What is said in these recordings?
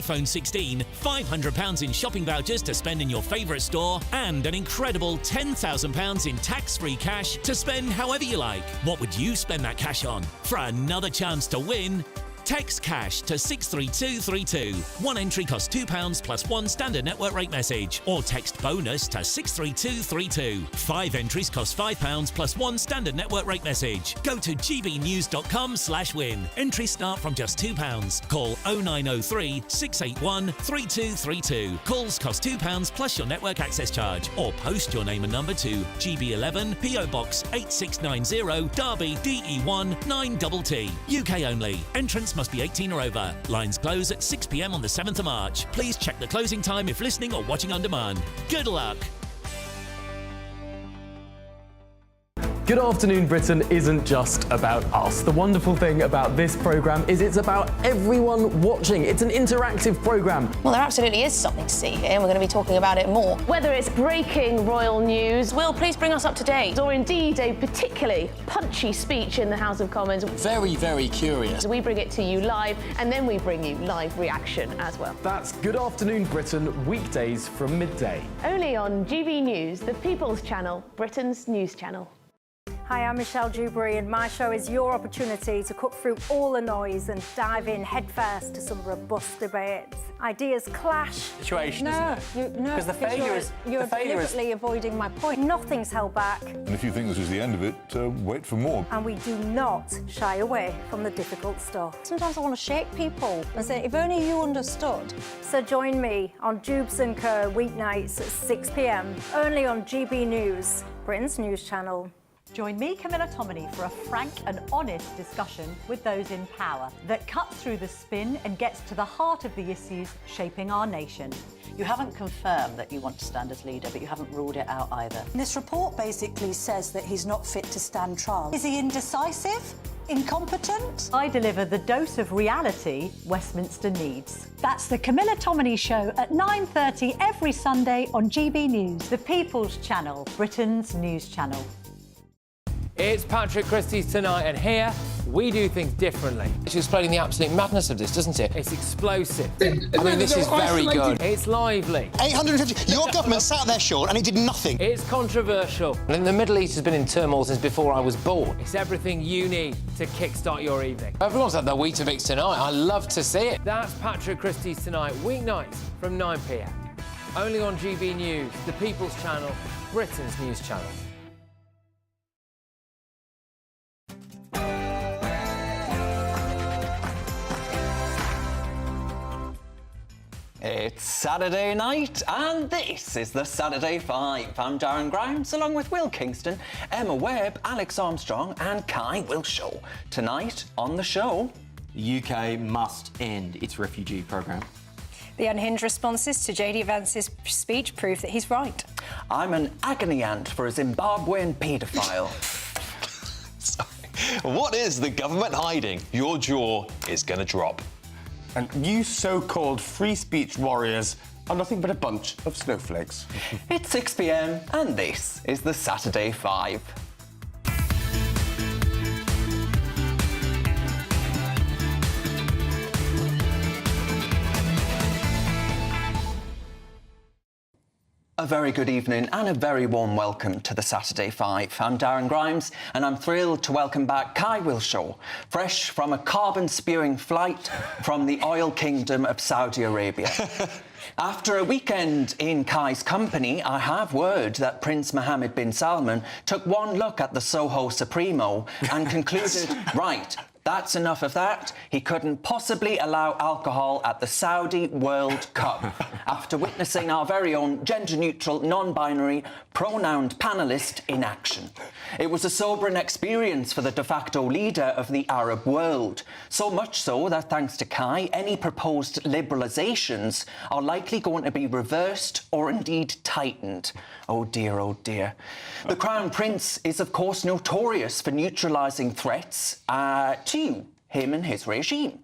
iPhone 16, £500 in shopping vouchers to spend in your favourite store, and an incredible £10,000 in tax-free cash to spend however you like. What would you spend that cash on? For another chance to win, text cash to 63232. One entry costs £2 plus one standard network rate message, or text bonus to 63232. 5 entries cost £5 plus one standard network rate message. Go to gbnews.com/win. Entries start from just £2. Call 0903 681 3232. Calls cost £2 plus your network access charge, or post your name and number to GB11 PO Box 8690 Derby DE1 9TT. UK only. Entrance must be 18 or over. Lines close at 6 p.m. on the 7th of March. Please check the closing time if listening or watching on demand. Good luck. Good Afternoon Britain isn't just about us. The wonderful thing about this programme is it's about everyone watching. It's an interactive programme. Well, there absolutely is something to see here, and we're going to be talking about it more. Whether it's breaking royal news, Will, please bring us up to date, or indeed a particularly punchy speech in the House of Commons. Very, very curious. We bring it to you live, and then we bring you live reaction as well. That's Good Afternoon Britain, weekdays from midday. Only on GB News, the People's Channel, Britain's news channel. Hi, I'm Michelle Dewberry, and my show is your opportunity to cut through all the noise and dive in headfirst to some robust debates. Ideas clash. Situation, isn't it? Because the failure is... You're deliberately avoiding my point. Nothing's held back. And if you think this is the end of it, wait for more. And we do not shy away from the difficult stuff. Sometimes I want to shake people and say, if only you understood. So join me on Dubes & Co. weeknights at 6 p.m, only on GB News, Britain's news channel. Join me, Camilla Tominey, for a frank and honest discussion with those in power that cuts through the spin and gets to the heart of the issues shaping our nation. You haven't confirmed that you want to stand as leader, but you haven't ruled it out either. This report basically says that he's not fit to stand trial. Is he indecisive? Incompetent? I deliver the dose of reality Westminster needs. That's the Camilla Tominey Show at 9:30 every Sunday on GB News, the People's Channel, Britain's news channel. It's Patrick Christys tonight, and here we do things differently. It's explaining the absolute madness of this, doesn't it? It's explosive. I mean, this is very good. It's lively. 850. Your government sat there, Sean, and it did nothing. It's controversial. And the Middle East has been in turmoil since before I was born. It's everything you need to kickstart your evening. Everyone's had their Weetabix tonight. I love to see it. That's Patrick Christys tonight, weeknights from 9 p.m. Only on GB News, the People's Channel, Britain's news channel. It's Saturday night, and this is the Saturday 5. I'm Darren Grimes, along with Will Kingston, Emma Webb, Alex Armstrong and Kai Wilshaw. Tonight on the show... The UK must end its refugee programme. The unhinged responses to JD Vance's speech prove that he's right. I'm an agony aunt for a Zimbabwean paedophile. What is the government hiding? Your jaw is going to drop. And you so-called free speech warriors are nothing but a bunch of snowflakes. It's 6 p.m. and this is the Saturday 5. A very good evening and a very warm welcome to the Saturday 5. I'm Darren Grimes and I'm thrilled to welcome back Kai Wilshaw, fresh from a carbon-spewing flight from the oil kingdom of Saudi Arabia. After a weekend in Kai's company, I have word that Prince Mohammed bin Salman took one look at the Soho Supremo and concluded, right, that's enough of that. He couldn't possibly allow alcohol at the Saudi World Cup after witnessing our very own gender-neutral, non-binary, pronounced panellist in action. It was a sobering experience for the de facto leader of the Arab world. So much so that, thanks to Kai, any proposed liberalisations are likely going to be reversed or indeed tightened. Oh dear, oh dear. The Crown Prince is, of course, notorious for neutralising threats to him and his regime.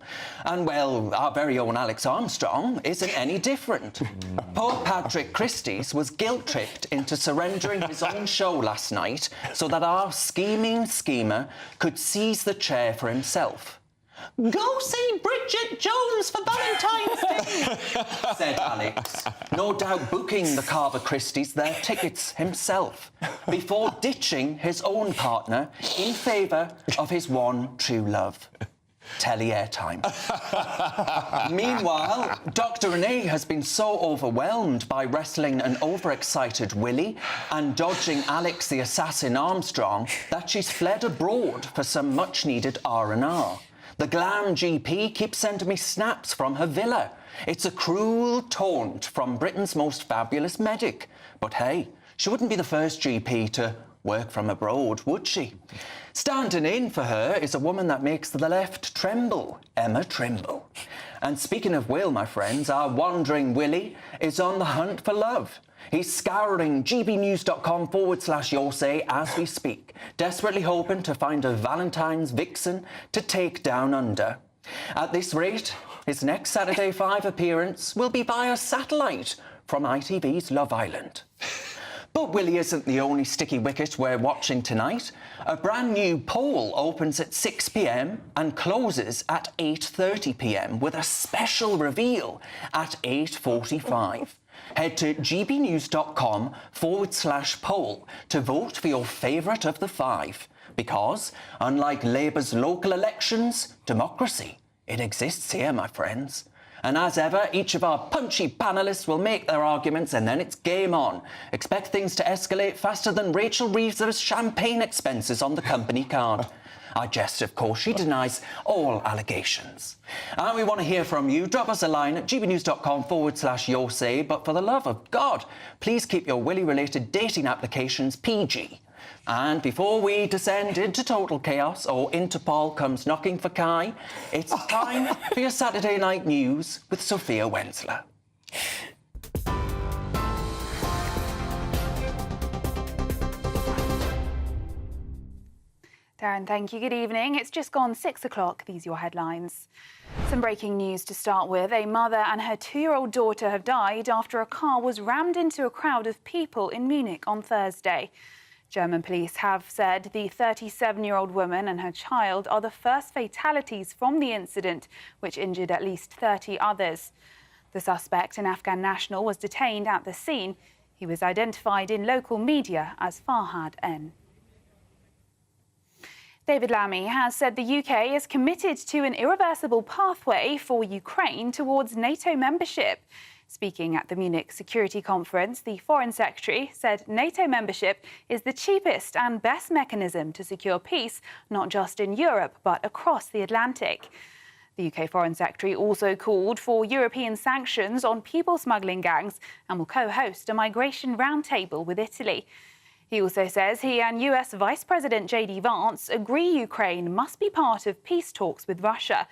And, well, our very own Alex Armstrong isn't any different. Pope Patrick Christys was guilt-tripped into surrendering his own show last night so that our scheming schemer could seize the chair for himself. Go see Bridget Jones for Valentine's Day, said Alex, no doubt booking the Carver Christys their tickets himself before ditching his own partner in favour of his one true love. Telly airtime. Meanwhile, Dr. Renee has been so overwhelmed by wrestling an overexcited Willie and dodging Alex the Assassin Armstrong that she's fled abroad for some much-needed R&R. The glam GP keeps sending me snaps from her villa. It's a cruel taunt from Britain's most fabulous medic. But hey, she wouldn't be the first GP to work from abroad, would she? Standing in for her is a woman that makes the left tremble, Emma Trimble. And speaking of Will, my friends, our wandering Willie is on the hunt for love. He's scouring gbnews.com/Yosei as we speak, desperately hoping to find a Valentine's vixen to take down under. At this rate, his next Saturday 5 appearance will be via satellite from ITV's Love Island. But Willie isn't the only sticky wicket we're watching tonight. A brand new poll opens at 6 p.m. and closes at 8:30 p.m. with a special reveal at 8:45. Head to gbnews.com/poll to vote for your favourite of the 5. Because, unlike Labour's local elections, democracy, it exists here, my friends. And as ever, each of our punchy panellists will make their arguments and then it's game on. Expect things to escalate faster than Rachel Reeves' champagne expenses on the company card. I jest, of course. She denies all allegations. And we want to hear from you. Drop us a line at gbnews.com/Yosei. But for the love of God, please keep your Willie-related dating applications PG. And before we descend into total chaos or Interpol comes knocking for Kai, it's time for your Saturday night news with Sophia Wensler. Darren, thank you. Good evening. It's just gone 6 o'clock. These are your headlines. Some breaking news to start with. A mother and her 2-year-old daughter have died after a car was rammed into a crowd of people in Munich on Thursday. German police have said the 37-year-old woman and her child are the first fatalities from the incident, which injured at least 30 others. The suspect, an Afghan national, was detained at the scene. He was identified in local media as Farhad N. David Lammy has said the UK is committed to an irreversible pathway for Ukraine towards NATO membership. Speaking at the Munich Security Conference, the Foreign Secretary said NATO membership is the cheapest and best mechanism to secure peace, not just in Europe, but across the Atlantic. The UK Foreign Secretary also called for European sanctions on people smuggling gangs and will co-host a migration roundtable with Italy. He also says he and US Vice President J.D. Vance agree Ukraine must be part of peace talks with Russia.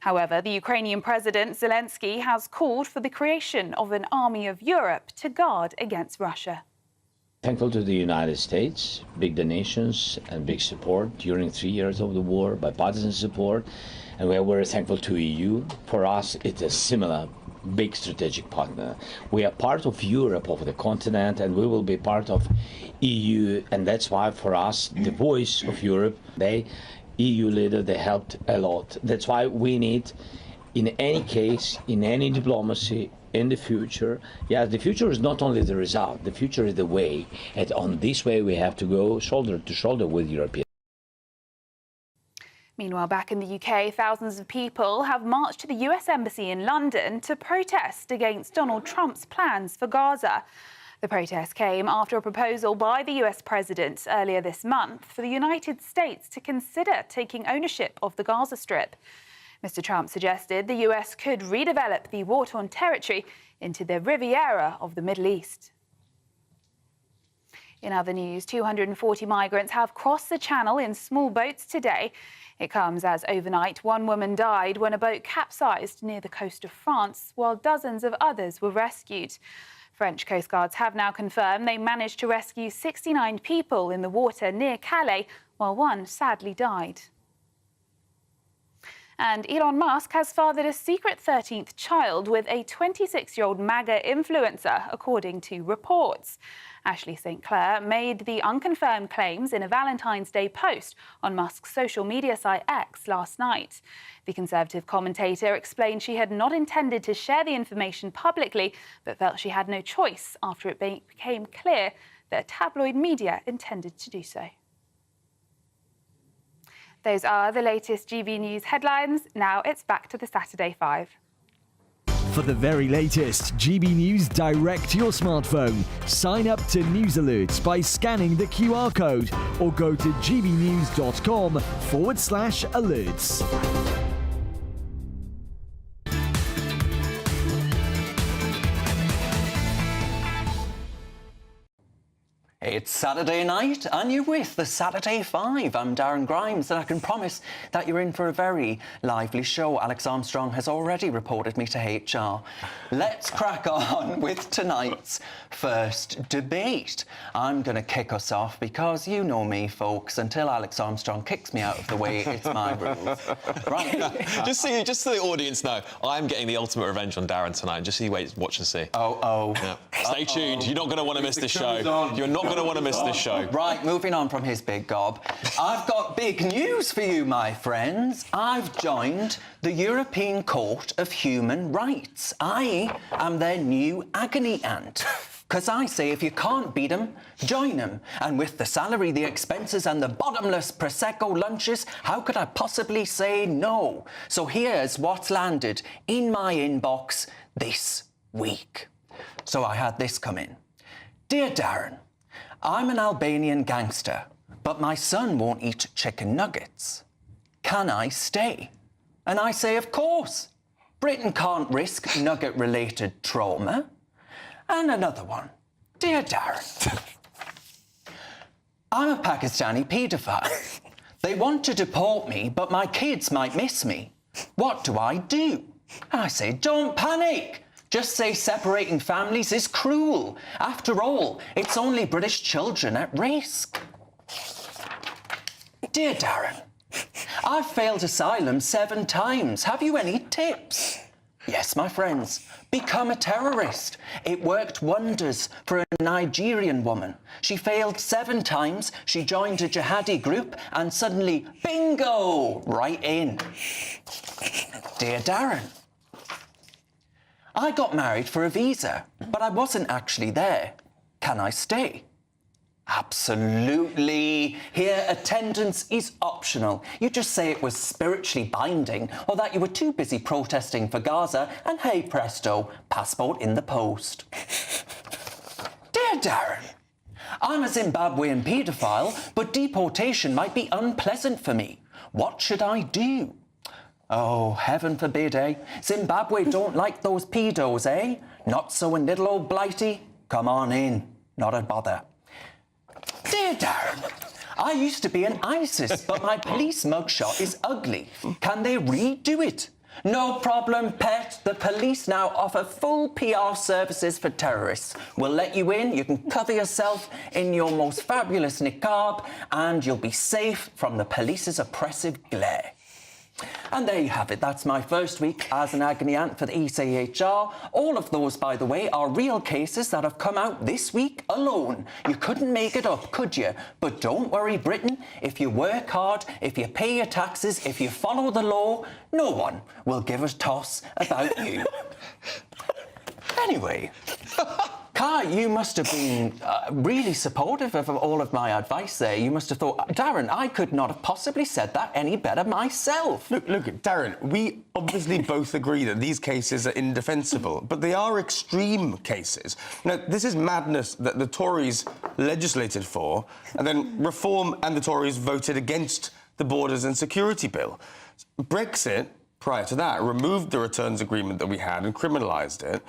However, the Ukrainian President Zelensky has called for the creation of an army of Europe to guard against Russia. Thankful to the United States, big donations and big support during 3 years of the war, bipartisan support, and we are very thankful to EU. For us, it's a similar big strategic partner. We are part of Europe, of the continent, and we will be part of EU, and that's why for us, the voice of Europe, EU leader, they helped a lot. That's why we need, in any case, in any diplomacy, in the future, the future is not only the result, the future is the way. And on this way, we have to go shoulder to shoulder with Europeans. Meanwhile, back in the UK, thousands of people have marched to the US Embassy in London to protest against Donald Trump's plans for Gaza. The protest came after a proposal by the US President earlier this month for the United States to consider taking ownership of the Gaza Strip. Mr. Trump suggested the US could redevelop the war-torn territory into the Riviera of the Middle East. In other news, 240 migrants have crossed the Channel in small boats today. It comes as overnight one woman died when a boat capsized near the coast of France, while dozens of others were rescued. French Coast Guards have now confirmed they managed to rescue 69 people in the water near Calais, while one sadly died. And Elon Musk has fathered a secret 13th child with a 26-year-old MAGA influencer, according to reports. Ashley St. Clair made the unconfirmed claims in a Valentine's Day post on Musk's social media site X last night. The Conservative commentator explained she had not intended to share the information publicly, but felt she had no choice after it became clear that tabloid media intended to do so. Those are the latest GB News headlines. Now it's back to the Saturday 5. For the very latest GB News direct to your smartphone, sign up to News Alerts by scanning the QR code or go to gbnews.com/alerts. It's Saturday night and you're with the Saturday 5. I'm Darren Grimes and I can promise that you're in for a very lively show. Alex Armstrong has already reported me to HR. Let's crack on with tonight's first debate. I'm going to kick us off because you know me, folks. Until Alex Armstrong kicks me out of the way, it's my rules. Right? just so the audience know, I'm getting the ultimate revenge on Darren tonight. Just so you watch and see. Yeah. Stay tuned. You're not going to want to miss this show. You're not going to want to miss this show. Right, moving on from his big gob. I've got big news for you, my friends. I've joined the European Court of Human Rights. I am their new agony aunt. Because I say if you can't beat them, join them. And with the salary, the expenses and the bottomless Prosecco lunches, how could I possibly say no? So here's what's landed in my inbox this week. So I had this come in. Dear Darren, I'm an Albanian gangster, but my son won't eat chicken nuggets. Can I stay? And I say, of course. Britain can't risk nugget-related trauma. And another one. Dear Darren, I'm a Pakistani paedophile. They want to deport me, but my kids might miss me. What do I do? And I say, don't panic. Just say separating families is cruel. After all, it's only British children at risk. Dear Darren, I've failed asylum 7 times. Have you any tips? Yes, my friends, become a terrorist. It worked wonders for a Nigerian woman. She failed 7 times, she joined a jihadi group, and suddenly, bingo, right in. Dear Darren, I got married for a visa, but I wasn't actually there. Can I stay? Absolutely. Here, attendance is optional. You just say it was spiritually binding or that you were too busy protesting for Gaza and hey presto, passport in the post. Dear Darren, I'm a Zimbabwean paedophile, but deportation might be unpleasant for me. What should I do? Oh, heaven forbid, eh? Zimbabwe don't like those pedos, eh? Not so in little old Blighty? Come on in. Not a bother. Dear Darren, I used to be an ISIS, but my police mugshot is ugly. Can they redo it? No problem, pet. The police now offer full PR services for terrorists. We'll let you in, you can cover yourself in your most fabulous niqab, and you'll be safe from the police's oppressive glare. And there you have it. That's my first week as an agony aunt for the ECHR. All of those, by the way, are real cases that have come out this week alone. You couldn't make it up, could you? But don't worry, Britain. If you work hard, if you pay your taxes, if you follow the law, no one will give a toss about you. Anyway, Kai, you must have been really supportive of all of my advice there. You must have thought, Darren, I could not have possibly said that any better myself. Look, Darren, we obviously both agree that these cases are indefensible, but they are extreme cases. Now, this is madness that the Tories legislated for, and then Reform and the Tories voted against the Borders and Security Bill. Brexit, prior to that, removed the returns agreement that we had and criminalised it,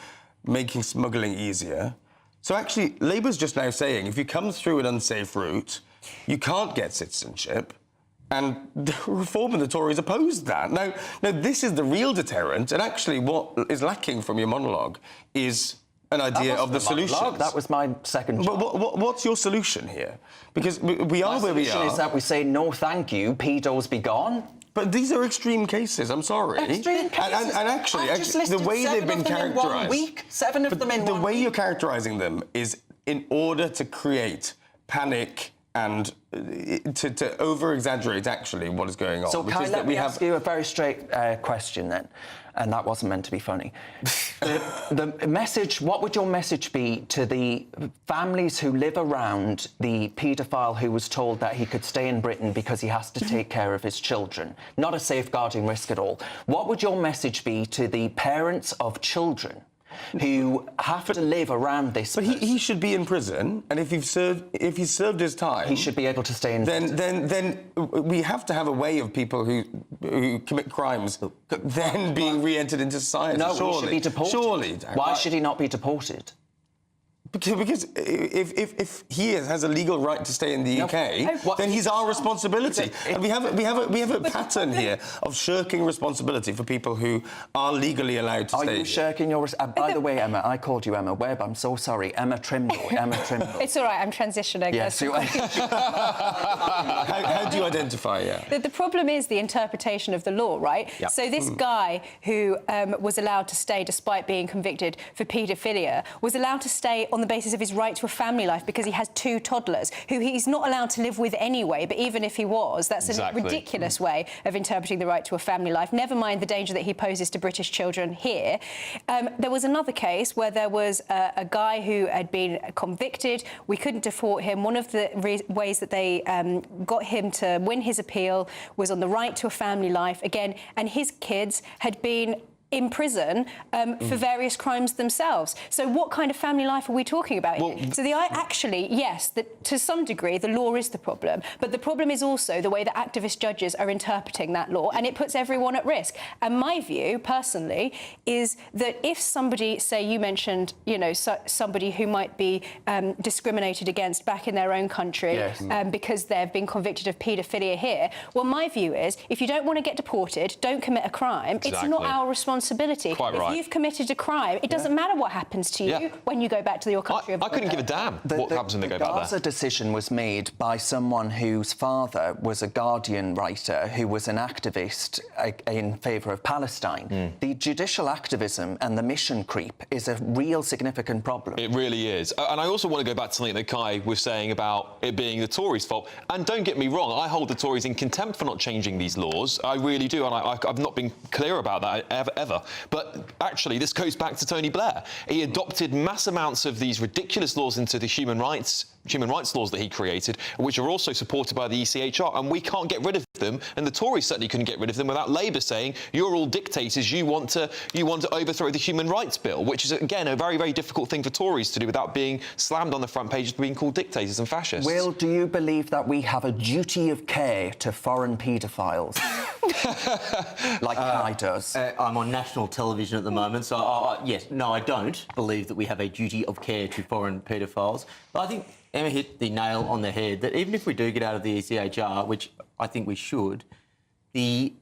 making smuggling easier. So actually, Labour's just now saying if you come through an unsafe route, you can't get citizenship, and the Reform and the Tories opposed that. Now, this is the real deterrent, and actually what is lacking from your monologue is an idea of the solutions. That was my second job. But what's your solution here? Because we are where we are. My solution is that we say, no, thank you, pedos be gone. But these are extreme cases, I'm sorry. Extreme cases? And actually, I've just listed the way 7 they've been of them in 1 characterised... week, 7 of them in 1 week. The way you're characterising them is in order to create panic and to over-exaggerate, actually, what is going on. So, Kai, let me ask you a very straight question, then, and that wasn't meant to be funny. the message, what would your message be to the families who live around the paedophile who was told that he could stay in Britain because he has to take care of his children? Not a safeguarding risk at all. What would your message be to the parents of children who have to live around this? But he should be in prison, and if he's served his time, he should be able to stay in. Then we have to have a way of people who commit crimes then being re-entered into society. No, surely. he should be deported. Surely. Why should he not be deported? Because if he has a legal right to stay in the UK, then he's our responsibility. And we have a pattern here of shirking responsibility for people who are legally allowed to stay. Are you shirking your... by the way, Emma, I called you Emma Webb. I'm so sorry. Emma Trimble. Emma Trimble. It's all right, I'm transitioning. Yes. How do you identify, The problem is the interpretation of the law, right? Yep. So this guy who was allowed to stay despite being convicted for paedophilia was allowed to stay on the basis of his right to a family life because he has 2 toddlers who he's not allowed to live with anyway, but even if he was, that's a ridiculous way of interpreting the right to a family life, never mind the danger that he poses to British children here. There was another case where there was a guy who had been convicted. We couldn't deport him. One of the ways that they got him to win his appeal was on the right to a family life, again, and his kids had been in prison for various crimes themselves. So what kind of family life are we talking about here? So actually, yes, to some degree, the law is the problem, but the problem is also the way that activist judges are interpreting that law, and it puts everyone at risk. And my view, personally, is that if somebody, say you mentioned, you know, somebody who might be discriminated against back in their own country because they've been convicted of paedophilia here, well, my view is, if you don't want to get deported, don't commit a crime. It's not our responsibility. Quite right. If you've committed a crime, it doesn't matter what happens to you when you go back to your country of origin. I couldn't give a damn what happens when they go back there. The Gaza decision was made by someone whose father was a Guardian writer who was an activist in favour of Palestine. The judicial activism and the mission creep is a real significant problem. It really is. And I also want to go back to something that Kai was saying about it being the Tories' fault. And don't get me wrong, I hold the Tories in contempt for not changing these laws. I really do, and I've not been clear about that ever. But actually, this goes back to Tony Blair. He adopted mass amounts of these ridiculous laws into the human rights laws that he created, which are also supported by the ECHR, and we can't get rid of them, and the Tories certainly couldn't get rid of them without Labour saying, you're all dictators, you want to overthrow the Human Rights Bill, which is, again, a very, very difficult thing for Tories to do without being slammed on the front page of being called dictators and fascists. Will, do you believe that we have a duty of care to foreign paedophiles? Like Kai does. I'm on national television at the moment, so yes, no, I don't believe that we have a duty of care to foreign paedophiles. But I think Emma hit the nail on the head that even if we do get out of the ECHR, which I think we should, the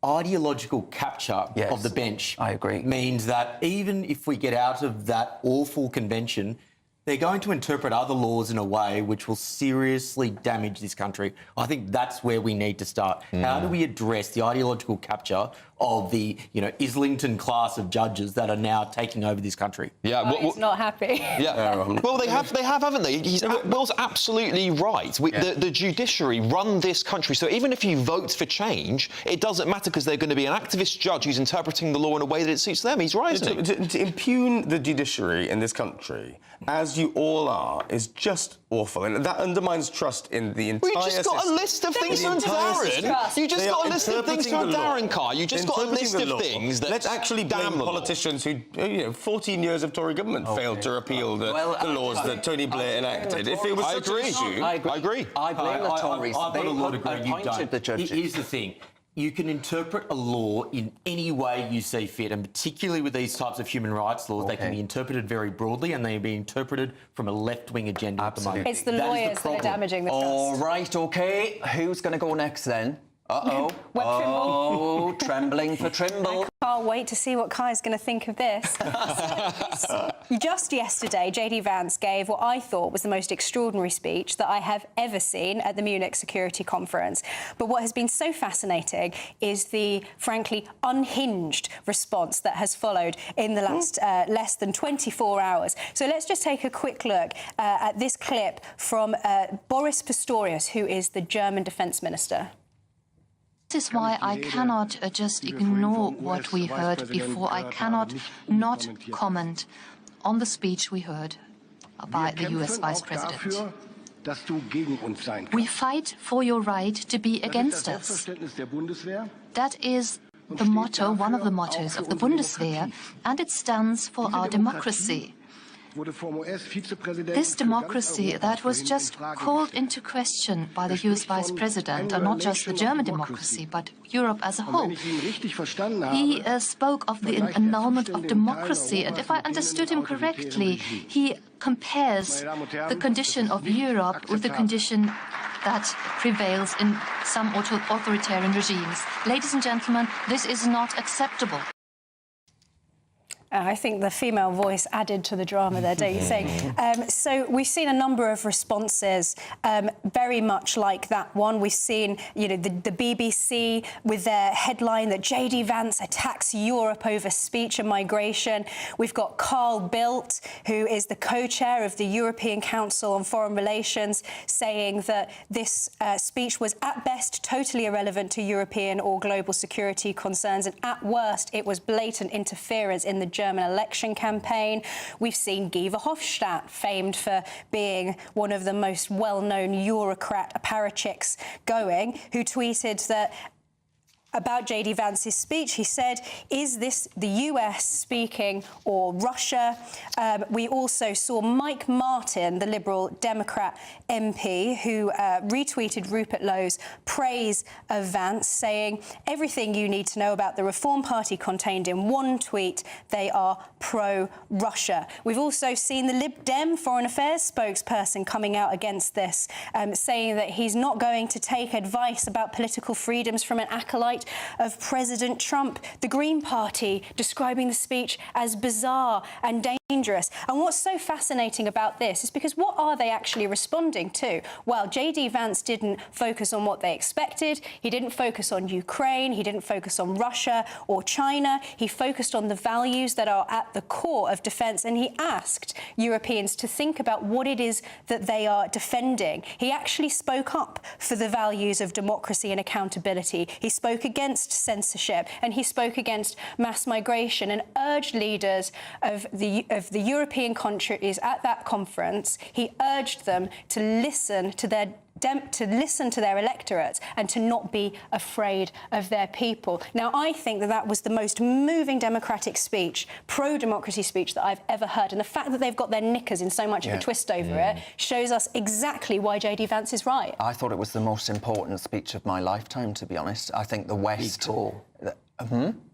ideological capture of the bench means that even if we get out of that awful convention, they're going to interpret other laws in a way which will seriously damage this country. I think that's where we need to start. How do we address the ideological capture of the, you know, Islington class of judges that are now taking over this country? Yeah, he's not happy. Yeah. Well, they have, haven't they? Will's absolutely right. The judiciary run this country, so even if you vote for change, it doesn't matter because they're going to be an activist judge who's interpreting the law in a way that it suits them. He's right, isn't he? To impugn the judiciary in this country, as you all are, is just awful, and that undermines trust in the entire Well, you just got a list of things from Darren. You just got a list of things from Darren, Kai. You just got a list of things that... Let's actually blame politicians who, 14 years of Tory government failed to repeal the laws that Tony Blair enacted. If it was such an issue... I agree. I blame the Tories. I've got a lot of agree. You appointed the judges. Here's the thing. You can interpret a law in any way you see fit, and particularly with these types of human rights laws, they can be interpreted very broadly, and they can be interpreted from a left-wing agenda at the moment. It's the lawyers that are damaging the trust. All right, OK. Who's going to go next, then? Uh-oh. Oh, trembling for Trimble. Can't wait to see what Kai's going to think of this. Just yesterday, JD Vance gave what I thought was the most extraordinary speech that I have ever seen at the Munich Security Conference. But what has been so fascinating is the, frankly, unhinged response that has followed in the last less than 24 hours. So let's just take a quick look at this clip from Boris Pistorius, who is the German Defence Minister. This is why I cannot just ignore what we heard before. I cannot not comment on the speech we heard by the US Vice President. We fight for your right to be against us. That is the motto, one of the mottos of the Bundeswehr, and it stands for our democracy. This democracy that was just called into question by the US Vice President, and not just the German democracy, but Europe as a whole. He spoke of the annulment of democracy, and if I understood him correctly, he compares the condition of Europe with the condition that prevails in some authoritarian regimes. Ladies and gentlemen, this is not acceptable. I think the female voice added to the drama there, don't you think? So we've seen a number of responses very much like that one. We've seen, you know, the BBC with their headline that JD Vance attacks Europe over speech and migration. We've got Carl Bildt, who is the co-chair of the European Council on Foreign Relations, saying that this speech was at best totally irrelevant to European or global security concerns, and at worst it was blatant interference in the German election campaign. We've seen Guy Verhofstadt, famed for being one of the most well-known Eurocrat apparatchiks going, who tweeted that about JD Vance's speech. He said, is this the US speaking or Russia? We also saw Mike Martin, the Liberal Democrat MP, who retweeted Rupert Lowe's praise of Vance, saying, everything you need to know about the Reform Party contained in one tweet. They are pro-Russia. We've also seen the Lib Dem Foreign Affairs spokesperson coming out against this, saying that he's not going to take advice about political freedoms from an acolyte of President Trump. The Green Party describing the speech as bizarre and dangerous. And what's so fascinating about this is because what are they actually responding to? Well, JD Vance didn't focus on what they expected. He didn't focus on Ukraine. He didn't focus on Russia or China. He focused on the values that are at the core of defence, and he asked Europeans to think about what it is that they are defending. He actually spoke up for the values of democracy and accountability. He spoke against censorship, and he spoke against mass migration, and urged leaders of the European countries at that conference. He urged them to listen to their electorates and to not be afraid of their people. Now, I think that that was the most moving democratic speech, pro-democracy speech that I've ever heard. And the fact that they've got their knickers in so much of a twist over it shows us exactly why JD Vance is right. I thought it was the most important speech of my lifetime, to be honest. I think the West... Big call.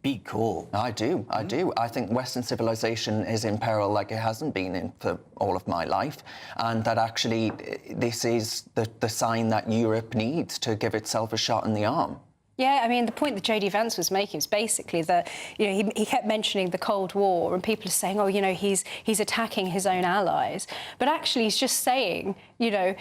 Big call. I do. I think Western civilization is in peril like it hasn't been in for all of my life, and that actually this is the sign that Europe needs to give itself a shot in the arm. Yeah, I mean, the point that JD Vance was making is basically that, you know, he kept mentioning the Cold War, and people are saying, oh, you know, he's attacking his own allies. But actually, he's just saying, you know,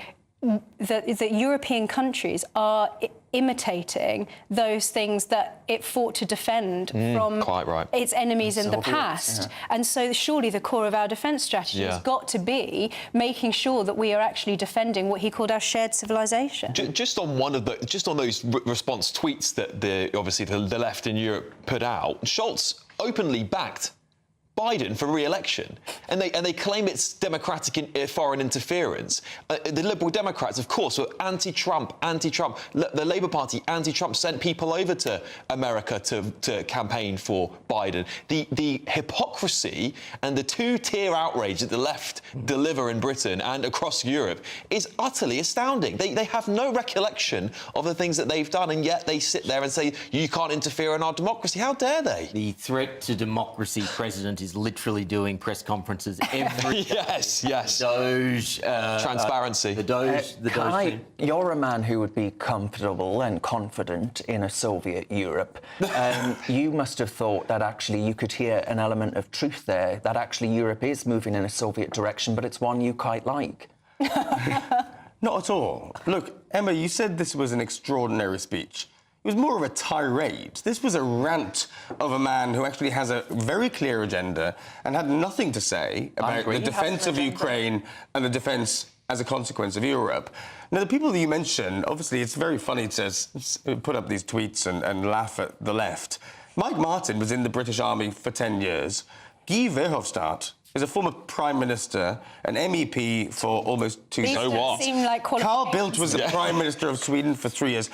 that European countries are imitating those things that it fought to defend from its enemies in the past. And so surely the core of our defence strategy has got to be making sure that we are actually defending what he called our shared civilization. Just on those response tweets that obviously the left in Europe put out, Scholz openly backed Biden for re-election, and they claim it's democratic foreign interference. The Liberal Democrats, of course, were anti-Trump. The Labour Party, anti-Trump, sent people over to America to campaign for Biden. The hypocrisy and the two-tier outrage that the left deliver in Britain and across Europe is utterly astounding. They have no recollection of the things that they've done, and yet they sit there and say, you can't interfere in our democracy. How dare they? The threat to democracy, President, is is literally doing press conferences every day. Yes. Doge... Transparency. The Doge... Kai, you're a man who would be comfortable and confident in a Soviet Europe. You must have thought that actually you could hear an element of truth there, that actually Europe is moving in a Soviet direction, but it's one you quite like. Not at all. Look, Emma, you said this was an extraordinary speech. It was more of a tirade. This was a rant of a man who actually has a very clear agenda and had nothing to say about the defence of Ukraine and the defence as a consequence of Europe. Now, the people that you mentioned, obviously, it's very funny to put up these tweets and laugh at the left. Mike Martin was in the British Army for 10 years. Guy Verhofstadt is a former Prime Minister, an MEP for almost 2 years. So what? Seem like Carl Bildt was the Prime Minister of Sweden for 3 years.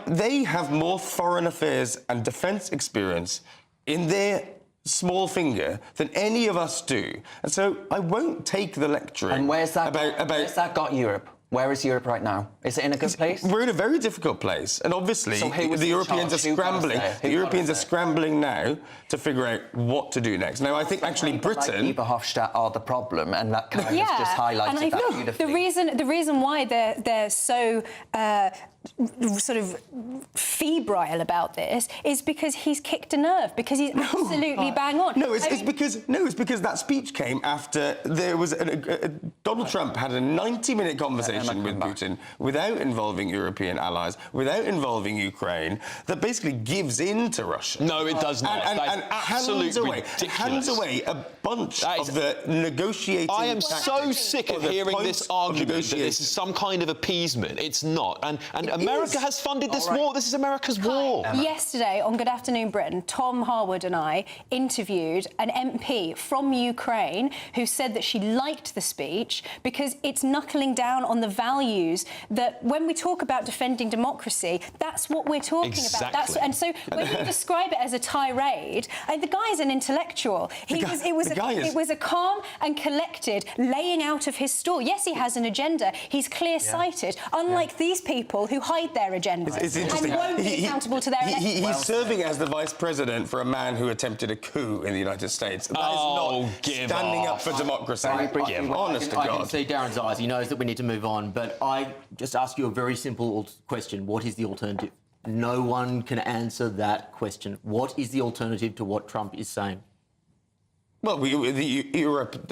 They have more foreign affairs and defence experience in their small finger than any of us do. And so I won't take the lecturing. And where's that got Europe? Where is Europe right now? Is it in a good place? We're in a very difficult place, and obviously the Europeans are scrambling. The Europeans are scrambling now to figure out what to do next. Now, I think actually Britain... Like Verhofstadt are the problem, and that kind of just highlighted that beautifully. The reason why they're so sort of febrile about this is because he's kicked a nerve, because he's absolutely bang on. It's because that speech came after there was Donald Trump had a 90-minute conversation with Putin without involving European allies, without involving Ukraine, that basically gives in to Russia. No, it does not. And hands away a bunch of the negotiating... I am so sick of hearing this argument that this is some kind of appeasement. It's not. And America has funded this war. This is America's war. Yesterday on Good Afternoon Britain, Tom Harwood and I interviewed an MP from Ukraine who said that she liked the speech because it's knuckling down on the values that when we talk about defending democracy, that's what we're talking about. And so when you describe it as a tirade, the guy is an intellectual. It was a calm and collected laying out of his story. Yes, he has an agenda. He's clear-sighted, unlike these people who hide their agendas it's interesting. and won't be accountable to their electorate. He's serving as the Vice President for a man who attempted a coup in the United States. That is not standing up for democracy. Honest to God. I can see Darren's eyes. He knows that we need to move on. But I just ask you a very simple question. What is the alternative? No one can answer that question. What is the alternative to what Trump is saying? Well, Europe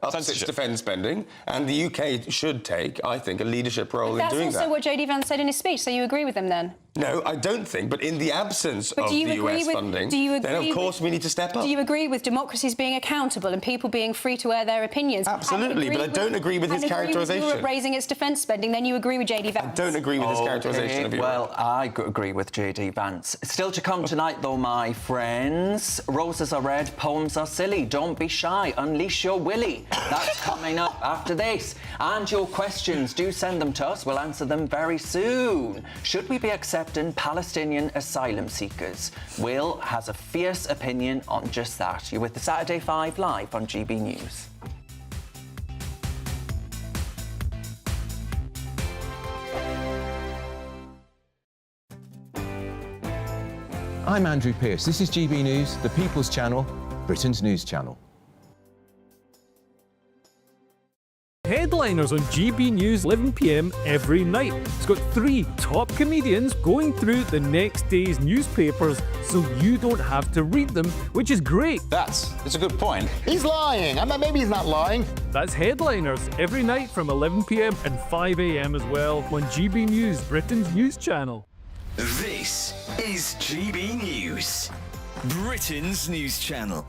ups its defence spending, and the UK should take, I think, a leadership role in doing that. That's also what J.D. Vance said in his speech, so you agree with him then? No, I don't think, but in the absence of the US funding, then of course we need to step up. Do you agree with democracies being accountable and people being free to air their opinions? Absolutely, but I don't agree with his characterisation. If Europe raising its defence spending, then you agree with J.D. Vance? I don't agree with his characterisation of Europe. Well, I agree with J.D. Vance. Still to come tonight, though, my friends. Roses are red, poems are silly. Don't be shy, unleash your willy. That's coming up after this. And your questions, do send them to us. We'll answer them very soon. Should we be accepting Palestinian asylum seekers? Will has a fierce opinion on just that. You're with the Saturday 5 live on GB News. I'm Andrew Pearce. This is GB News, the People's Channel, Britain's news channel. Headliners on GB News 11 p.m. every night. It's got 3 top comedians going through the next day's newspapers so you don't have to read them, which is great. That's a good point. He's lying. I mean, maybe he's not lying. That's Headliners every night from 11 p.m. and 5 a.m. as well on GB News, Britain's news channel. This is GB News, Britain's news channel.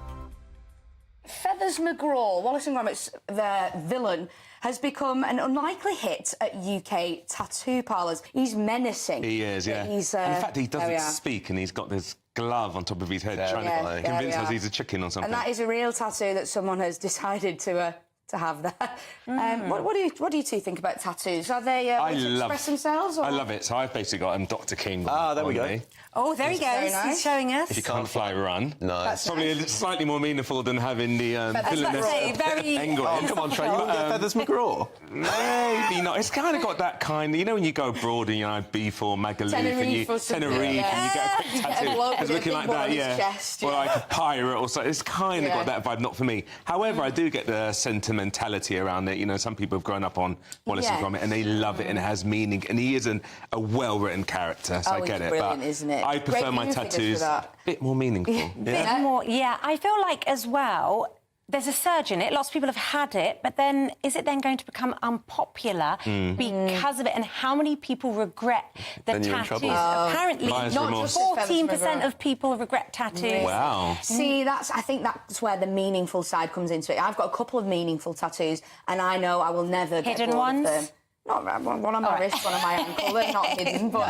Feathers McGraw, Wallace and Gromit's their villain, has become an unlikely hit at UK tattoo parlours. He's menacing. He is, yeah. And he's, and in fact, he doesn't speak, and he's got this glove on top of his head trying to convince us he's a chicken or something. And that is a real tattoo that someone has decided to to have that. What do you two think about tattoos? Are they express themselves? Or? I love it. So I've basically got Dr. King. There we go. Me. Oh, there he goes. Nice. He's showing us. If you can't fly, run. Nice. It's probably slightly more meaningful than having the villainous penguin. Oh, come on, Trey, you got Feathers McGraw. Maybe not. It's kind of got that kind of, you know, when you go abroad and you're Ibiza or Magaluf and you Tenerife and you get a quick tattoo. It's looking like that, chest, or like a pirate or something. It's kind of got that vibe, not for me. However, I do get the sentimentality around it. You know, some people have grown up on Wallace and Gromit and they love it and it has meaning. And he is a well-written character, so I get it. Brilliant, but isn't it? I prefer my tattoos a bit more meaningful. Bit more, yeah. I feel like as well, there's a surge in it. Lots of people have had it, but then is it then going to become unpopular because of it? And how many people regret the tattoos? Apparently, not 14% of people regret tattoos. Wow. See, I think that's where the meaningful side comes into it. I've got a couple of meaningful tattoos, and I know I will never get bored ones? of them. Not one on my wrist, one on my ankle. They're not hidden, but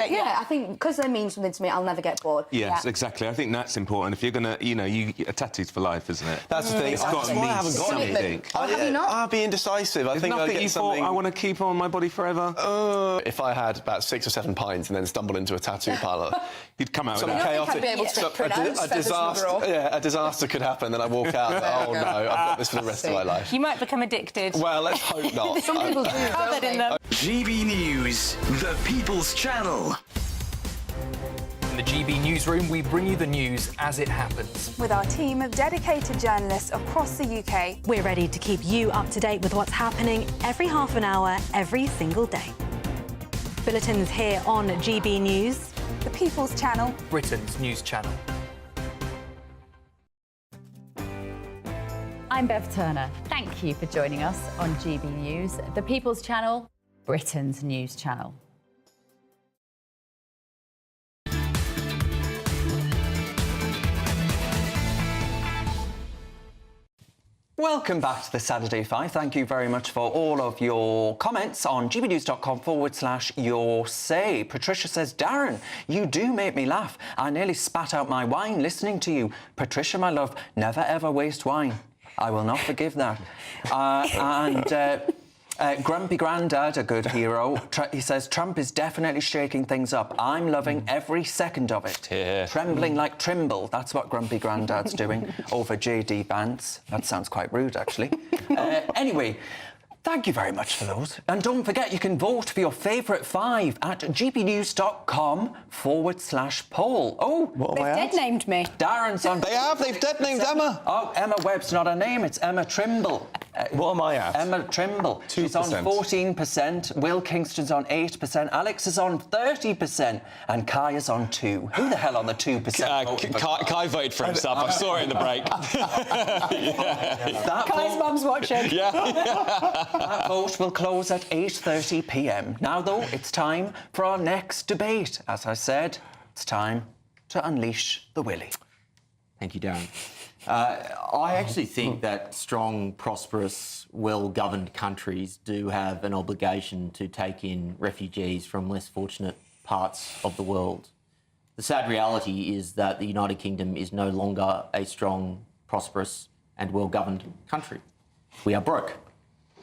yeah, I think because they mean something to me, I'll never get bored. Yes, exactly. I think that's important. If you're gonna, you know, a tattoo's for life, isn't it? That's the thing. It's got to mean I haven't got something. anything. Have you not? I'll be indecisive. I think I'll get you something. I want to keep on my body forever. If I had about 6 or 7 pints and then stumbled into a tattoo parlour, you'd come out with some I chaotic. think I'd be able to pronounce a disaster. Yeah, a disaster could happen. Then I walk out. And, oh no, I've got this for the rest of my life. You might become addicted. Well, let's hope not. Some people do. Covered in them. GB News, the People's Channel. In the GB Newsroom, we bring you the news as it happens. With our team of dedicated journalists across the UK. We're ready to keep you up to date with what's happening every half an hour, every single day. Bulletins here on GB News. The People's Channel. Britain's news channel. I'm Bev Turner. Thank you for joining us on GB News, the People's Channel, Britain's news channel. Welcome back to the Saturday Five. Thank you very much for all of your comments on gbnews.com/your say. Patricia says, Darren, you do make me laugh. I nearly spat out my wine listening to you. Patricia, my love, never ever waste wine. I will not forgive that. Grumpy Grandad, a good hero, he says, Trump is definitely shaking things up. I'm loving every second of it. Yeah. Trembling like Trimble, that's what Grumpy Grandad's doing over J.D. Vance. That sounds quite rude, actually. Anyway, thank you very much for those. And don't forget, you can vote for your favourite 5 at gbnews.com/poll. Oh, what have I had? They've dead-named me. Darren's on... They've dead-named Emma. Oh, Emma Webb's not a name, it's Emma Trimble. What am I at? Emma Trimble. 2%. She's on 14%. Will Kingston's on 8%. Alex is on 30%. And Kai is on 2%. Who the hell on the 2%? Kai voted for himself. I saw it in the break. Kai's mum's watching. That vote will close at 8:30 p.m. Now, though, it's time for our next debate. As I said, it's time to unleash the willy. Thank you, Darren. I actually think that strong, prosperous, well-governed countries do have an obligation to take in refugees from less fortunate parts of the world. The sad reality is that the United Kingdom is no longer a strong, prosperous and well-governed country. We are broke.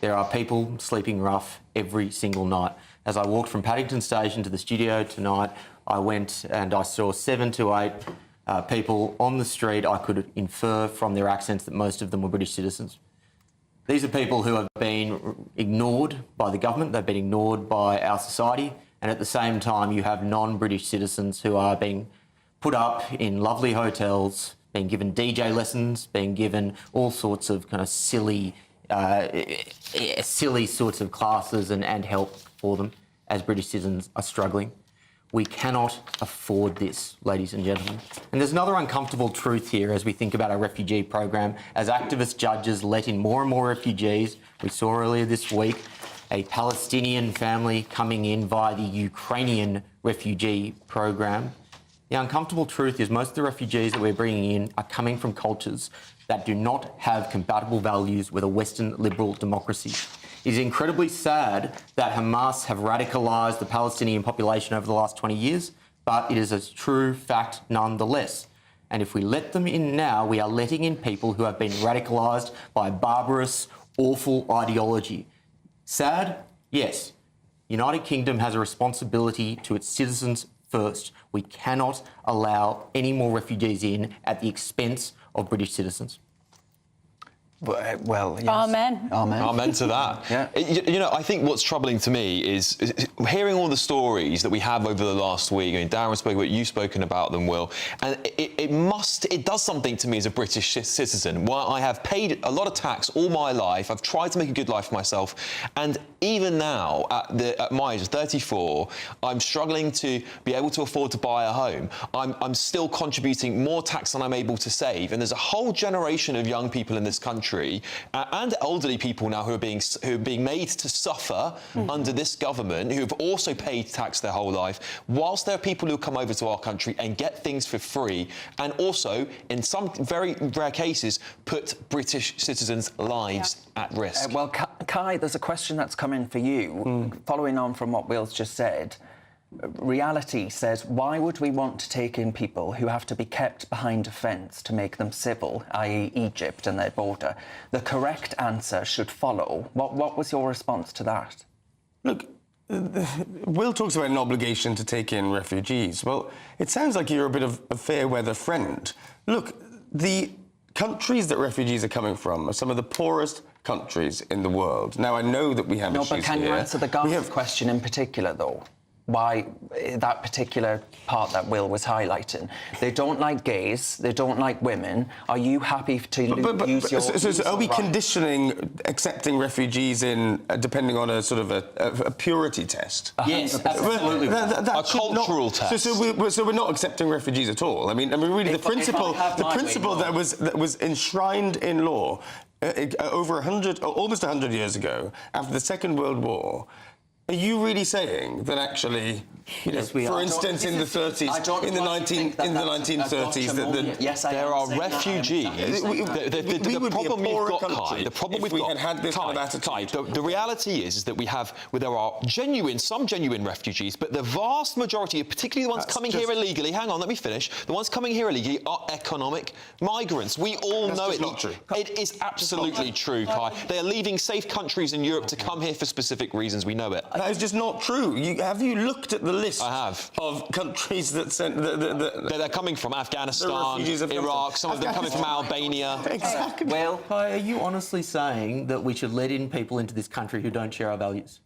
There are people sleeping rough every single night. As I walked from Paddington Station to the studio tonight, I went and I saw 7 to 8 people on the street. I could infer from their accents that most of them were British citizens. These are people who have been ignored by the government, they've been ignored by our society, and at the same time you have non-British citizens who are being put up in lovely hotels, being given DJ lessons, being given all sorts of kind of silly sorts of classes and help for them as British citizens are struggling. We cannot afford this, ladies and gentlemen. And there's another uncomfortable truth here as we think about our refugee program. As activist judges let in more and more refugees, we saw earlier this week a Palestinian family coming in via the Ukrainian refugee program. The uncomfortable truth is most of the refugees that we're bringing in are coming from cultures that do not have compatible values with a Western liberal democracy. It is incredibly sad that Hamas have radicalised the Palestinian population over the last 20 years, but it is a true fact nonetheless. And if we let them in now, we are letting in people who have been radicalised by barbarous, awful ideology. Sad? Yes. United Kingdom has a responsibility to its citizens first. We cannot allow any more refugees in at the expense of British citizens. Well, yes. Amen. Amen. Amen to that. Yeah. You know, I think what's troubling to me is hearing all the stories that we have over the last week. I mean, Darren spoke about, you've spoken about them, Will, and it does something to me as a British citizen. While I have paid a lot of tax all my life, I've tried to make a good life for myself, and even now, at my age, 34, I'm struggling to be able to afford to buy a home. I'm still contributing more tax than I'm able to save, and there's a whole generation of young people in this country and elderly people now who are being made to suffer under this government, who have also paid tax their whole life, whilst there are people who come over to our country and get things for free, and also, in some very rare cases, put British citizens' lives at risk. Well, Kai, there's a question that's come in for you, following on from what Will's just said. Reality says, why would we want to take in people who have to be kept behind a fence to make them civil, i.e. Egypt and their border? The correct answer should follow. What was your response to that? Look, Will talks about an obligation to take in refugees. Well, it sounds like you're a bit of a fair-weather friend. Look, the countries that refugees are coming from are some of the poorest countries in the world. Now, I know that we have issues here. No, but can you answer the Gaza question in particular, though? Why that particular part that Will was highlighting? They don't like gays, they don't like women. Are you happy to use your... So are we conditioning accepting refugees in, depending on a sort of a purity test? Yes, absolutely. A cultural test. So we're not accepting refugees at all. I mean, really, the principle that was enshrined in law over almost 100 years ago, after the Second World War. Are you really saying that actually, for instance, in the 30s, in the 1930s, that there are refugees? The problem we've got, Kai, the problem we've got, Kai, the reality is that there are some genuine refugees, but the vast majority, particularly the ones coming here illegally, hang on, let me finish, the ones coming here illegally are economic migrants. We all know it. Not true. It is absolutely true, Kai. They are leaving safe countries in Europe to come here for specific reasons. We know it. That is just not true. Have you looked at the list of countries that sent... They're coming from Afghanistan, Iraq, some of them coming from Albania. Exactly. Well, are you honestly saying that we should let in people into this country who don't share our values?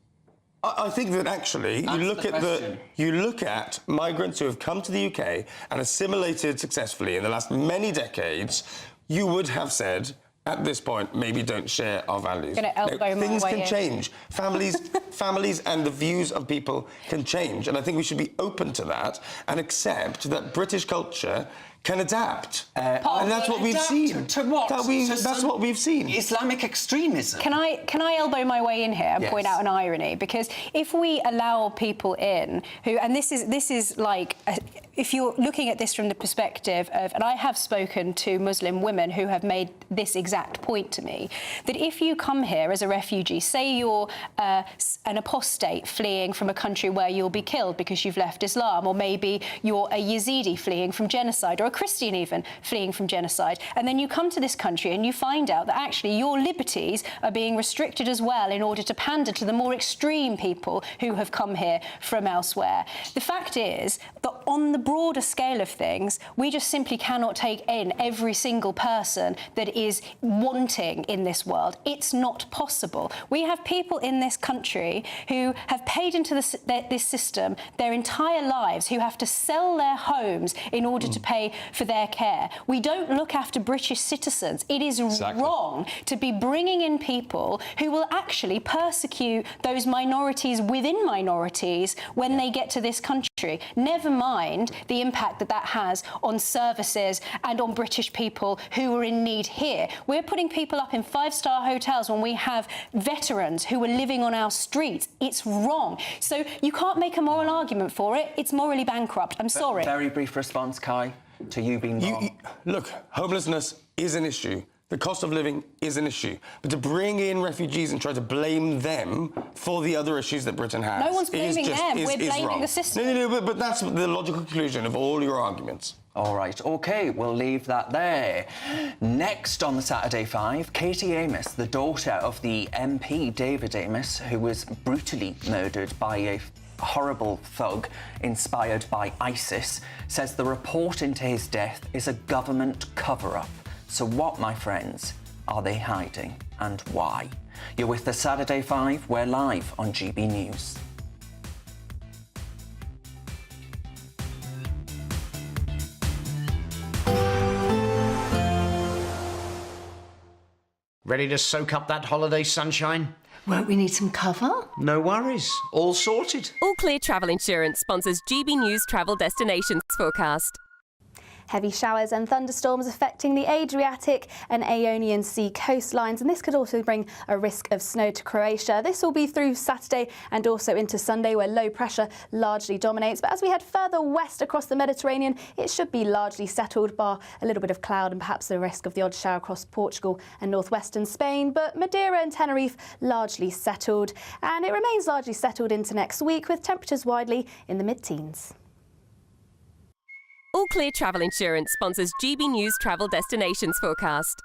I think that actually you look at migrants who have come to the UK and assimilated successfully in the last many decades, you would have said... At this point, maybe don't share our values. Things can change. Families and the views of people can change. And I think we should be open to that and accept that British culture can adapt. And that's what we've seen. To what? That's what we've seen. Islamic extremism. Can I elbow my way in here and point out an irony? Because if we allow people in who, and this is like, if you're looking at this from the perspective of, and I have spoken to Muslim women who have made this exact point to me, that if you come here as a refugee, say you're an apostate fleeing from a country where you'll be killed because you've left Islam, or maybe you're a Yazidi fleeing from genocide, or a Christian even fleeing from genocide, and then you come to this country and you find out that actually your liberties are being restricted as well in order to pander to the more extreme people who have come here from elsewhere. The fact is that on the broader scale of things, we just simply cannot take in every single person that is wanting in this world. It's not possible. We have people in this country who have paid into this system their entire lives, who have to sell their homes in order to pay for their care. We don't look after British citizens. It is wrong to be bringing in people who will actually persecute those minorities within minorities when they get to this country. Never mind the impact that has on services and on British people who are in need here. We're putting people up in five-star hotels when we have veterans who are living on our streets. It's wrong. So you can't make a moral argument for it. It's morally bankrupt. I'm sorry. Very brief response, Kai, to you being wrong. Look, homelessness is an issue. The cost of living is an issue. But to bring in refugees and try to blame them for the other issues that Britain has... No one's blaming them. We're blaming wrong. the system. No, but that's the logical conclusion of all your arguments. All right, OK, we'll leave that there. Next on the Saturday Five, Katie Amess, the daughter of the MP David Amess, who was brutally murdered by a horrible thug inspired by ISIS, says the report into his death is a government cover-up. So what, my friends, are they hiding and why? You're with the Saturday Five. We're live on GB News. Ready to soak up that holiday sunshine? Won't we need some cover? No worries. All sorted. All Clear Travel Insurance sponsors GB News Travel Destinations forecast. Heavy showers and thunderstorms affecting the Adriatic and Ionian Sea coastlines, and this could also bring a risk of snow to Croatia. This will be through Saturday and also into Sunday, where low pressure largely dominates. But as we head further west across the Mediterranean, it should be largely settled, bar a little bit of cloud and perhaps the risk of the odd shower across Portugal and northwestern Spain. But Madeira and Tenerife largely settled, and it remains largely settled into next week, with temperatures widely in the mid-teens. All Clear Travel Insurance sponsors GB News Travel Destinations forecast.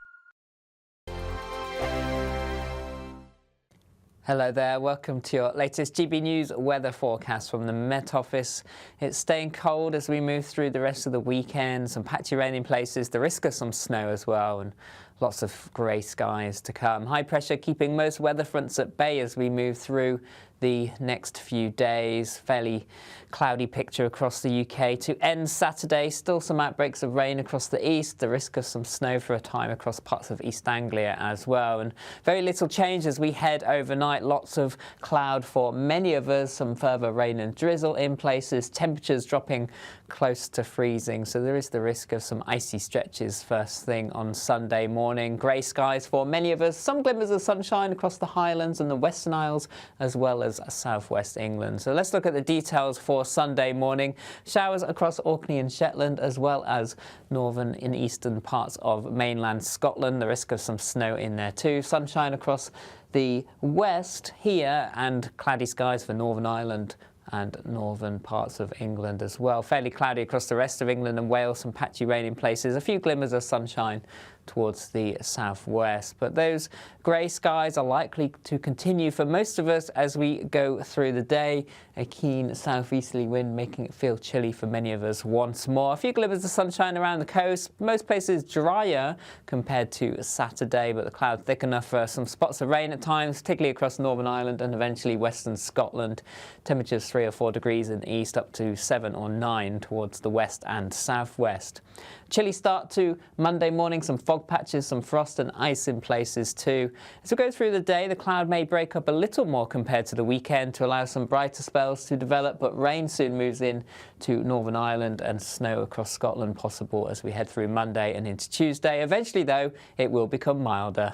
Hello there, welcome to your latest GB News weather forecast from the Met Office. It's staying cold as we move through the rest of the weekend, some patchy rain in places, the risk of some snow as well, and lots of grey skies to come. High pressure keeping most weather fronts at bay as we move through the next few days. Fairly cloudy picture across the UK to end Saturday. Still some outbreaks of rain across the east, the risk of some snow for a time across parts of East Anglia as well. And very little change as we head overnight. Lots of cloud for many of us, some further rain and drizzle in places, temperatures dropping close to freezing. So there is the risk of some icy stretches first thing on Sunday morning. Grey skies for many of us, some glimmers of sunshine across the Highlands and the Western Isles as well as southwest England. So let's look at the details for Sunday morning. Showers across Orkney and Shetland as well as northern and eastern parts of mainland Scotland. The risk of some snow in there too. Sunshine across the west here and cloudy skies for Northern Ireland and northern parts of England as well. Fairly cloudy across the rest of England and Wales, some patchy rain in places, a few glimmers of sunshine towards the southwest. But those grey skies are likely to continue for most of us as we go through the day. A keen southeasterly wind making it feel chilly for many of us once more. A few glimmers of sunshine around the coast. Most places drier compared to Saturday, but the clouds thick enough for some spots of rain at times, particularly across Northern Ireland and eventually western Scotland. Temperatures 3 or 4 degrees in the east, up to 7 or 9 towards the west and southwest. Chilly start to Monday morning, some fog patches, some frost and ice in places too. As we go through the day, the cloud may break up a little more compared to the weekend to allow some brighter spells to develop, but rain soon moves in to Northern Ireland and snow across Scotland possible as we head through Monday and into Tuesday. Eventually, though, it will become milder.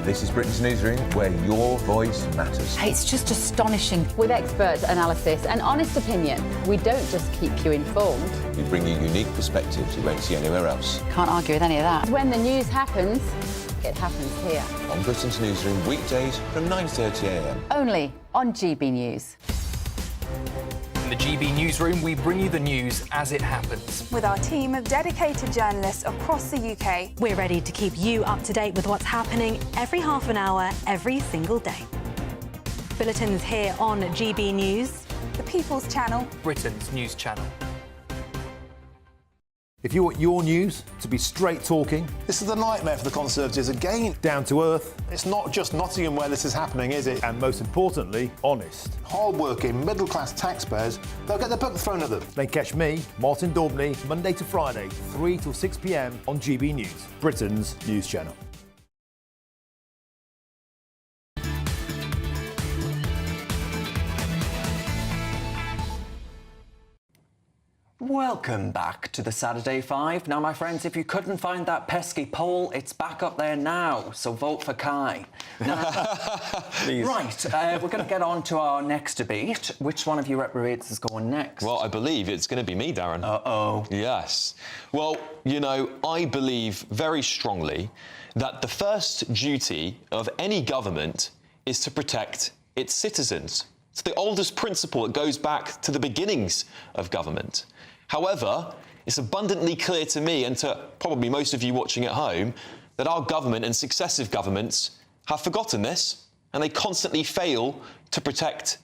This is Britain's Newsroom, where your voice matters. It's just astonishing. With expert analysis and honest opinion, we don't just keep you informed. We bring you unique perspectives you won't see anywhere else. Can't argue with any of that. When the news happens, it happens here. On Britain's Newsroom, weekdays from 9:30 a.m. Only on GB News. In the GB Newsroom, we bring you the news as it happens. With our team of dedicated journalists across the UK, we're ready to keep you up to date with what's happening every half an hour, every single day. Bulletins here on GB News, the People's Channel, Britain's news channel. If you want your news to be straight talking... This is a nightmare for the Conservatives again. Down to earth. It's not just Nottingham where this is happening, is it? And most importantly, honest. Hard-working, middle-class taxpayers, they'll get their book thrown at them. Then catch me, Martin Daubney, Monday to Friday, 3 till 6 p.m. on GB News, Britain's news channel. Welcome back to the Saturday Five. Now, my friends, if you couldn't find that pesky poll, it's back up there now, so vote for Kai. Now, right, we're going to get on to our next debate. Which one of you reprobates is going next? Well, I believe it's going to be me, Darren. Uh-oh. Yes. Well, you know, I believe very strongly that the first duty of any government is to protect its citizens. It's the oldest principle that goes back to the beginnings of government. However, it's abundantly clear to me and to probably most of you watching at home that our government and successive governments have forgotten this, and they constantly fail to protect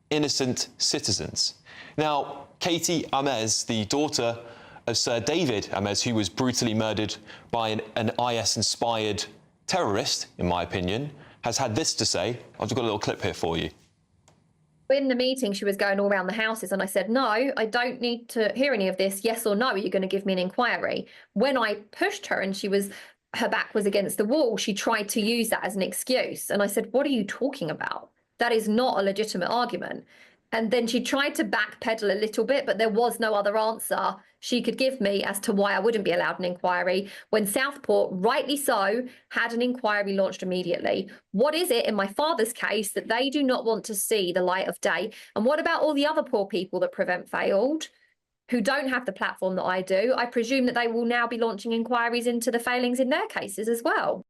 innocent citizens. Now, Katie Amess, the daughter of Sir David Amess, who was brutally murdered by an IS-inspired terrorist, in my opinion, has had this to say. I've got a little clip here for you. In the meeting, she was going all around the houses, and I said, no, I don't need to hear any of this. Yes or no, are you going to give me an inquiry? When I pushed her and her back was against the wall, she tried to use that as an excuse. And I said, what are you talking about? That is not a legitimate argument. And then she tried to backpedal a little bit, but there was no other answer she could give me as to why I wouldn't be allowed an inquiry when Southport, rightly so, had an inquiry launched immediately. What is it in my father's case that they do not want to see the light of day? And what about all the other poor people that Prevent failed, who don't have the platform that I do? I presume that they will now be launching inquiries into the failings in their cases as well.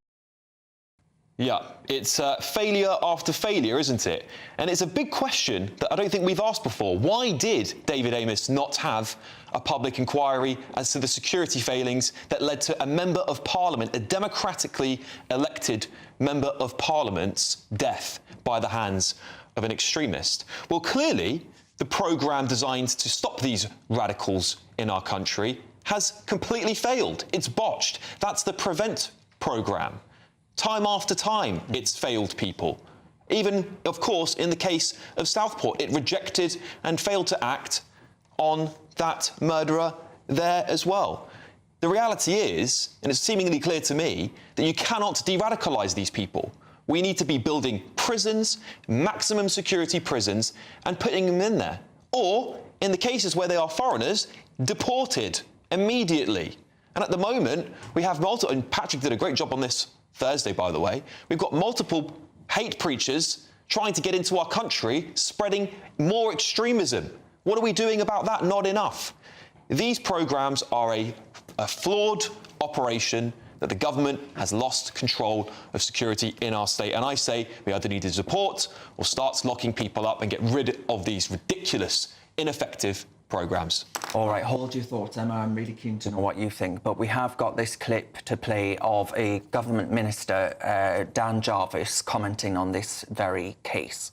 Yeah, it's failure after failure, isn't it? And it's a big question that I don't think we've asked before. Why did David Amess not have a public inquiry as to the security failings that led to a Member of Parliament, a democratically elected Member of Parliament's death by the hands of an extremist? Well, clearly, the programme designed to stop these radicals in our country has completely failed. It's botched. That's the Prevent programme. Time after time, it's failed people. Even, of course, in the case of Southport, it rejected and failed to act on that murderer there as well. The reality is, and it's seemingly clear to me, that you cannot de-radicalise these people. We need to be building prisons, maximum security prisons, and putting them in there. Or, in the cases where they are foreigners, deported immediately. And at the moment, we have multiple, and Patrick did a great job on this Thursday, by the way, we've got multiple hate preachers trying to get into our country, spreading more extremism. What are we doing about that? Not enough. These programmes are a flawed operation that the government has lost control of security in our state. And I say we either need to support or start locking people up and get rid of these ridiculous, ineffective programmes. All right, hold your thoughts, Emma. I'm really keen to know what you think. But we have got this clip to play of a government minister, Dan Jarvis, commenting on this very case.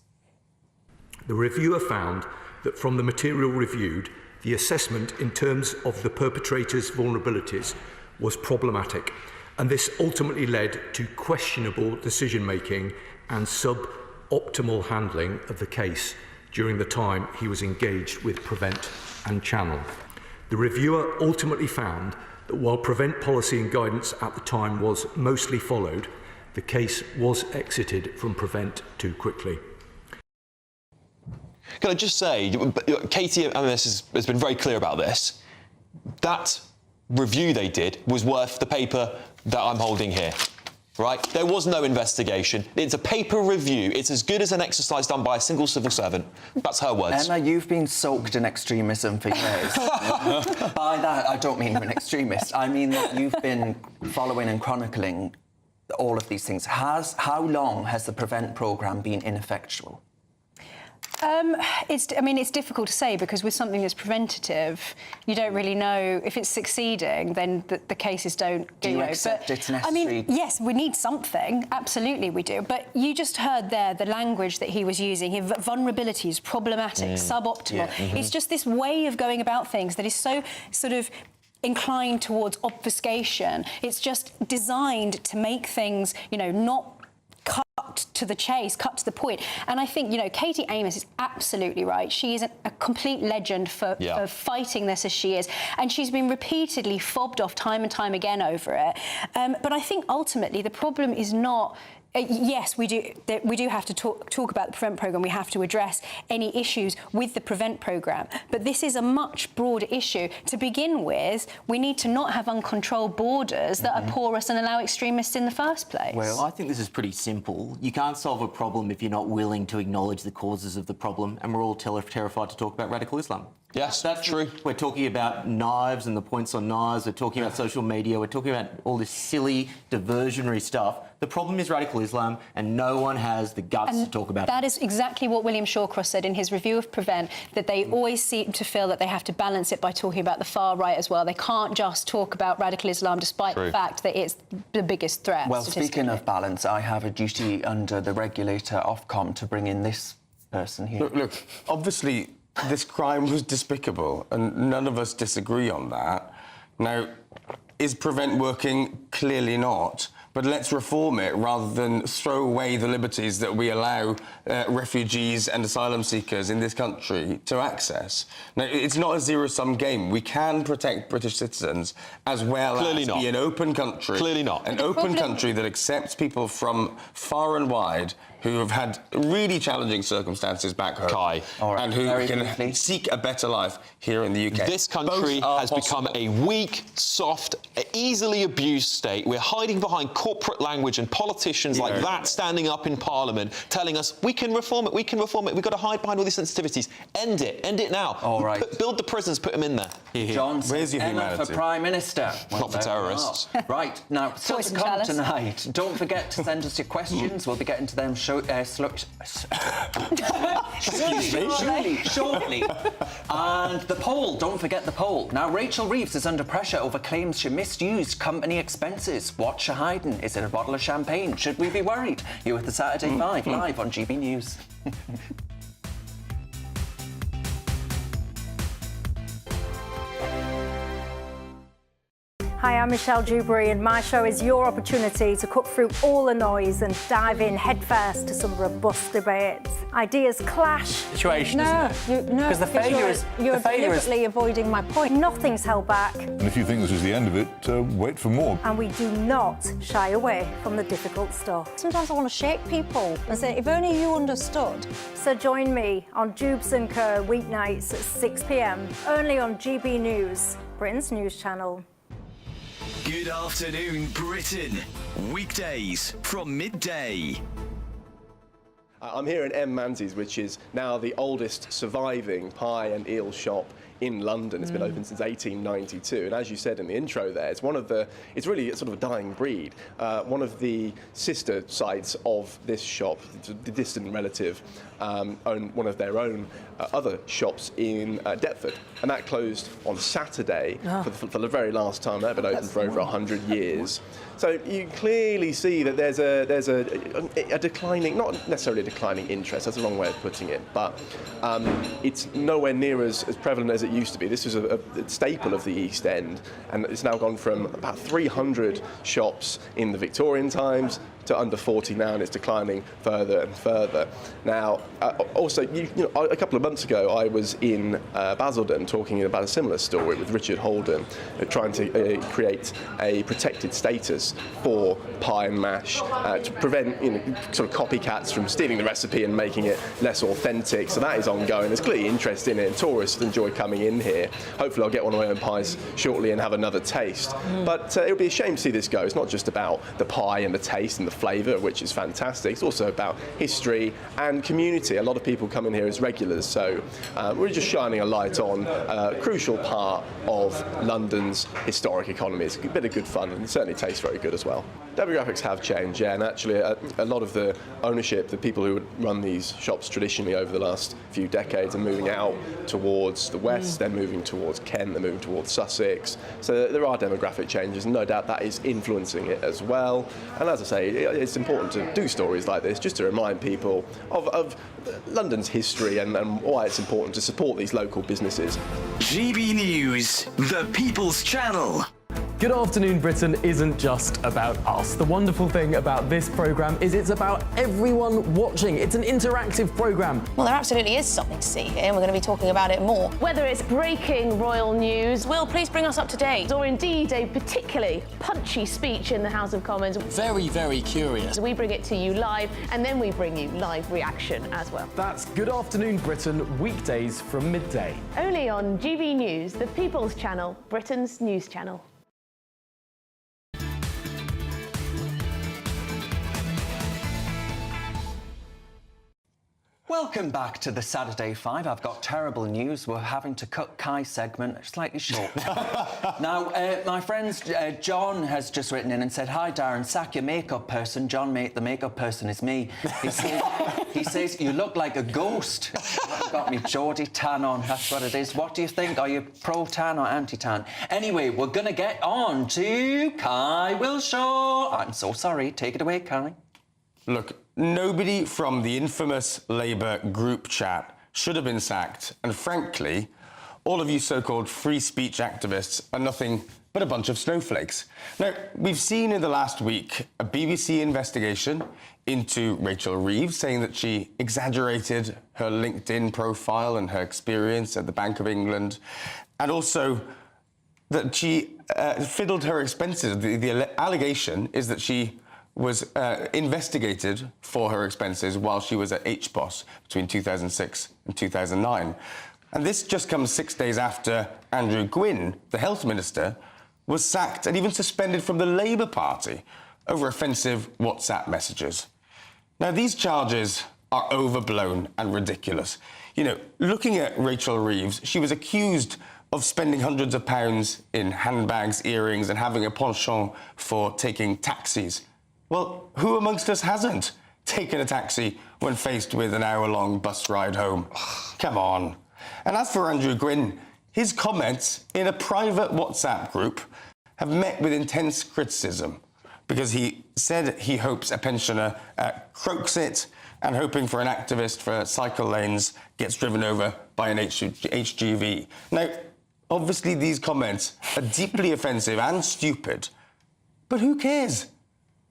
The reviewer found that from the material reviewed, the assessment in terms of the perpetrator's vulnerabilities was problematic, and this ultimately led to questionable decision-making and sub-optimal handling of the case during the time he was engaged with Prevent and Channel. The reviewer ultimately found that while Prevent policy and guidance at the time was mostly followed, the case was exited from Prevent too quickly. Can I just say, Katie Amess has been very clear about this. That review they did was worth the paper that I'm holding here. Right? There was no investigation. It's a paper review. It's as good as an exercise done by a single civil servant. That's her words. Emma, you've been soaked in extremism for years. By that, I don't mean you're an extremist. I mean that you've been following and chronicling all of these things. How long has the Prevent programme been ineffectual? It's difficult to say because with something that's preventative, you don't really know if it's succeeding. Then the cases don't. Do you accept it's necessary? I mean, yes, we need something. Absolutely, we do. But you just heard there the language that he was using. Vulnerabilities, problematic, suboptimal. Yeah. Mm-hmm. It's just this way of going about things that is so sort of inclined towards obfuscation. It's just designed to make things, not cut to the chase, cut to the point. And I think, Katie Amess is absolutely right. She is a complete legend for fighting this as she is. And she's been repeatedly fobbed off time and time again over it. But I think ultimately the problem is not Yes, we do. We do have to talk about the PREVENT programme. We have to address any issues with the PREVENT programme. But this is a much broader issue. To begin with, we need to not have uncontrolled borders that are porous and allow extremists in the first place. Well, I think this is pretty simple. You can't solve a problem if you're not willing to acknowledge the causes of the problem, and we're all terrified to talk about radical Islam. Yes, that's true. We're talking about knives and the points on knives. We're talking about social media. We're talking about all this silly, diversionary stuff. The problem is radical Islam, and no one has the guts to talk about it. That is exactly what William Shawcross said in his review of PREVENT, that they always seem to feel that they have to balance it by talking about the far right as well. They can't just talk about radical Islam, despite the fact that it's the biggest threat. Well, speaking of balance, I have a duty under the regulator Ofcom to bring in this person here. Look, obviously, this crime was despicable, and none of us disagree on that. Now, is PREVENT working? Clearly not. But let's reform it rather than throw away the liberties that we allow refugees and asylum seekers in this country to access. Now, it's not a zero-sum game. We can protect British citizens as well as be an open country. Clearly not. An open country that accepts people from far and wide who have had really challenging circumstances back home and who can seek a better life here in the UK. This country has become a weak, soft, easily abused state. We're hiding behind corporate language and politicians like that standing up in Parliament telling us we can reform it, we can reform it. We've got to hide behind all these sensitivities. End it now. All right. Build the prisons, put them in there. Johnson, where's your Emma humanity? for Prime Minister. Not for terrorists. Right, now, still to come tonight. Don't forget to send us your questions. We'll be getting to them shortly. And the poll, don't forget the poll. Now, Rachel Reeves is under pressure over claims she misused company expenses. What's she hiding? Is it a bottle of champagne? Should we be worried? You're with the Saturday 5 live on GB News. Hi, I'm Michelle Dewberry, and my show is your opportunity to cut through all the noise and dive in headfirst to some robust debates. Ideas clash. Situation, isn't it? Because the failure is you're deliberately avoiding my point. Nothing's held back. And if you think this is the end of it, wait for more. And we do not shy away from the difficult stuff. Sometimes I want to shake people and say, if only you understood. So join me on Dubes & Co. weeknights at 6 p.m, only on GB News, Britain's news channel. Good afternoon, Britain. Weekdays from midday. I'm here in M. Manzi's, which is now the oldest surviving pie and eel shop in London. It's been open since 1892, and as you said in the intro there, it's really sort of a dying breed. One of the sister sites of this shop, the distant relative, own one of their own other shops in Deptford, and that closed on Saturday for the very last time. They've been open for over 100 years. So you clearly see that there's a declining, not necessarily a declining interest, that's the wrong way of putting it, but it's nowhere near as prevalent as it used to be. This was a staple of the East End, and it's now gone from about 300 shops in the Victorian times to under 40 now, and it's declining further and further. Now, also, a couple of months ago, I was in Basildon talking about a similar story with Richard Holden, trying to create a protected status for pie and mash to prevent sort of copycats from stealing the recipe and making it less authentic. So that is ongoing. There's clearly interest in it, and tourists enjoy coming in here. Hopefully, I'll get one of my own pies shortly and have another taste. But it would be a shame to see this go. It's not just about the pie and the taste and the flavour, which is fantastic. It's also about history and community. A lot of people come in here as regulars, so we're just shining a light on a crucial part of London's historic economy. It's a bit of good fun, and it certainly tastes very good as well. Demographics have changed, yeah, and actually a lot of the ownership, the people who would run these shops traditionally over the last few decades are moving out towards the west, they're moving towards Kent, they're moving towards Sussex. So there are demographic changes, and no doubt that is influencing it as well. And as I say, it's important to do stories like this just to remind people of London's history and why it's important to support these local businesses. GB News, the People's Channel. Good Afternoon Britain isn't just about us. The wonderful thing about this programme is it's about everyone watching. It's an interactive programme. Well, there absolutely is something to see here, and we're going to be talking about it more. Whether it's breaking royal news, Will, please bring us up to date. or indeed a particularly punchy speech in the House of Commons, Very, very curious. we bring it to you live, and then we bring you live reaction as well. That's Good Afternoon Britain, weekdays from midday. Only on GB News, the People's Channel, Britain's news channel. Welcome back to the Saturday 5. I've got terrible news. We're having to cut Kai's segment slightly short. Now, my friend John has just written in and said, "Hi, Darren, sack your makeup person. John, mate, the makeup person is me." He says, "You look like a ghost." I've got me Geordie tan on, that's what it is. What do you think? Are you pro-tan or anti-tan? Anyway, we're going to get on to Kai Wilshaw. I'm so sorry. Take it away, Kai. Look, nobody from the infamous Labour group chat should have been sacked, and frankly, all of you so-called free speech activists are nothing but a bunch of snowflakes. Now, we've seen in the last week a BBC investigation into Rachel Reeves, saying that she exaggerated her LinkedIn profile and her experience at the Bank of England, and also that she fiddled her expenses. The allegation is that she was investigated for her expenses while she was at HBOS between 2006 and 2009. And this just comes 6 days after Andrew Gwynn, the health minister, was sacked and even suspended from the Labour Party over offensive WhatsApp messages. Now, these charges are overblown and ridiculous. You know, looking at Rachel Reeves, she was accused of spending hundreds of pounds in handbags, earrings, and having a penchant for taking taxis. Well, who amongst us hasn't taken a taxi when faced with an hour-long bus ride home? Come on. And as for Andrew Gwynn, his comments in a private WhatsApp group have met with intense criticism because he said he hopes a pensioner croaks it and hoping for an activist for cycle lanes gets driven over by an HGV. Now, obviously these comments are deeply offensive and stupid, but who cares?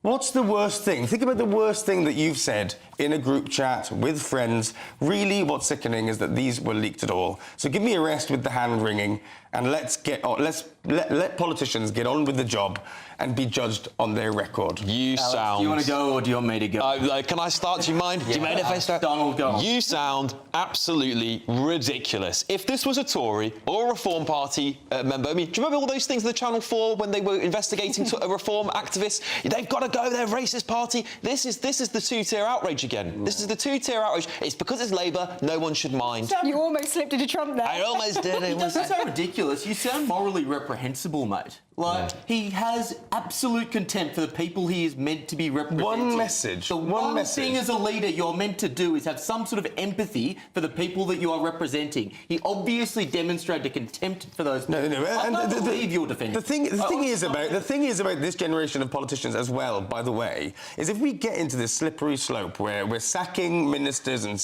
What's the worst thing? Think about the worst thing that you've said in a group chat with friends. Really, what's sickening is that these were leaked at all. So give me a rest with the hand-wringing and let's get on. Let politicians get on with the job and be judged on their record. Do you want to go or do you want me to go? Can I start? Do you mind? Do you mind if I start? Donald, go on. You sound absolutely ridiculous. If this was a Tory or a Reform Party member, I mean, do you remember all those things in the Channel 4 when they were investigating Reform activists? They've got to go, they're a racist party. This is the two-tier outrage again. This is the two-tier outrage. It's because it's Labour, no one should mind. You almost slipped into Trump there. I almost did. It doesn't sound ridiculous. You sound morally reprehensible, mate. Like, he has absolute contempt for the people he is meant to be representing. One message. The one thing as a leader you're meant to do is have some sort of empathy for the people that you are representing. He obviously demonstrated a contempt for those people. No. I don't believe you're defending. The thing is about this generation of politicians as well, by the way, is if we get into this slippery slope where we're sacking ministers and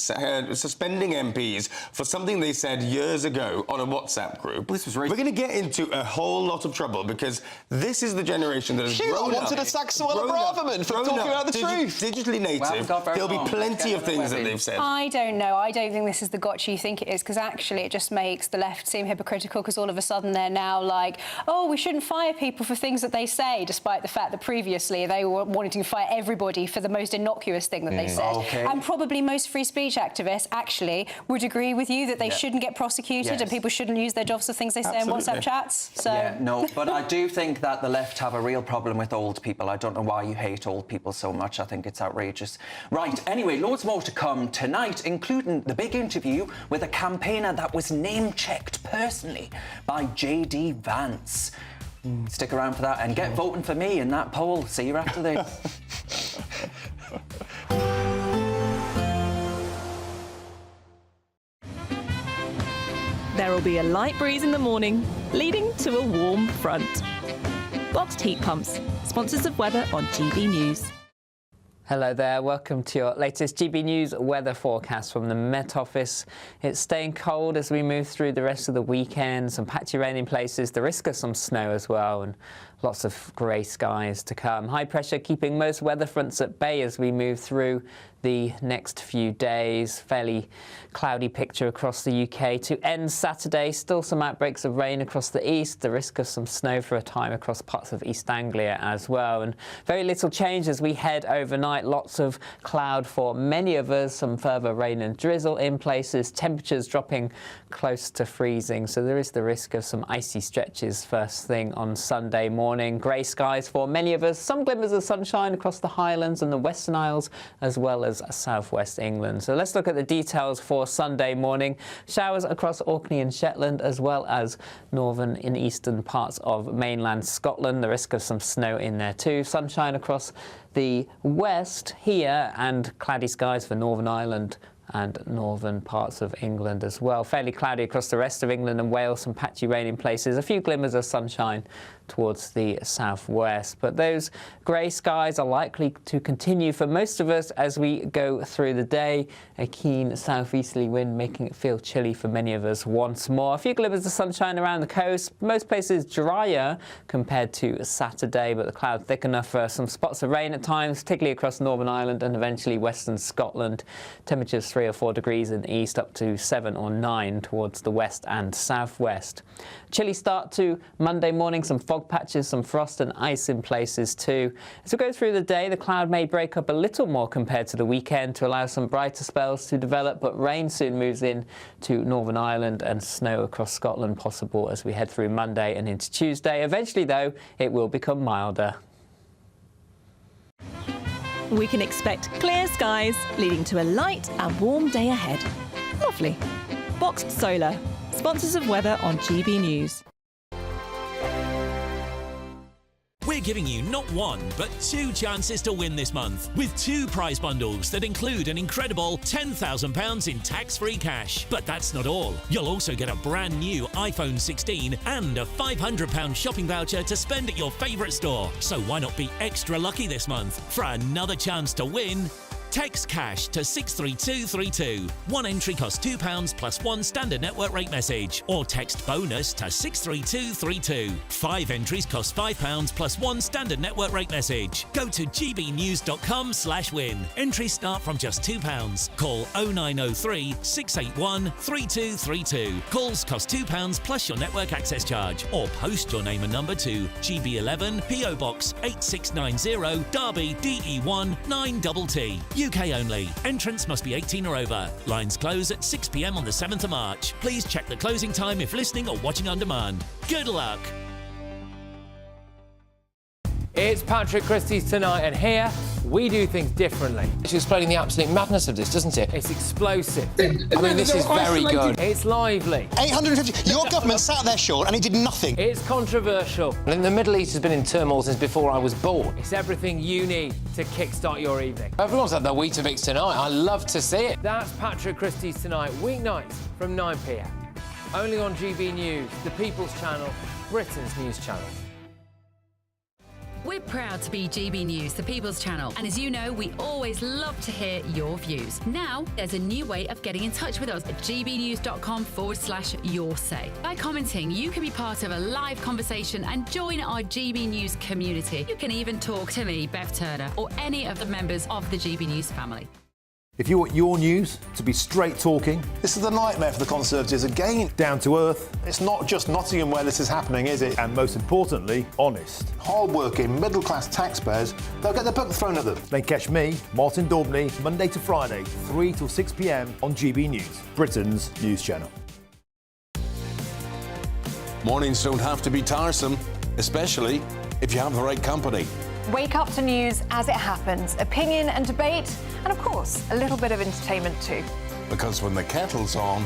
suspending MPs for something they said years ago on a WhatsApp group, we're going to get into a whole lot of trouble because this is the generation that has grown up. wanted to sack Suella Braverman for talking about the truth. Digitally native. There'll be plenty of things that they've said. I don't know. I don't think this is the gotcha you think it is, because actually it just makes the left seem hypocritical, because all of a sudden they're now like, oh, we shouldn't fire people for things that they say, despite the fact that previously they were wanting to fire everybody for the most innocuous thing that they said. Okay. And probably most free speech activists actually would agree with you that they shouldn't get prosecuted and people shouldn't use their jobs for things they say in WhatsApp chats. So. Yeah, no, but I do think that the left have a real problem with old people. I don't know why you hate old people so much. I think it's outrageous. Right, anyway, loads more to come tonight, including the big interview with a campaigner that was name-checked personally by J.D. Vance. Stick around for that and get voting for me in that poll. See you after this. There will be a light breeze in the morning, leading to a warm front. Boxed heat pumps, sponsors of weather on GB News. Hello there, welcome to your latest GB News weather forecast from the Met Office. It's staying cold as we move through the rest of the weekend, some patchy rain in places, the risk of some snow as well, and lots of grey skies to come. High pressure keeping most weather fronts at bay as we move through the next few days. Fairly cloudy picture across the UK to end Saturday. Still some outbreaks of rain across the east, the risk of some snow for a time across parts of East Anglia as well, and very little change as we head overnight. Lots of cloud for many of us, some further rain and drizzle in places, temperatures dropping close to freezing, so there is the risk of some icy stretches first thing on Sunday morning. Grey skies for many of us, some glimmers of sunshine across the Highlands and the Western Isles as well as southwest England. So let's look at the details for Sunday morning. Showers across Orkney and Shetland as well as northern and eastern parts of mainland Scotland. The risk of some snow in there too. Sunshine across the west here and cloudy skies for Northern Ireland and northern parts of England as well. Fairly cloudy across the rest of England and Wales, some patchy rain in places, a few glimmers of sunshine towards the southwest. But those grey skies are likely to continue for most of us as we go through the day. A keen southeasterly wind making it feel chilly for many of us once more. A few glimmers of sunshine around the coast. Most places drier compared to Saturday, but the clouds thick enough for some spots of rain at times, particularly across Northern Ireland and eventually western Scotland. Temperatures 3 or 4 degrees in the east, up to 7 or 9 towards the west and southwest. Chilly start to Monday morning, some fog patches, some frost and ice in places too. As we go through the day, the cloud may break up a little more compared to the weekend to allow some brighter spells to develop, but rain soon moves in to Northern Ireland and snow across Scotland possible as we head through Monday and into Tuesday. Eventually, though, it will become milder. We can expect clear skies, leading to a light and warm day ahead. Lovely. Boxed Solar, sponsors of weather on GB News. We're giving you not one, but 2 chances to win this month, with 2 prize bundles that include an incredible £10,000 in tax-free cash. But that's not all. You'll also get a brand new iPhone 16 and a £500 shopping voucher to spend at your favourite store. So why not be extra lucky this month? For another chance to win, text cash to 63232. One entry costs £2 plus 1 standard network rate message, or text bonus to 63232. 5 entries cost £5 plus 1 standard network rate message. Go to gbnews.com/win. Entries start from just £2. Call 0903 681 3232. Calls cost £2 plus your network access charge, or post your name and number to GB11 PO Box 8690 Derby DE1 9TT. UK only. Entrance must be 18 or over. Lines close at 6 p.m. on the 7th of March. Please check the closing time if listening or watching on demand. Good luck. It's Patrick Christys tonight, and here we do things differently. It's explaining the absolute madness of this, doesn't it? It's explosive. I mean, this is very good. It's lively. 850. Your government sat there, Sean, and it did nothing. It's controversial. And the Middle East has been in turmoil since before I was born. It's everything you need to kickstart your evening. Everyone's had their Weetabix tonight. I love to see it. That's Patrick Christys tonight, weeknights from 9 p.m. Only on GB News, the People's Channel, Britain's news channel. We're proud to be GB News, the People's Channel, and as you know, we always love to hear your views. Now, there's a new way of getting in touch with us at gbnews.com/yoursay. By commenting, you can be part of a live conversation and join our GB News community. You can even talk to me, Bev Turner, or any of the members of the GB News family. If you want your news to be straight talking... This is a nightmare for the Conservatives again. Down to earth. It's not just Nottingham where this is happening, is it? And most importantly, honest. Hard-working, middle-class taxpayers, they'll get their book thrown at them. Then catch me, Martin Daubney, Monday to Friday, 3 till 6 p.m. on GB News, Britain's news channel. Mornings don't have to be tiresome, especially if you have the right company. Wake up to news as it happens, opinion and debate, and of course, a little bit of entertainment too. Because when the kettle's on,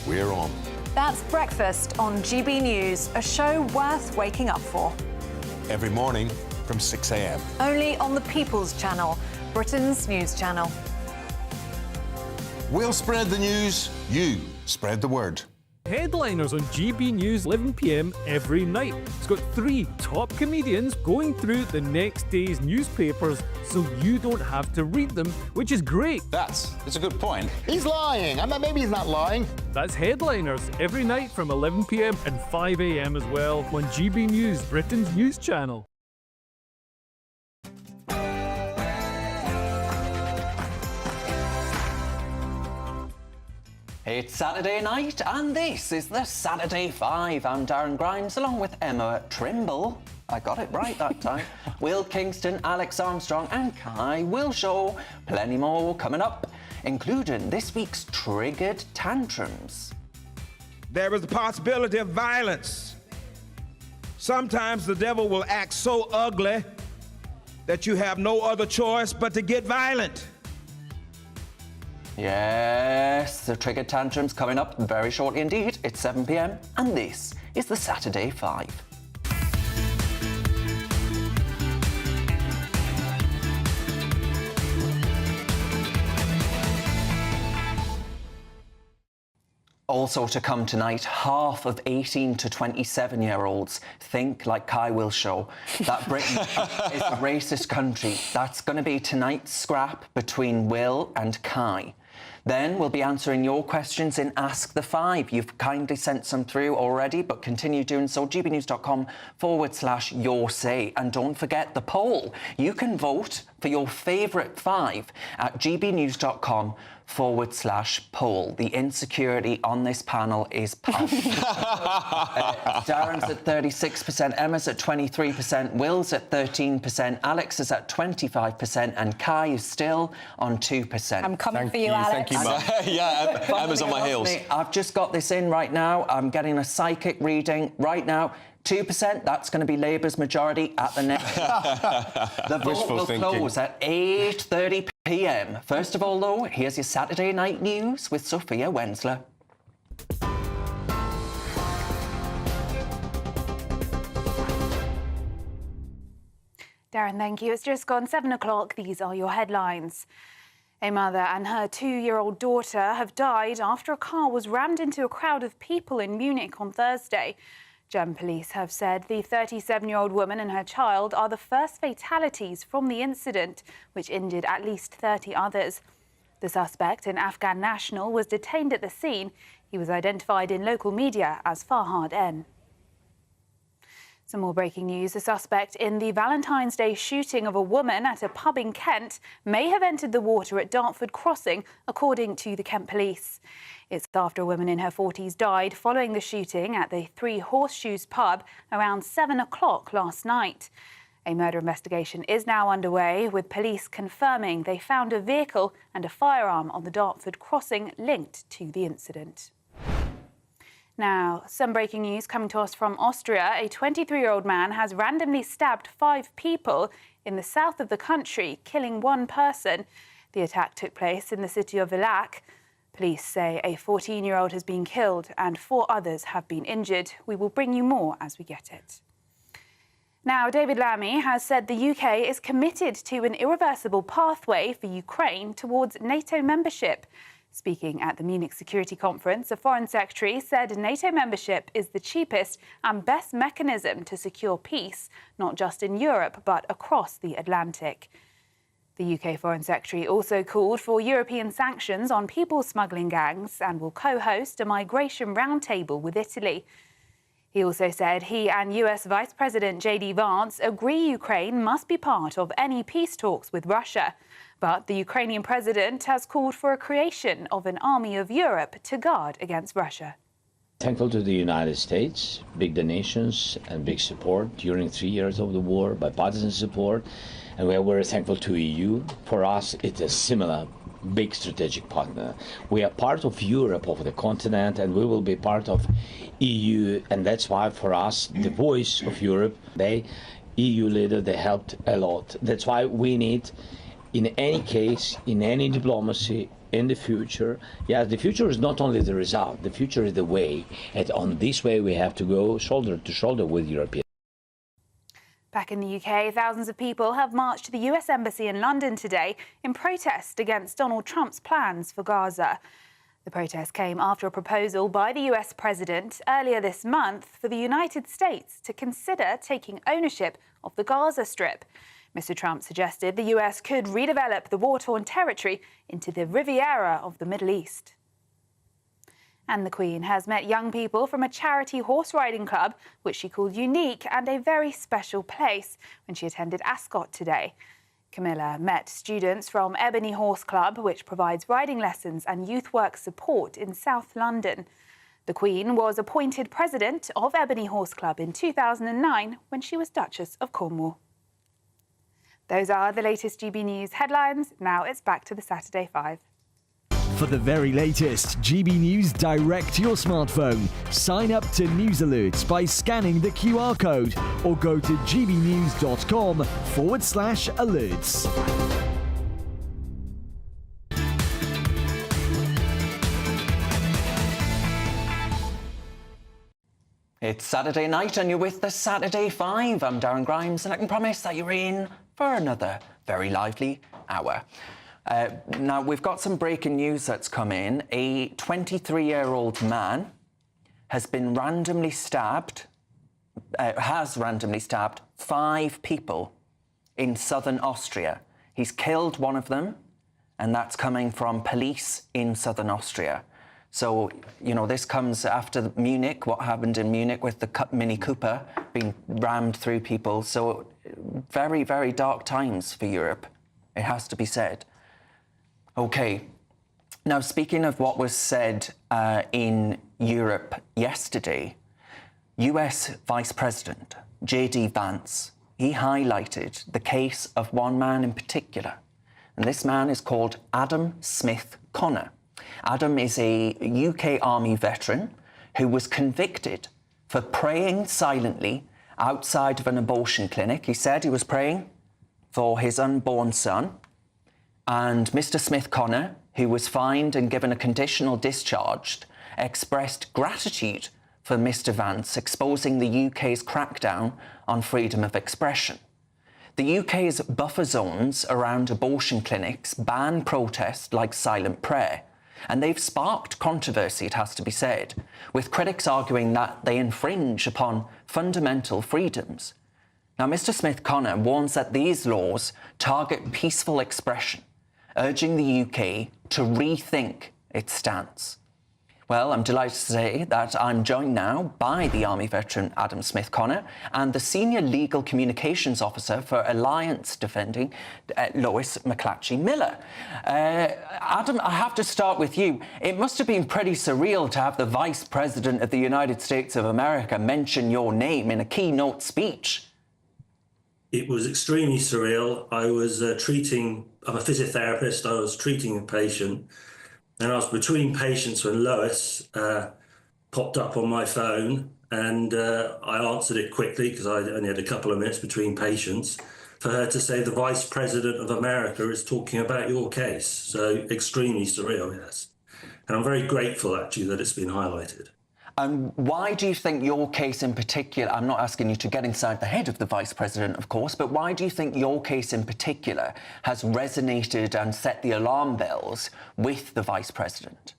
we're on. That's Breakfast on GB News, a show worth waking up for. Every morning from 6 a.m. Only on the People's Channel, Britain's news channel. We'll spread the news, you spread the word. Headliners on GB News 11 p.m. every night. It's got 3 top comedians going through the next day's newspapers so you don't have to read them, which is great. That's a good point. He's lying. I mean, maybe he's not lying. That's Headliners every night from 11 p.m. and 5 a.m. as well on GB News, Britain's news channel. It's Saturday night, and this is the Saturday 5. I'm Darren Grimes, along with Emma Trimble. I got it right that time. Will Kingston, Alex Armstrong, and Kai Wilshaw. Plenty more coming up, including this week's Triggered Tantrums. There is a possibility of violence. Sometimes the devil will act so ugly that you have no other choice but to get violent. Yes, the Triggered Tantrums coming up very shortly indeed. It's 7 p.m. and this is the Saturday 5. Also to come tonight, half of 18 to 27-year-olds think like Kai Wilshaw, that Britain is a racist country. That's going to be tonight's scrap between Will and Kai. Then we'll be answering your questions in Ask the Five. You've kindly sent some through already, but continue doing so. gbnews.com/your say. And don't forget the poll. You can vote for your favourite 5 at gbnews.com/poll. The insecurity on this panel is palpable. Darren's at 36%, Emma's at 23%, Will's at 13%, Alex is at 25%, and Kai is still on 2%. I'm coming for you, Alex. Thank you, yeah, Emma's on my heels. I've just got this in right now. I'm getting a psychic reading right now. 2%, that's going to be Labour's majority at the next. The vote will close at 8:30 p.m. First of all, though, here's your Saturday night news with Sophia Wensler. Darren, thank you. It's just gone 7 o'clock. These are your headlines. A mother and her 2-year-old daughter have died after a car was rammed into a crowd of people in Munich on Thursday. German police have said the 37-year-old woman and her child are the first fatalities from the incident, which injured at least 30 others. The suspect, an Afghan national, was detained at the scene. He was identified in local media as Farhad N. Some more breaking news. A suspect in the Valentine's Day shooting of a woman at a pub in Kent may have entered the water at Dartford Crossing, according to the Kent police. It's after a woman in her 40s died following the shooting at the Three Horseshoes pub around 7 o'clock last night. A murder investigation is now underway, with police confirming they found a vehicle and a firearm on the Dartford Crossing linked to the incident. Now, some breaking news coming to us from Austria. A 23-year-old man has randomly stabbed 5 people in the south of the country, killing 1 person. The attack took place in the city of Villach. Police say a 14-year-old has been killed and 4 others have been injured. We will bring you more as we get it. Now, David Lammy has said the UK is committed to an irreversible pathway for Ukraine towards NATO membership. Speaking at the Munich Security Conference, the Foreign Secretary said NATO membership is the cheapest and best mechanism to secure peace, not just in Europe, but across the Atlantic. The UK Foreign Secretary also called for European sanctions on people smuggling gangs and will co-host a migration roundtable with Italy. He also said he and US Vice President J.D. Vance agree Ukraine must be part of any peace talks with Russia. But the Ukrainian president has called for a creation of an army of Europe to guard against Russia. Thankful to the United States, big donations and big support during 3 years of the war, bipartisan support. And we are very thankful to EU. For us, it's a similar big strategic partner. We are part of Europe, of the continent, and we will be part of EU. And that's why for us, the voice of Europe, EU leaders, they helped a lot. That's why we need, in any case, in any diplomacy, in the future, yes, the future is not only the result, the future is the way. And on this way, we have to go shoulder to shoulder with Europeans. Back in the UK, thousands of people have marched to the US Embassy in London today in protest against Donald Trump's plans for Gaza. The protest came after a proposal by the US president earlier this month for the United States to consider taking ownership of the Gaza Strip. Mr. Trump suggested the US could redevelop the war-torn territory into the Riviera of the Middle East. And the Queen has met young people from a charity horse riding club, which she called unique and a very special place, when she attended Ascot today. Camilla met students from Ebony Horse Club, which provides riding lessons and youth work support in South London. The Queen was appointed president of Ebony Horse Club in 2009 when she was Duchess of Cornwall. Those are the latest GB News headlines. Now it's back to the Saturday 5. For the very latest GB News direct to your smartphone, sign up to News Alerts by scanning the QR code or go to gbnews.com/alerts. It's Saturday night and you're with the Saturday 5. I'm Darren Grimes and I can promise that you're in for another very lively hour. Now, we've got some breaking news that's come in. A 23-year-old man has randomly stabbed 5 people in southern Austria. He's killed one of them, and that's coming from police in southern Austria. So, you know, this comes after Munich, what happened in Munich with the Mini Cooper being rammed through people. So, very, very dark times for Europe, it has to be said. OK, now speaking of what was said in Europe yesterday, US Vice President J.D. Vance, he highlighted the case of one man in particular. And this man is called Adam Smith Connor. Adam is a UK Army veteran who was convicted for praying silently outside of an abortion clinic. He said he was praying for his unborn son. And Mr. Smith Connor, who was fined and given a conditional discharge, expressed gratitude for Mr. Vance exposing the UK's crackdown on freedom of expression. The UK's buffer zones around abortion clinics ban protest like silent prayer, and they've sparked controversy, it has to be said, with critics arguing that they infringe upon fundamental freedoms. Now, Mr. Smith Connor warns that these laws target peaceful expression, urging the UK to rethink its stance. Well, I'm delighted to say that I'm joined now by the Army veteran Adam Smith Connor and the Senior Legal Communications Officer for Alliance Defending, Lois McClatchy-Miller. Adam, I have to start with you. It must have been pretty surreal to have the Vice President of the United States of America mention your name in a keynote speech. It was extremely surreal. I was I'm a physiotherapist. I was treating a patient, and I was between patients when Lois popped up on my phone, and I answered it quickly because I only had a couple of minutes between patients, for her to say the Vice President of America is talking about your case. So extremely surreal, yes. And I'm very grateful, actually, that it's been highlighted. And why do you think your case in particular, I'm not asking you to get inside the head of the Vice President, of course, but why do you think your case in particular has resonated and set the alarm bells with the Vice President?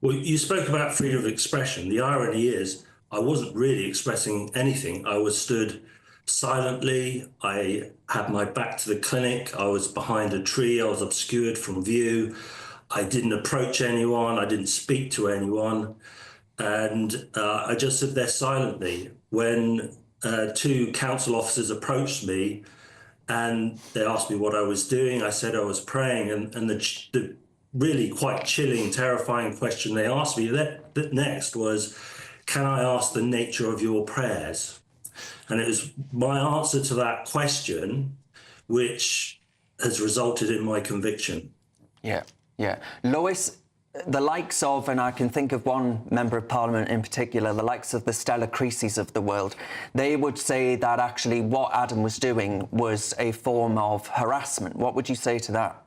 Well, you spoke about freedom of expression. The irony is I wasn't really expressing anything. I was stood silently. I had my back to the clinic. I was behind a tree. I was obscured from view. I didn't approach anyone. I didn't speak to anyone. And I just stood there silently when 2 council officers approached me and they asked me what I was doing. I said I was praying, and the really quite chilling, terrifying question they asked me that next was, can I ask the nature of your prayers? And it was my answer to that question which has resulted in my conviction. Yeah. Lois, the likes of, and I can think of one member of Parliament in particular, the likes of the Stella Creasys of the world, they would say that actually what Adam was doing was a form of harassment. What would you say to that?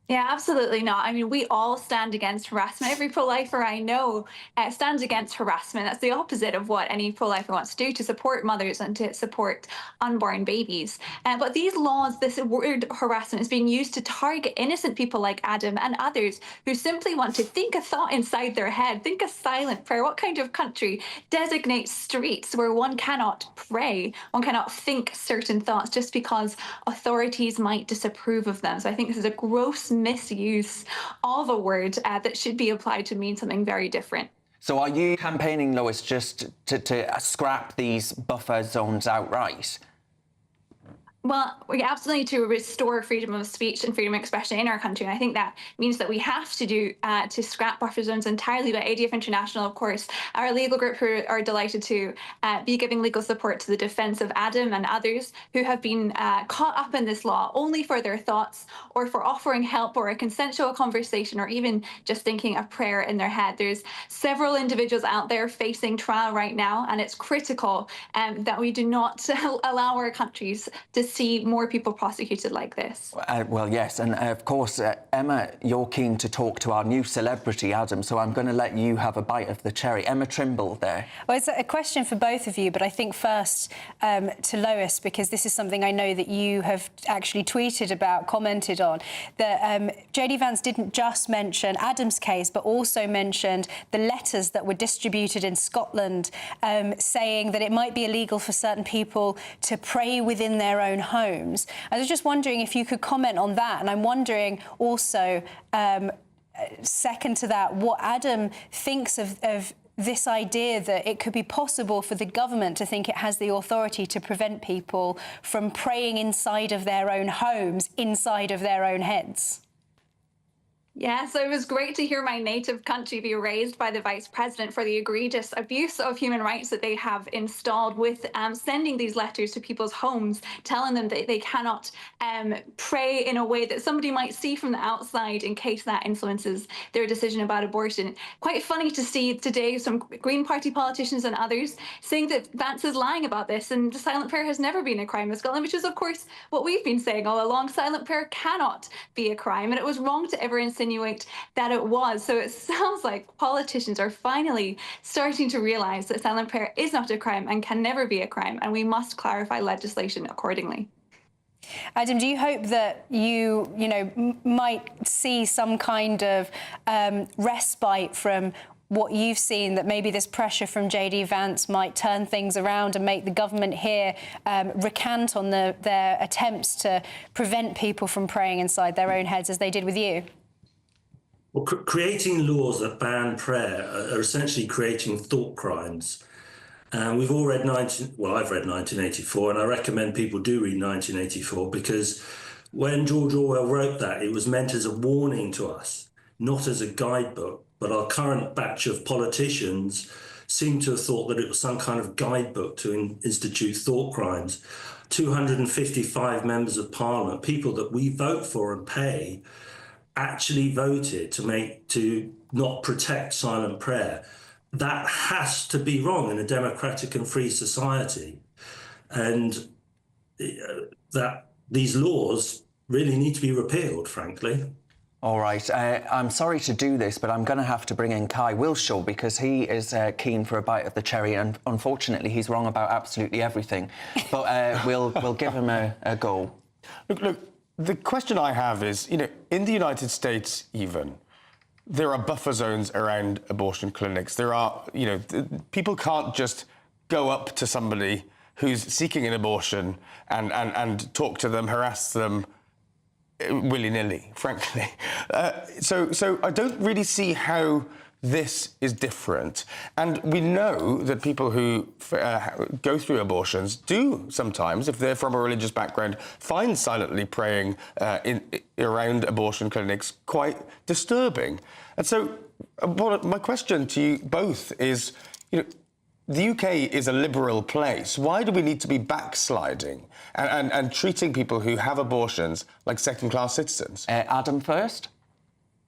Yeah, absolutely not. I mean, we all stand against harassment. Every pro-lifer I know stands against harassment. That's the opposite of what any pro-lifer wants to do, to support mothers and to support unborn babies. But these laws, this word harassment, is being used to target innocent people like Adam and others who simply want to think a thought inside their head, think a silent prayer. What kind of country designates streets where one cannot pray, one cannot think certain thoughts just because authorities might disapprove of them? So I think this is a gross misuse of a word that should be applied to mean something very different. So are you campaigning, Lois, just to scrap these buffer zones outright? Well, we absolutely need to restore freedom of speech and freedom of expression in our country. And I think that means that we have to do to scrap buffer zones entirely. But ADF International, of course, our legal group, who are delighted to be giving legal support to the defence of Adam and others who have been caught up in this law only for their thoughts or for offering help or a consensual conversation or even just thinking a prayer in their head. There's several individuals out there facing trial right now, and it's critical that we do not allow our countries to see more people prosecuted like this. Well, yes, and of course, Emma, you're keen to talk to our new celebrity, Adam, so I'm going to let you have a bite of the cherry. Emma Trimble there. Well, it's a question for both of you, but I think first to Lois, because this is something I know that you have actually tweeted about, commented on, that JD Vance didn't just mention Adam's case, but also mentioned the letters that were distributed in Scotland saying that it might be illegal for certain people to pray within their own homes. I was just wondering if you could comment on that, and I'm wondering also, second to that, what Adam thinks of this idea that it could be possible for the government to think it has the authority to prevent people from praying inside of their own homes, inside of their own heads. Yeah, so it was great to hear my native country be raised by the Vice President for the egregious abuse of human rights that they have installed with sending these letters to people's homes, telling them that they cannot pray in a way that somebody might see from the outside in case that influences their decision about abortion. Quite funny to see today some Green Party politicians and others saying that Vance is lying about this and silent prayer has never been a crime in Scotland, which is, of course, what we've been saying all along. Silent prayer cannot be a crime, and it was wrong to ever insinuate that it was. So it sounds like politicians are finally starting to realise that silent prayer is not a crime and can never be a crime, and we must clarify legislation accordingly. Adam, do you hope that you might see some kind of respite from what you've seen, that maybe this pressure from JD Vance might turn things around and make the government here recant on their attempts to prevent people from praying inside their own heads as they did with you? Well, creating laws that ban prayer are essentially creating thought crimes. We've all read I've read 1984, and I recommend people do read 1984, because when George Orwell wrote that, it was meant as a warning to us, not as a guidebook. But our current batch of politicians seem to have thought that it was some kind of guidebook to institute thought crimes. 255 members of parliament, people that we vote for and pay, actually voted to not protect silent prayer. That has to be wrong in a democratic and free society. And that these laws really need to be repealed, frankly. All right, I'm sorry to do this, but I'm going to have to bring in Kai Wilshaw because he is keen for a bite of the cherry, and unfortunately he's wrong about absolutely everything. But we'll give him a go. Look, the question I have is, in the United States even, there are buffer zones around abortion clinics. There are, people can't just go up to somebody who's seeking an abortion and talk to them, harass them willy-nilly, frankly. So I don't really see how this is different. And we know that people who go through abortions do sometimes, if they're from a religious background, find silently praying around abortion clinics quite disturbing. And so my question to you both is, the UK is a liberal place. Why do we need to be backsliding and treating people who have abortions like second-class citizens? Adam first.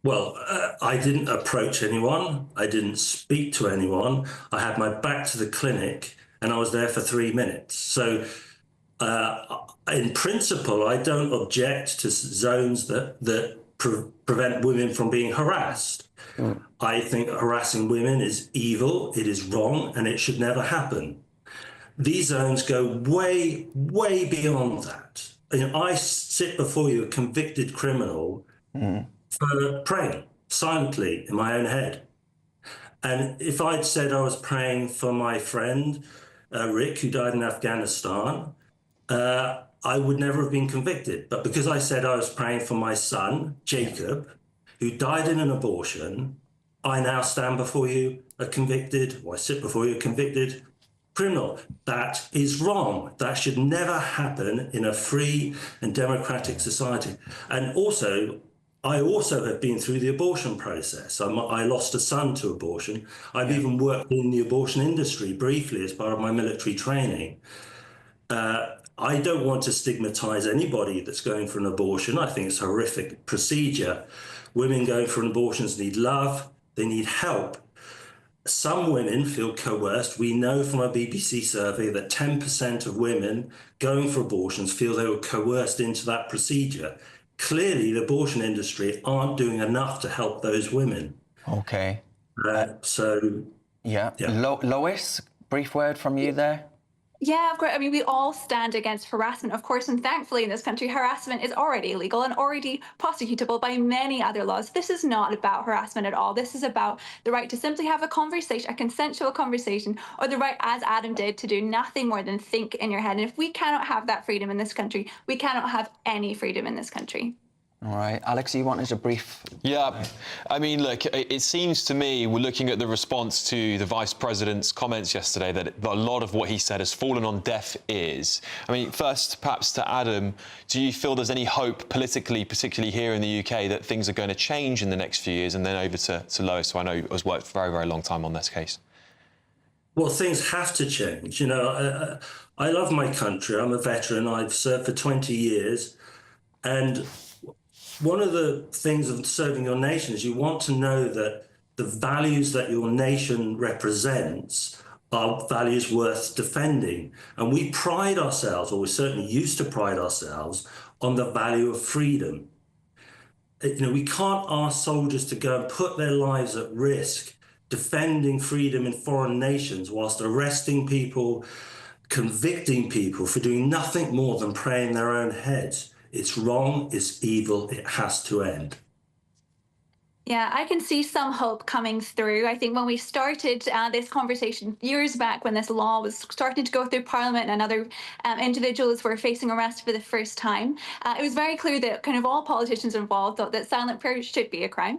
Well, I didn't approach anyone. I didn't speak to anyone. I had my back to the clinic and I was there for 3 minutes. So in principle, I don't object to zones that prevent women from being harassed. I think harassing women is evil, it is wrong, and it should never happen. These zones go way, way beyond that. I sit before you, a convicted criminal, for praying silently in my own head. And if I'd said I was praying for my friend, Rick, who died in Afghanistan, I would never have been convicted. But because I said I was praying for my son, Jacob, who died in an abortion, I now stand before you I sit before you a convicted criminal. That is wrong. That should never happen in a free and democratic society. And also, I also have been through the abortion process. I lost a son to abortion. I've even worked in the abortion industry briefly as part of my military training. I don't want to stigmatize anybody that's going for an abortion. I think it's a horrific procedure. Women going for abortions need love, they need help. Some women feel coerced. We know from a BBC survey that 10% of women going for abortions feel they were coerced into that procedure. Clearly, the abortion industry aren't doing enough to help those women. Okay. Yeah. Lois, brief word from you there. Yeah, of course. I mean, we all stand against harassment, of course, and thankfully in this country, harassment is already illegal and already prosecutable by many other laws. This is not about harassment at all. This is about the right to simply have a conversation, a consensual conversation, or the right, as Adam did, to do nothing more than think in your head. And if we cannot have that freedom in this country, we cannot have any freedom in this country. All right. Alex, you wanted a brief... Yeah. I mean, look, it seems to me, we're looking at the response to the Vice President's comments yesterday, that a lot of what he said has fallen on deaf ears. I mean, first, perhaps to Adam, do you feel there's any hope politically, particularly here in the UK, that things are going to change in the next few years? And then over to Lois, who I know has worked for a very, very long time on this case. Well, things have to change. You know, I love my country. I'm a veteran. I've served for 20 years. And one of the things of serving your nation is you want to know that the values that your nation represents are values worth defending. And we pride ourselves, or we certainly used to pride ourselves, on the value of freedom. You know, we can't ask soldiers to go and put their lives at risk defending freedom in foreign nations whilst arresting people, convicting people for doing nothing more than praying their own heads. It's wrong, it's evil, it has to end. Yeah, I can see some hope coming through. I think when we started this conversation years back, when this law was starting to go through Parliament and other individuals were facing arrest for the first time, it was very clear that kind of all politicians involved thought that silent prayer should be a crime.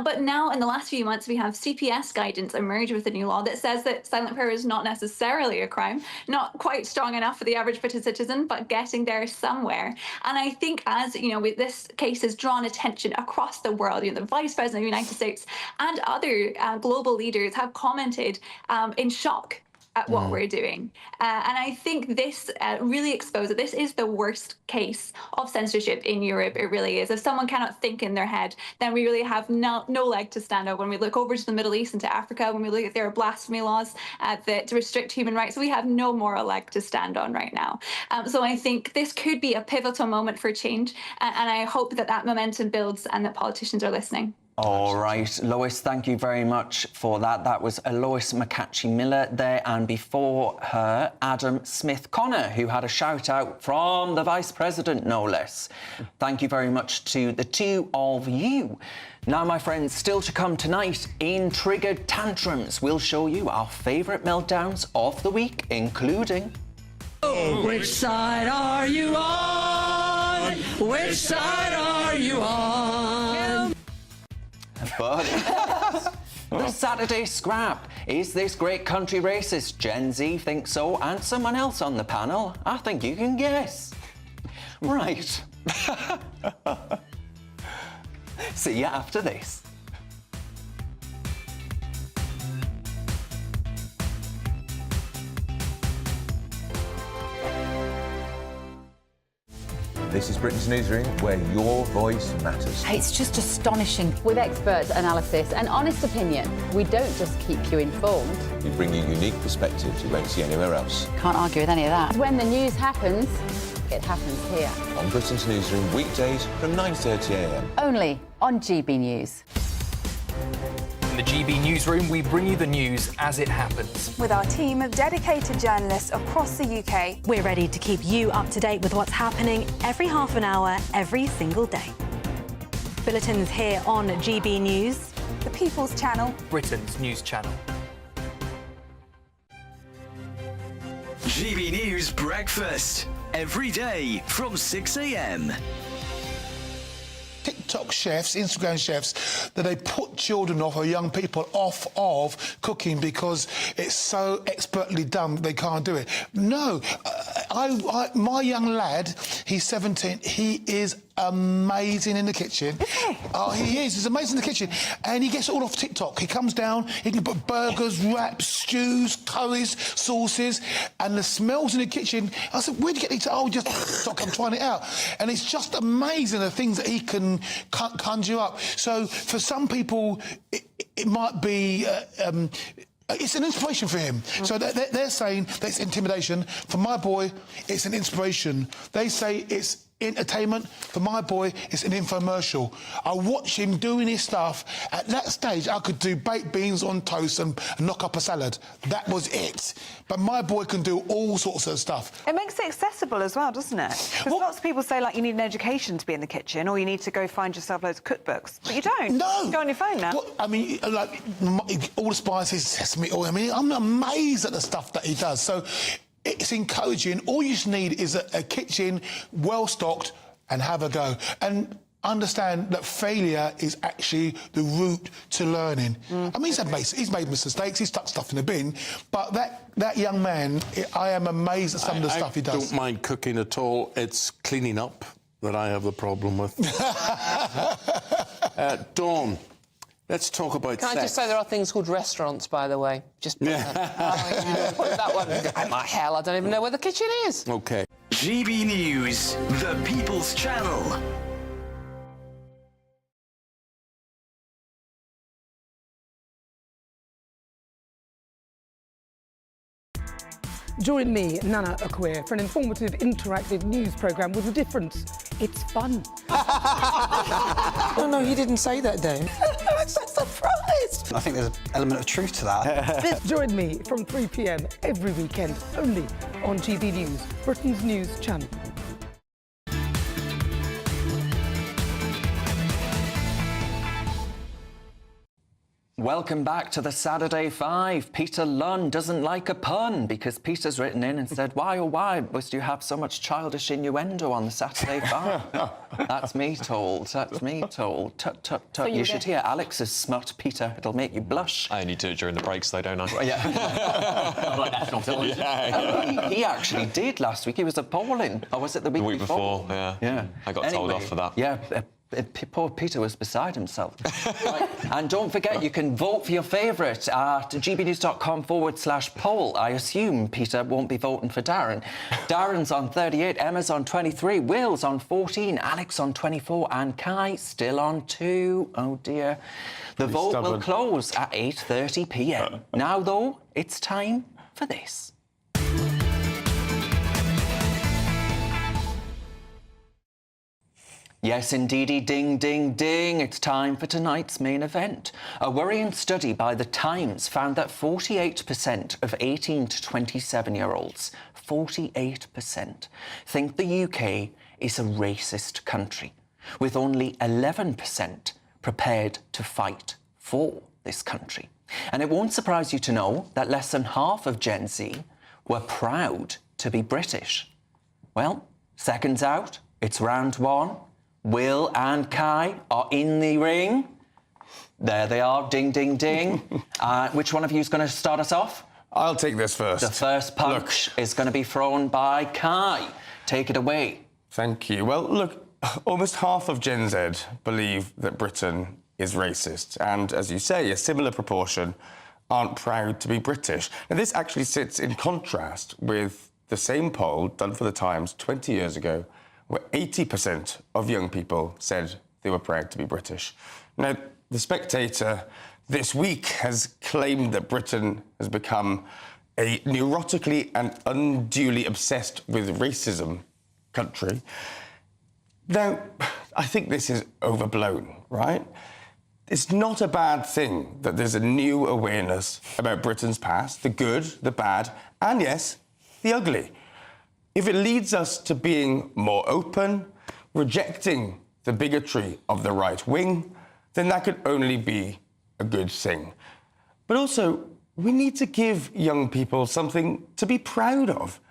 But now in the last few months, we have CPS guidance emerge with a new law that says that silent prayer is not necessarily a crime, not quite strong enough for the average British citizen, but getting there somewhere. And I think, as you know, this case has drawn attention across the world. You know, the Vice President of the United States and other global leaders have commented in shock at what we're doing. And I think this really exposed that this is the worst case of censorship in Europe. It really is. If someone cannot think in their head, then we really have no leg to stand on. When we look over to the Middle East and to Africa, when we look at their blasphemy laws that restrict human rights, we have no moral leg to stand on right now. So I think this could be a pivotal moment for change. And I hope that that momentum builds and that politicians are listening. All right, Lois, thank you very much for that. That was Lois McCatchy-Miller there, and before her, Adam Smith-Connor, who had a shout-out from the Vice President, no less. Thank you very much to the two of you. Now, my friends, still to come tonight in Triggered Tantrums, we'll show you our favourite meltdowns of the week, including... Which side are you on? Which side are you on? But the Saturday Scrap. Is this great country racist? Gen Z thinks so, and someone else on the panel. I think you can guess. Right. See you after this. This is Britain's Newsroom, where your voice matters. It's just astonishing. With expert analysis and honest opinion, we don't just keep you informed. We bring you unique perspectives you won't see anywhere else. Can't argue with any of that. When the news happens, It happens here. On Britain's Newsroom, weekdays from 9:30 a.m. Only on GB News. In the GB Newsroom, we bring you the news as it happens. With our team of dedicated journalists across the UK. We're ready to keep you up to date with what's happening every half an hour, every single day. Bulletins here on GB News. The People's Channel. Britain's news channel. GB News Breakfast. Every day from 6 a.m. TikTok chefs, Instagram chefs, that they put children off or young people off of cooking because it's so expertly done they can't do it. No, my young lad, he's 17, he is amazing in the kitchen. Oh, he is. He's amazing in the kitchen. And he gets it all off TikTok. He comes down, he can put burgers, wraps, stews, curries, sauces, and the smells in the kitchen. I said, where'd you get these? Oh, just TikTok, I'm trying it out. And it's just amazing the things that he can conjure up. So for some people, it might be... it's an inspiration for him. So they're saying that's intimidation. For my boy, it's an inspiration. They say it's entertainment. For my boy, it's an infomercial. I watch him doing his stuff. At that stage, I could do baked beans on toast and knock up a salad. That was it. But my boy can do all sorts of stuff. It makes it accessible as well, doesn't it? Because lots of people say, like, you need an education to be in the kitchen, or you need to go find yourself loads of cookbooks. But you don't. No. You go on your phone now. Well, I mean, like, all the spices, sesame oil. I mean, I'm amazed at the stuff that he does. So it's encouraging. All you just need is a kitchen well-stocked and have a go. And understand that failure is actually the route to learning. I mean, he's made mistakes, he's stuck stuff in the bin, but that young man, I am amazed at some of the stuff he does. I don't mind cooking at all. It's cleaning up that I have the problem with. Dawn, let's talk about Can sex. I just say there are things called restaurants, by the way? Just put that one. My hell, I don't even know where the kitchen is. OK. GB News, the People's Channel. Join me, Nana Akua, for an informative, interactive news programme with a difference. It's fun. Oh, no, he didn't say that, Dave. I'm so surprised. I think there's an element of truth to that. Join me from 3 p.m. every weekend, only on GB News, Britain's news channel. Welcome back to the Saturday Five. Peter Lunn doesn't like a pun because Peter's written in and said, why, oh why must you have so much childish innuendo on the Saturday Five? That's me told. That's me told. Tut, tut, tut. You should hear Alex's smut, Peter. It'll make you blush. I only do it during the breaks, though, don't I? Yeah. He actually did last week. He was appalling. Or was it the week before? Yeah. I got told off for that. Yeah. Poor Peter was beside himself. Right. And don't forget, you can vote for your favourite at gbnews.com/poll. I assume Peter won't be voting for Darren. Darren's on 38, Emma's on 23, Will's on 14, Alex on 24, and Kai still on 2. Oh, dear. The vote will close at 8:30 p.m. Now, though, it's time for this. Yes, indeedy, ding, ding, ding. It's time for tonight's main event. A worrying study by The Times found that 48% of 18 to 27-year-olds, 48%, think the UK is a racist country, with only 11% prepared to fight for this country. And it won't surprise you to know that less than half of Gen Z were proud to be British. Well, seconds out, it's round one. Will and Kai are in the ring. There they are, ding, ding, ding. Which one of you is going to start us off? I'll take this first. The first punch is going to be thrown by Kai. Take it away. Thank you. Well, look, almost half of Gen Z believe that Britain is racist. And, as you say, a similar proportion aren't proud to be British. Now, this actually sits in contrast with the same poll done for The Times 20 years ago, where 80% of young people said they were proud to be British. Now, The Spectator this week has claimed that Britain has become a neurotically and unduly obsessed with racism country. Now, I think this is overblown, right? It's not a bad thing that there's a new awareness about Britain's past, the good, the bad, and yes, the ugly. If it leads us to being more open, rejecting the bigotry of the right wing, then that could only be a good thing. But also, we need to give young people something to be proud of.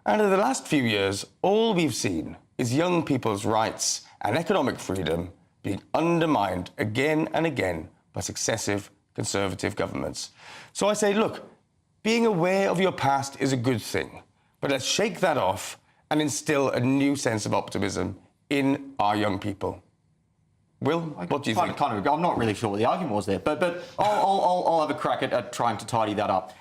And in the last few years, all we've seen is young people's rights and economic freedom being undermined again and again by successive Conservative governments. So I say, look, being aware of your past is a good thing, but let's shake that off and instill a new sense of optimism in our young people. Will, what do you think? I'm not really sure what the argument was there, but I'll have a crack at trying to tidy that up.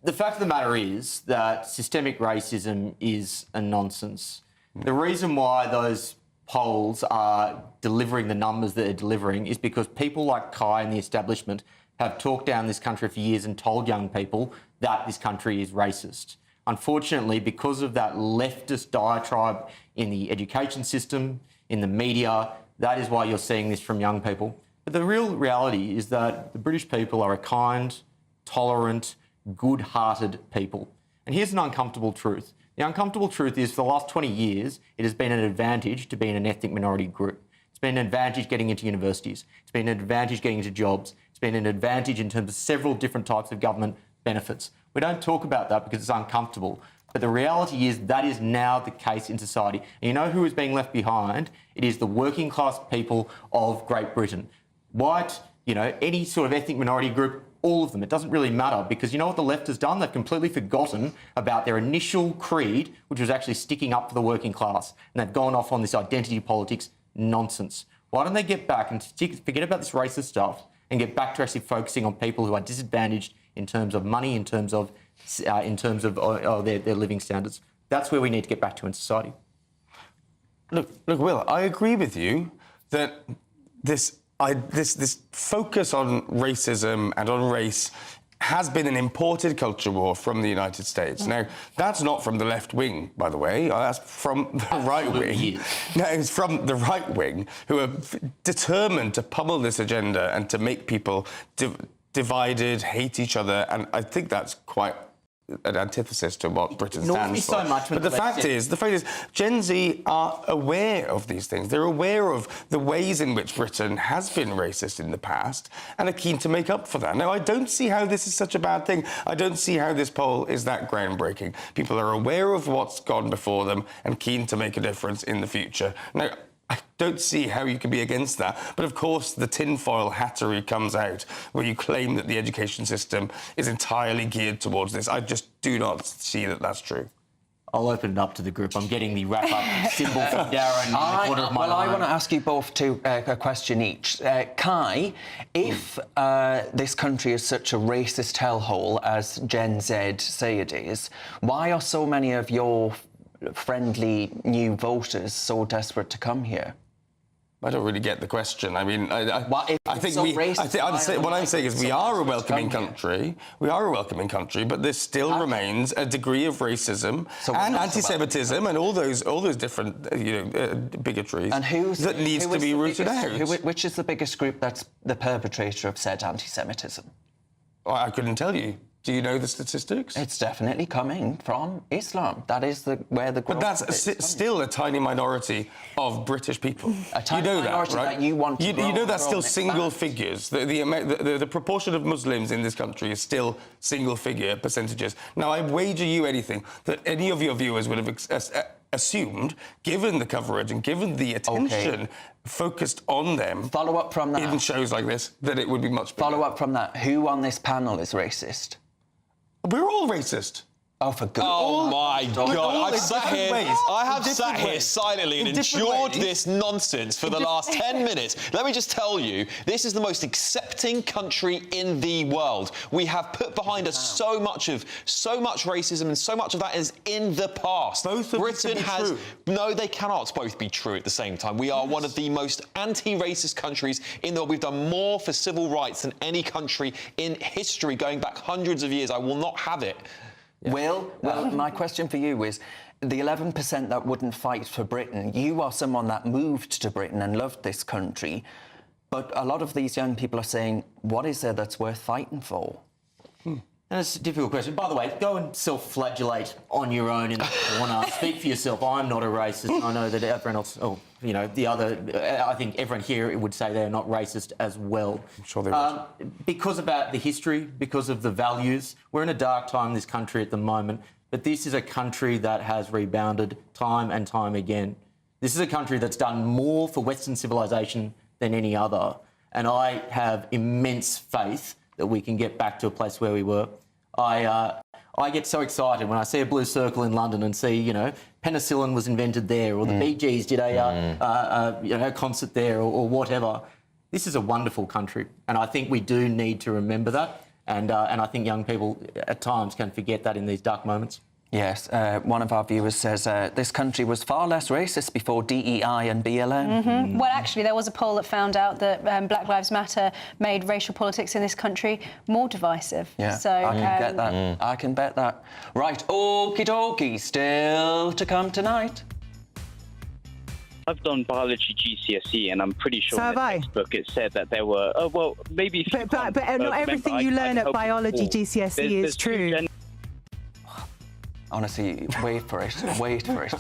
The fact of the matter is that systemic racism is a nonsense. The reason why those polls are delivering the numbers that they're delivering is because people like Kai and the establishment have talked down this country for years and told young people that this country is racist. Unfortunately, because of that leftist diatribe in the education system, in the media, that is why you're seeing this from young people. But the real reality is that the British people are a kind, tolerant, good-hearted people. And here's an uncomfortable truth. The uncomfortable truth is for the last 20 years, it has been an advantage to be in an ethnic minority group. It's been an advantage getting into universities. It's been an advantage getting into jobs. It's been an advantage in terms of several different types of government benefits. We don't talk about that because it's uncomfortable. But the reality is that is now the case in society. And you know who is being left behind? It is the working class people of Great Britain. White, any sort of ethnic minority group, all of them. It doesn't really matter because you know what the left has done? They've completely forgotten about their initial creed, which was actually sticking up for the working class. And they've gone off on this identity politics nonsense. Why don't they get back and forget about this racist stuff and get back to actually focusing on people who are disadvantaged in terms of money, in terms of their living standards? That's where we need to get back to in society. Look, Will, I agree with you that this focus on racism and on race has been an imported culture war from the United States. Now, that's not from the left wing, by the way. That's from the right wing. No, it's from the right wing who are determined to pummel this agenda and to make people divided, hate each other. And I think that's quite an antithesis to what Britain stands for. But the fact is, Gen Z are aware of these things. They're aware of the ways in which Britain has been racist in the past and are keen to make up for that. Now, I don't see how this is such a bad thing. I don't see how this poll is that groundbreaking. People are aware of what's gone before them and keen to make a difference in the future. Now, I don't see how you can be against that. But of course, the tinfoil hattery comes out where you claim that the education system is entirely geared towards this. I just do not see that that's true. I'll open it up to the group. I'm getting the wrap-up symbol from Darren in the corner of my eye. I want to ask you both a question each. Kai, if this country is such a racist hellhole as Gen Z say it is, why are so many of your friendly new voters so desperate to come here? I don't really get the question. I mean, I think what I'm saying is we are a welcoming country. We are a welcoming country, but there still remains a degree of racism and anti-Semitism and all those different bigotries that needs to be rooted out. Which is the biggest group that's the perpetrator of said anti-Semitism? Well, I couldn't tell you. Do you know the statistics? It's definitely coming from Islam. That is where the growth. But that's still a tiny minority of British people. A tiny minority right? that you want to you know that's still single figures. The proportion of Muslims in this country is still single-figure percentages. Now, I wager you anything that any of your viewers would have assumed, given the coverage and given the attention focused on them. Follow up from that. In shows like this, that it would be much bigger. Follow up from that. Who on this panel is racist? We're all racist. Oh, for goodness. Oh, my God. I have sat here silently and endured this nonsense for the last 10 minutes. Let me just tell you, this is the most accepting country in the world. We have put behind us so much racism, and so much of that is in the past. Britain has... True. No, they cannot both be true at the same time. We are one of the most anti-racist countries in the world. We've done more for civil rights than any country in history, going back hundreds of years. I will not have it. Yeah. Well, my question for you is, the 11% that wouldn't fight for Britain, you are someone that moved to Britain and loved this country, but a lot of these young people are saying, what is there that's worth fighting for? And it's a difficult question. By the way, go and self-flagellate on your own in the corner. Speak for yourself. I'm not a racist. I know that everyone else, I think everyone here would say they're not racist as well. I'm sure they're right. Because about the history, because of the values. We're in a dark time in this country at the moment, but this is a country that has rebounded time and time again. This is a country that's done more for Western civilisation than any other. And I have immense faith that we can get back to a place where we were. I get so excited when I see a blue circle in London and see, penicillin was invented there, or the Bee Gees did a concert there, or whatever. This is a wonderful country, and I think we do need to remember that. And I think young people at times can forget that in these dark moments. Yes, one of our viewers says this country was far less racist before DEI and BLM. Well, actually, there was a poll that found out that Black Lives Matter made racial politics in this country more divisive. Yeah, so, I can get that. I can bet that. Right, okie dokie, still to come tonight. I've done biology GCSE, and I'm pretty sure So in the have I. textbook it said that there were. Well, maybe. If you But can't, not everything you learn at biology GCSE is true. Honestly, wait for it, wait for it.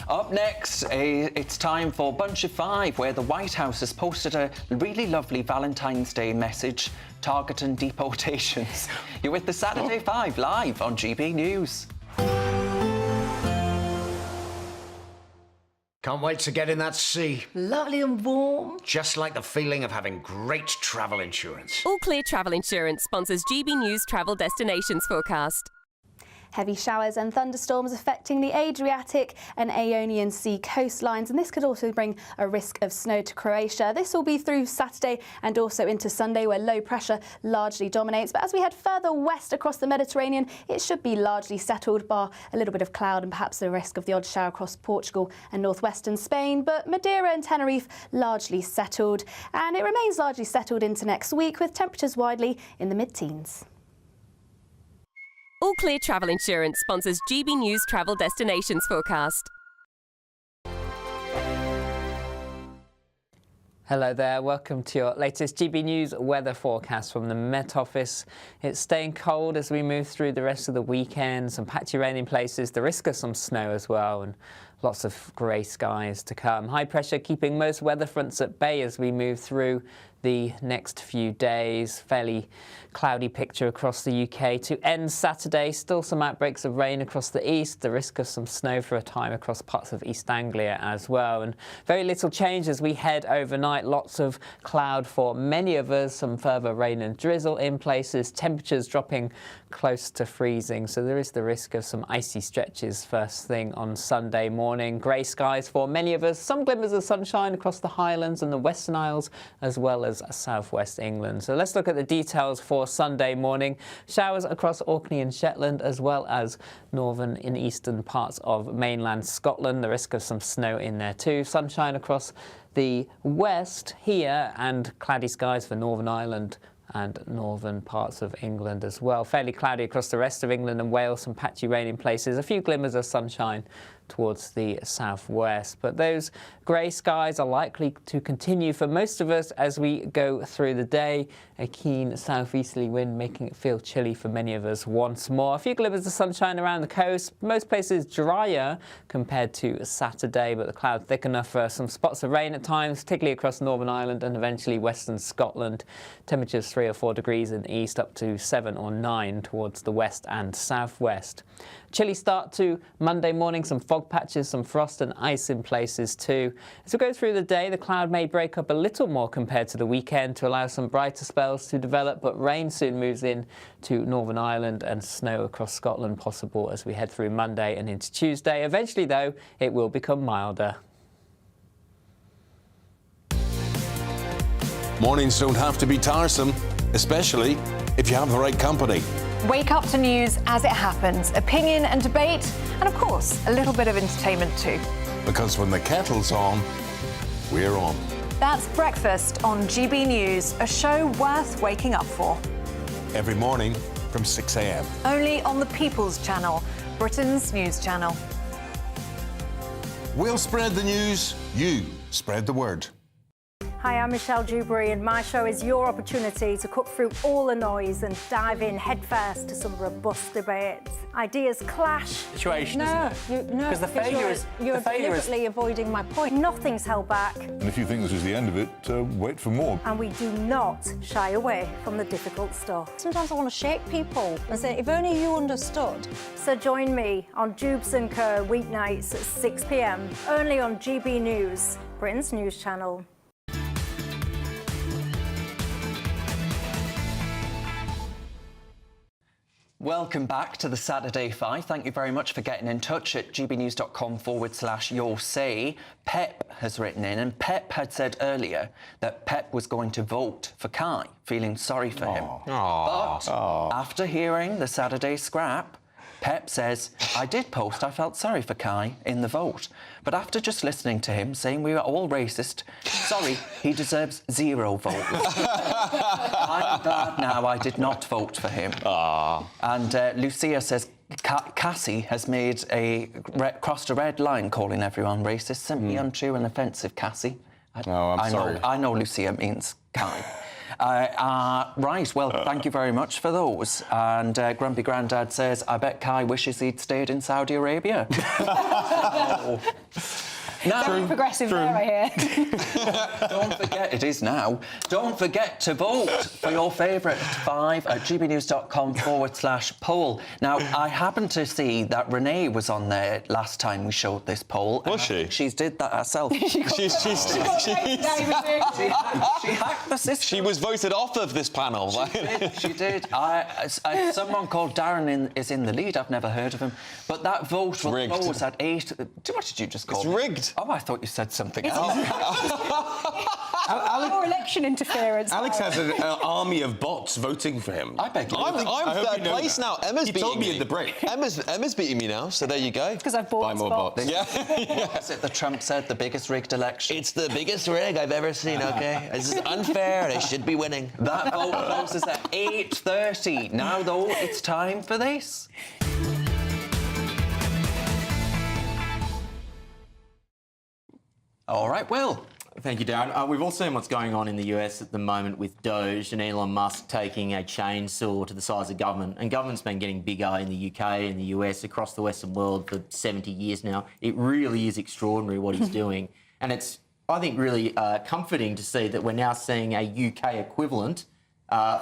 Up next, it's time for Bunch of Five, where the White House has posted a really lovely Valentine's Day message targeting deportations. You're with the Saturday Five live on GB News. Can't wait to get in that sea. Lovely and warm. Just like the feeling of having great travel insurance. All Clear Travel Insurance sponsors GB News travel destinations forecast. Heavy showers and thunderstorms affecting the Adriatic and Ionian Sea coastlines, and this could also bring a risk of snow to Croatia. This will be through Saturday and also into Sunday, where low pressure largely dominates. But as we head further west across the Mediterranean, it should be largely settled, bar a little bit of cloud and perhaps the risk of the odd shower across Portugal and northwestern Spain. But Madeira and Tenerife largely settled, and it remains largely settled into next week, with temperatures widely in the mid-teens. All Clear Travel Insurance sponsors GB News travel destinations forecast. Hello there, welcome to your latest GB News weather forecast from the Met Office. It's staying cold as we move through the rest of the weekend, some patchy rain in places, the risk of some snow as well, and lots of grey skies to come. High pressure keeping most weather fronts at bay as we move through the next few days. Fairly cloudy picture across the UK to end Saturday. Still some outbreaks of rain across the east, the risk of some snow for a time across parts of East Anglia as well. And very little change as we head overnight. Lots of cloud for many of us, some further rain and drizzle in places, temperatures dropping close to freezing. So there is the risk of some icy stretches first thing on Sunday morning. Grey skies for many of us, some glimmers of sunshine across the Highlands and the Western Isles as well as southwest England. So let's look at the details for Sunday morning. Showers across Orkney and Shetland as well as northern and eastern parts of mainland Scotland. The risk of some snow in there too. Sunshine across the west here and cloudy skies for Northern Ireland and northern parts of England as well. Fairly cloudy across the rest of England and Wales, some patchy rain in places, a few glimmers of sunshine towards the southwest. But those grey skies are likely to continue for most of us as we go through the day. A keen southeasterly wind making it feel chilly for many of us once more. A few glimmers of sunshine around the coast. Most places drier compared to Saturday, but the clouds thick enough for some spots of rain at times, particularly across Northern Ireland and eventually western Scotland. Temperatures 3 or 4 degrees in the east, up to 7 or 9 towards the west and southwest. Chilly start to Monday morning, some fog patches, some frost and ice in places too. As we go through the day, the cloud may break up a little more compared to the weekend to allow some brighter spells to develop, but rain soon moves in to Northern Ireland and snow across Scotland possible as we head through Monday and into Tuesday. Eventually, though, it will become milder. Mornings don't have to be tiresome, especially if you have the right company. Wake up to news as it happens, opinion and debate, and of course, a little bit of entertainment too. Because when the kettle's on, we're on. That's Breakfast on GB News, a show worth waking up for. Every morning from 6 a.m. Only on the People's Channel, Britain's news channel. We'll spread the news, you spread the word. Hi, I'm Michelle Dewberry, and my show is your opportunity to cut through all the noise and dive in headfirst to some robust debates. Ideas clash. Situation, No, isn't it? no, Because the failure is you're deliberately avoiding my point. Nothing's held back, And if you think this is the end of it, wait for more. and we do not shy away from the difficult stuff. Sometimes I want to shake people and say, if only you understood. So join me on Dubes & Co weeknights at 6 p.m, only on GB News, Britain's news channel. Welcome back to the Saturday Five. Thank you very much for getting in touch at gbnews.com/your say. Pep has written in, and Pep had said earlier that Pep was going to vote for Kai, feeling sorry for him. But after hearing the Saturday Scrap, Pep says, I did post I felt sorry for Kai in the vote, but after just listening to him saying we were all racist, sorry, he deserves 0 votes. I'm glad now I did not vote for him. And Lucia says, Cassie has made crossed a red line calling everyone racist. Simply untrue and offensive, Cassie. I'm sorry. I know Lucia means Kai. Right, well, thank you very much for those. And Grumpy Grandad says, I bet Kai wishes he'd stayed in Saudi Arabia. Now, Very progressive there, I hear. don't forget, it is now. Don't forget to vote for your favourite 5 at gbnews.com/poll. Now, I happened to see that Renee was on there last time we showed this poll. Was she? She did that herself. She hacked the system. She was voted off of this panel. She did. Someone called Darren is in the lead. I've never heard of him. But that vote will close at 8. What did you just call it? It's rigged. Oh, I thought you said something else. More election interference. Alex has an army of bots voting for him. I beg you. I'm third place now. Emma's beating told me in the break. Emma's beating me now, so there you go. Because I've bought more bots. Is it the Trump said the biggest rigged election? It's the biggest rig I've ever seen, OK? This is unfair. I should be winning. That vote closes at 8:30. Now, though, it's time for this. All right, Will. Thank you, Darren. We've all seen what's going on in the US at the moment with Doge and Elon Musk taking a chainsaw to the size of government. And government's been getting bigger in the UK, in the US, across the Western world for 70 years now. It really is extraordinary what he's doing. And it's, I think, really comforting to see that we're now seeing a UK equivalent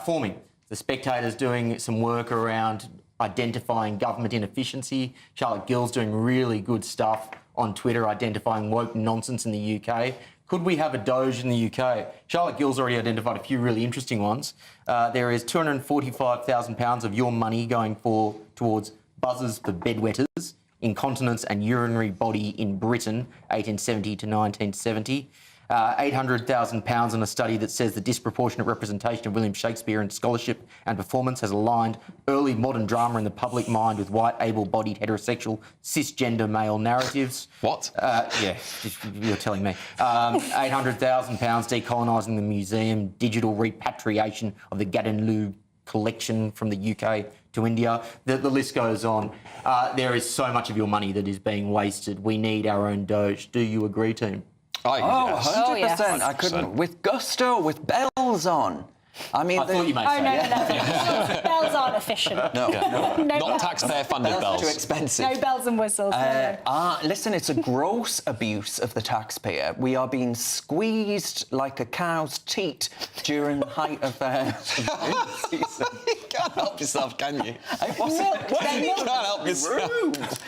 forming. The Spectator's doing some work around identifying government inefficiency. Charlotte Gill's doing really good stuff on Twitter identifying woke nonsense in the UK. Could we have a Doge in the UK? Charlotte Gill's already identified a few really interesting ones. There is £245,000 of your money going towards buzzers for bedwetters, incontinence and urinary body in Britain, 1870 to 1970. £800,000 on a study that says the disproportionate representation of William Shakespeare in scholarship and performance has aligned early modern drama in the public mind with white, able-bodied, heterosexual, cisgender male narratives. What? Yeah, you're telling me. £800,000 decolonising the museum, digital repatriation of the Gadenloo collection from the UK to India. The list goes on. There is so much of your money that is being wasted. We need our own Doge. Do you agree, team? Yes. 100%. Oh, yes. I couldn't. With gusto, with bells on. I mean, I thought you might say. No. Bells aren't efficient. No. Not taxpayer-funded bells. Too expensive. No bells and whistles. Listen, it's a gross abuse of the taxpayer. We are being squeezed like a cow's teat during the height of season. You can't help yourself, can you? You can't help yourself.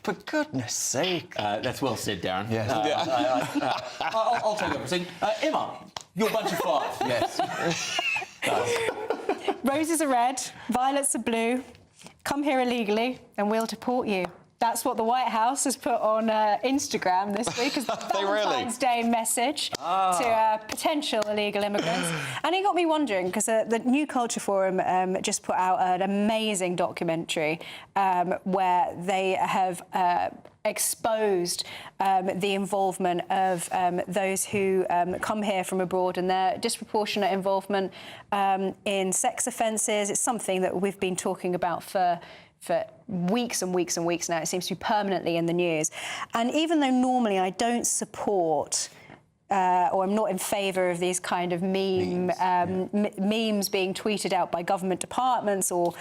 For goodness sake. That's well said, Darren. Yes. I'll take over. So, Emma, your bunch of 5. Yes. Roses are red, violets are blue. Come here illegally and we'll deport you. That's what the White House has put on Instagram this week as the Valentine's Day message to potential illegal immigrants. And it got me wondering, because the New Culture Forum just put out an amazing documentary where they have exposed the involvement of those who come here from abroad and their disproportionate involvement in sex offences. It's something that we've been talking about for for weeks and weeks and weeks now. It seems to be permanently in the news. And even though normally I don't support or I'm not in favour of these kind of memes being tweeted out by government departments or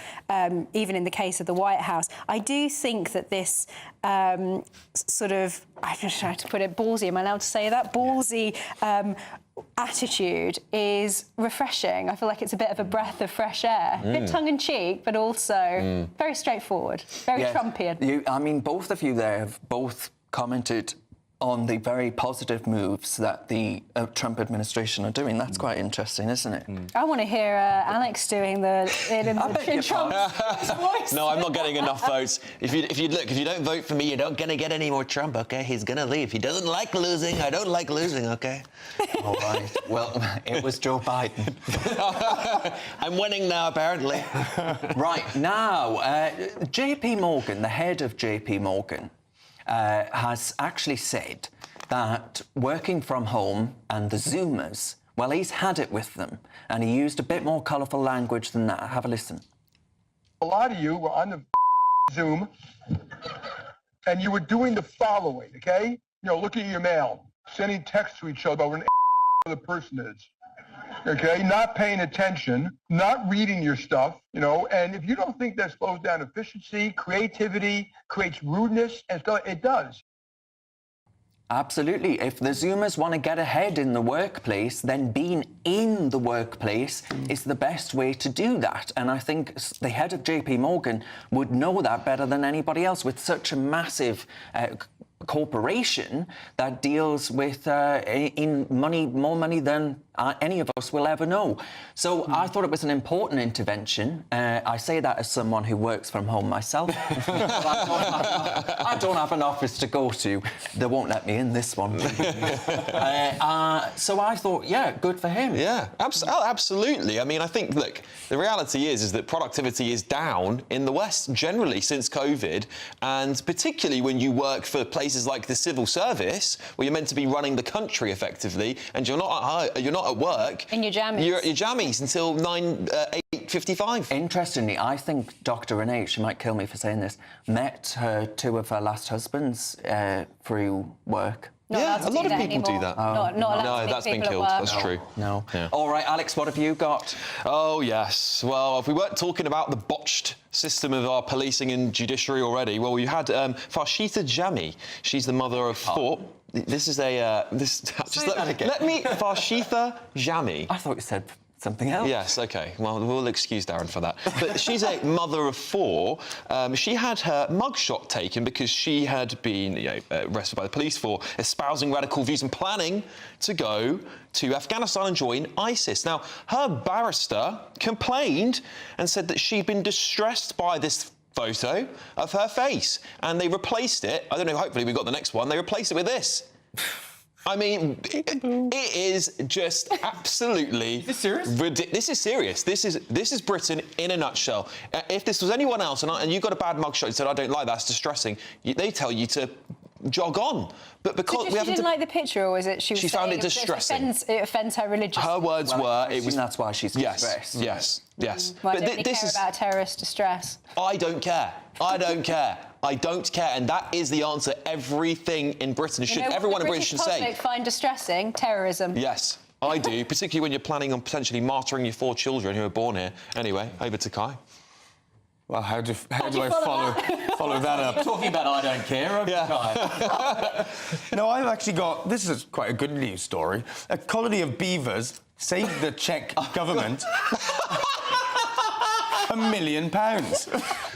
even in the case of the White House, I do think that this sort of, I'm just trying to put it, ballsy, am I allowed to say that? Ballsy attitude is refreshing. I feel like it's a bit of a breath of fresh air. A bit tongue-in-cheek, but also very straightforward, very Trumpian. I mean, both of you there have both commented on the very positive moves that the Trump administration are doing. That's quite interesting, isn't it? I want to hear Alex doing the Trump voice. No, I'm not getting enough votes. If you don't vote for me, you're not going to get any more Trump, OK? He's going to leave. He doesn't like losing. I don't like losing, OK? All right. Well, it was Joe Biden. I'm winning now, apparently. Right, now, JP Morgan, the head of JP Morgan, has actually said that working from home and the Zoomers, well, he's had it with them, and he used a bit more colourful language than that. Have a listen. A lot of you were on the Zoom, and you were doing the following, okay? You know, looking at your mail, sending texts to each other about what an the person is. Okay, not paying attention, not reading your stuff, you know, and if you don't think that slows down efficiency, creativity, creates rudeness, and stuff, it does. Absolutely. If the Zoomers want to get ahead in the workplace, then being in the workplace is the best way to do that. And I think the head of JP Morgan would know that better than anybody else with such a massive corporation that deals with in money, more money than any of us will ever know. So I thought it was an important intervention. I say that as someone who works from home myself. I don't have an office to go to. They won't let me in this one. So I thought, yeah, good for him. Yeah, absolutely. I mean, I think, look, the reality is that productivity is down in the West generally since COVID, and particularly when you work for places like the civil service, where you're meant to be running the country effectively, and you're not at work. In your jammies. You're at your jammies until 8:55. Interestingly, I think Dr. Renee, she might kill me for saying this, met two of her last husbands through work. Yeah, a lot of people do that. No, that's been killed. That's true. No. Yeah. All right, Alex, what have you got? Oh, yes. Well, if we weren't talking about the botched system of our policing and judiciary already, well, we had Farshita Jami. She's the mother of four. This is a... Let me... Farshita Jami. I thought you said something else. Yes, OK. Well, we'll excuse Darren for that. But she's a mother of four. She had her mugshot taken because she had been arrested by the police for espousing radical views and planning to go to Afghanistan and join ISIS. Now, her barrister complained and said that she'd been distressed by this photo of her face, and they replaced it. I don't know, hopefully we got the next one. They replaced it with this. I mean, it is just absolutely... Is this serious? This is serious. This is Britain in a nutshell. If this was anyone else and you got a bad mugshot and said, I don't like that, it's distressing, they tell you to jog on. But because she didn't like the picture, or was it she found it distressing? It offends her religious... Her words were... It was. That's why she's distressed. Yes. Well, I don't really care about terrorist distress. I don't care. I don't care. And that is the answer. Everything in Britain should... Everyone in Britain should say... British public find distressing terrorism. Yes, I do, particularly when you're planning on potentially martyring your 4 children who are born here. Anyway, over to Kai. Well, how do I follow that up? Talking about I don't care. Yeah. No, I've actually got... This is quite a good news story. A colony of beavers saved the Czech government £1 million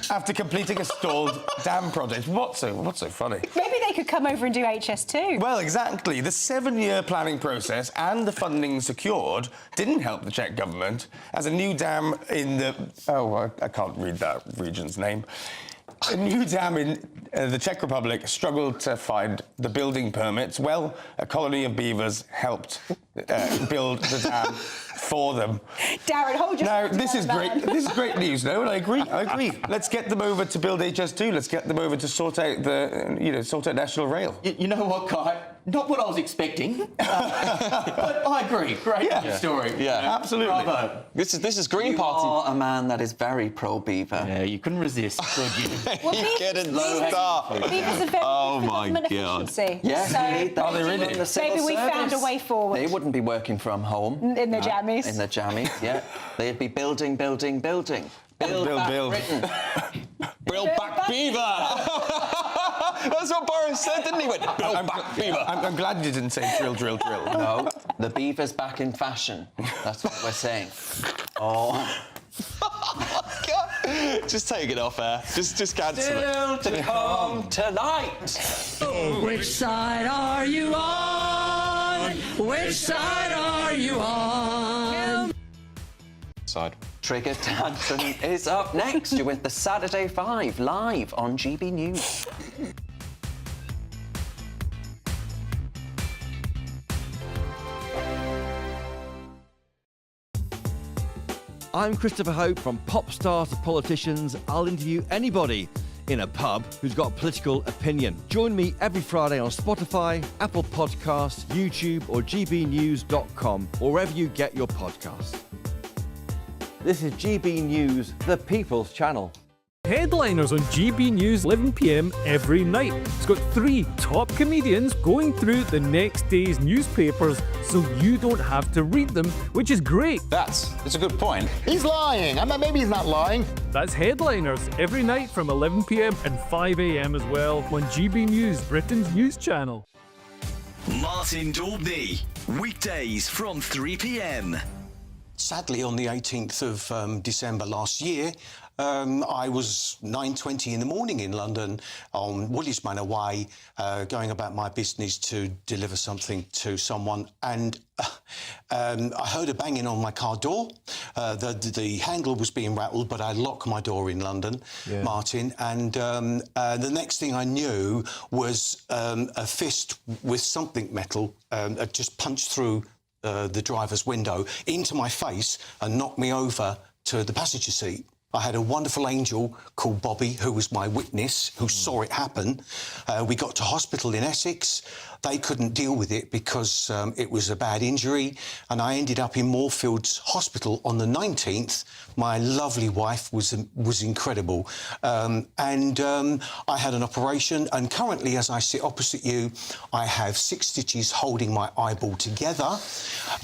after completing a stalled dam project. What's so funny? Maybe they could come over and do HS2. Well, exactly. The 7-year planning process and the funding secured didn't help the Czech government, as a new dam in the... Oh, I can't read that region's name. A new dam in the Czech Republic struggled to find the building permits. Well, a colony of beavers helped build the dam for them. Darren, hold your... Now, this is great. This is great news, no? And I agree. Let's get them over to build HS2. Let's get them over to sort out the, sort out National Rail. You know what, Kai? Not what I was expecting, but I agree. Great story. Yeah, absolutely. Bravo. This is Green You Party. are a man that is very pro-beaver. Yeah, you couldn't resist, could you? You couldn't stop. Beavers are very Oh good my government God. efficiency. Yes, So indeed. They they do really? in the civil maybe we found a service. way forward. They wouldn't be working from home. In the jammies. In the jammies, yeah. They'd be building. Build back build. Britain. Build back beaver. That's what Boris said, didn't he? Went, build back beaver. I'm glad you didn't say drill. No, the beaver's back in fashion. That's what we're saying. Oh. God. Just take it off air. Just cancel it. Still to come tonight. Which side are you on? Which side are you on? Side. Trigger Dancing is up next. You're with the Saturday 5 live on GB News. I'm Christopher Hope. From pop stars to politicians, I'll interview anybody in a pub who's got a political opinion. Join me every Friday on Spotify, Apple Podcasts, YouTube or gbnews.com, or wherever you get your podcasts. This is GB News, the People's Channel. Headliners on GB News 11 p.m. every night. It's got 3 top comedians going through the next day's newspapers so you don't have to read them, which is great. That's a good point. He's lying. I mean, maybe he's not lying. That's Headliners every night from 11 p.m. and 5 a.m. as well on GB News, Britain's news channel. Martin Daubney, weekdays from 3 p.m. Sadly, on the 18th of December last year, I was 9:20 in the morning in London on Woolwich Manor Way, going about my business to deliver something to someone, and I heard a banging on my car door. The handle was being rattled, but I locked my door in London, Martin, and the next thing I knew was a fist with something metal had just punched through the driver's window into my face and knocked me over to the passenger seat. I had a wonderful angel called Bobby, who was my witness, who saw it happen. We got to hospital in Essex. They couldn't deal with it because it was a bad injury, and I ended up in Moorfields Hospital on the 19th. My lovely wife was incredible, and I had an operation, and currently, as I sit opposite you, I have 6 stitches holding my eyeball together,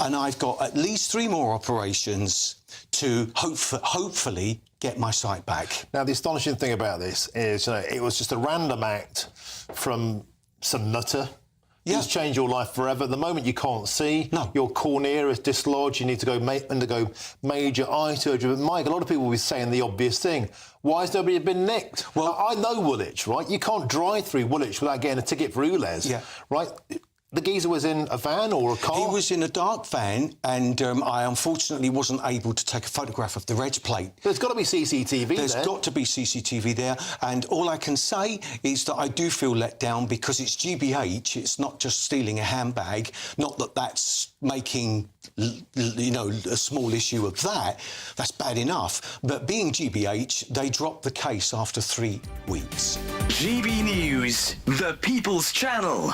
and I've got at least 3 more operations to hopefully get my sight back. Now, the astonishing thing about this is, it was just a random act from some nutter. It's changed your life forever. The moment you can't see, your cornea is dislodged, you need to go undergo major eye surgery. But Mike, a lot of people will be saying the obvious thing. Why has nobody been nicked? Well, I know Woolwich, right? You can't drive through Woolwich without getting a ticket for ULEZ, right? The geezer was in a van or a car? He was in a dark van, and I unfortunately wasn't able to take a photograph of the reg plate. There's got to be CCTV there. There's got to be CCTV there, and all I can say is that I do feel let down because it's GBH, it's not just stealing a handbag, not that that's making, a small issue of that, that's bad enough, but being GBH, they dropped the case after 3 weeks. GB News, the People's Channel.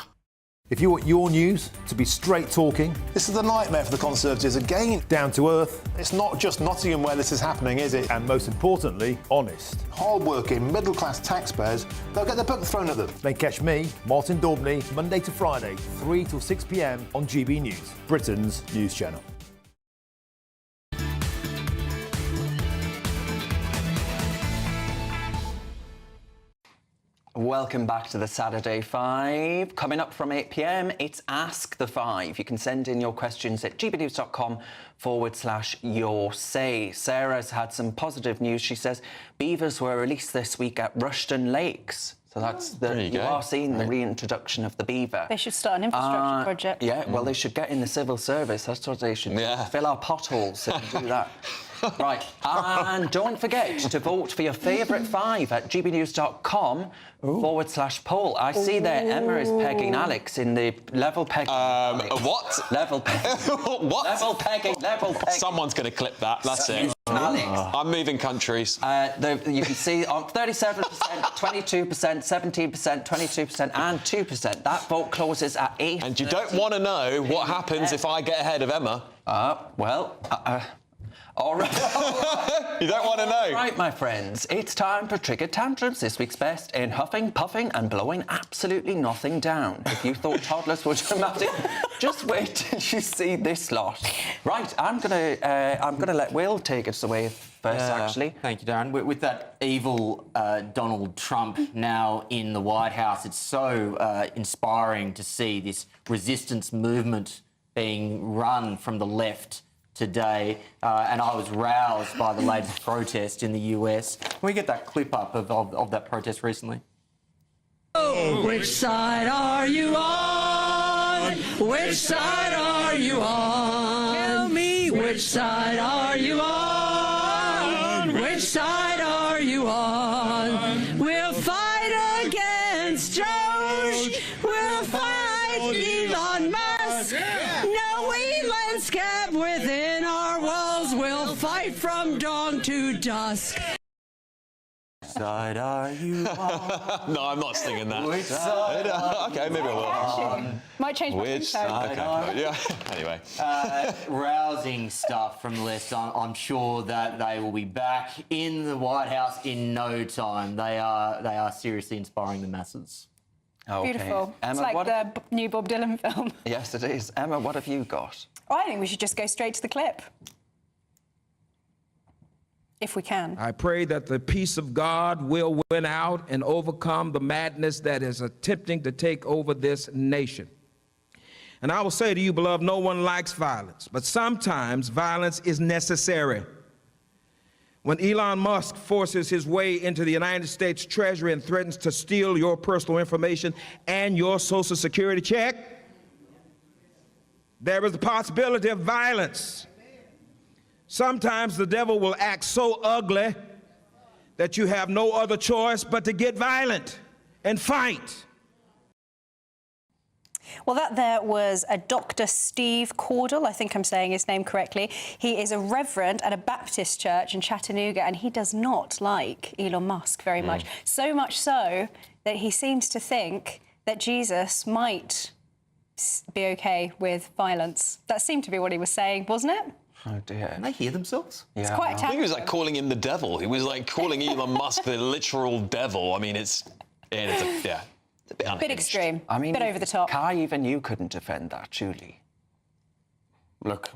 If you want your news to be straight talking, this is a nightmare for the Conservatives again. Down to earth. It's not just Nottingham where this is happening, is it? And most importantly, honest. Hard-working, middle-class taxpayers, they'll get their book thrown at them. Then catch me, Martin Daubney, Monday to Friday, 3 till 6 p.m. on GB News, Britain's news channel. Welcome back to the Saturday 5. Coming up from 8 p.m, it's Ask the 5. You can send in your questions at gbnews.com/your say. Sarah's had some positive news. She says beavers were released this week at Rushton Lakes. So that's you are seeing the reintroduction of the beaver. They should start an infrastructure project. Yeah, well, they should get in the civil service. That's what they should do. Fill our potholes and do that. Right, and don't forget to vote for your favourite 5 at gbnews.com/poll. I see there Emma is pegging Alex in the level pegging. What? Level pegging. What? Level pegging. Someone's going to clip that. That's it. Alex. I'm moving countries. You can see on 37%, 22%, 17%, 22%, and 2%. That vote closes at 8. And you don't want to know what happens if I get ahead of Emma. All right. You don't want to know. Right, my friends, it's time for Triggered Tantrums, this week's best in huffing, puffing and blowing absolutely nothing down. If you thought toddlers were dramatic, just wait till you see this lot. Right, I'm gonna let Will take us away first, actually. Thank you, Darren. With that evil Donald Trump now in the White House, it's so inspiring to see this resistance movement being run from the left today, and I was roused by the latest protest in the US. Can we get that clip up of that protest recently? Oh, which side are you on? Which side are you on? Tell me, which side are you on? Which side are you on? We'll fight against George. We'll fight Elon Musk. No Elon's kept within our walls. We'll fight from dawn to dusk. Which side are you on? No, I'm not singing that. Which side? Okay, maybe I will. Might change my Which side? Okay. Yeah. Anyway. Rousing stuff from the left. I'm sure that they will be back in the White House in no time. They are seriously inspiring the masses. Okay. Beautiful. Emma, it's like the new Bob Dylan film. Yes, it is. Emma, what have you got? I think we should just go straight to the clip. If we can. I pray that the peace of God will win out and overcome the madness that is attempting to take over this nation. And I will say to you, beloved, no one likes violence, but sometimes violence is necessary. When Elon Musk forces his way into the United States Treasury and threatens to steal your personal information and your Social Security check, there is the possibility of violence. Sometimes the devil will act so ugly that you have no other choice but to get violent and fight. Well, that there was a Dr. Steve Caudle, I think I'm saying his name correctly. He is a reverend at a Baptist church in Chattanooga, and he does not like Elon Musk very much. So much so that he seems to think that Jesus might be okay with violence. That seemed to be what he was saying, wasn't it? Oh, dear. Can they hear themselves? Yeah. It's quite I think he was like calling him the devil. He was like calling Elon Musk the literal devil. I mean, it's a bit unhinged. Bit extreme. I mean, bit over the top. Kai, even you couldn't defend that, surely. Look.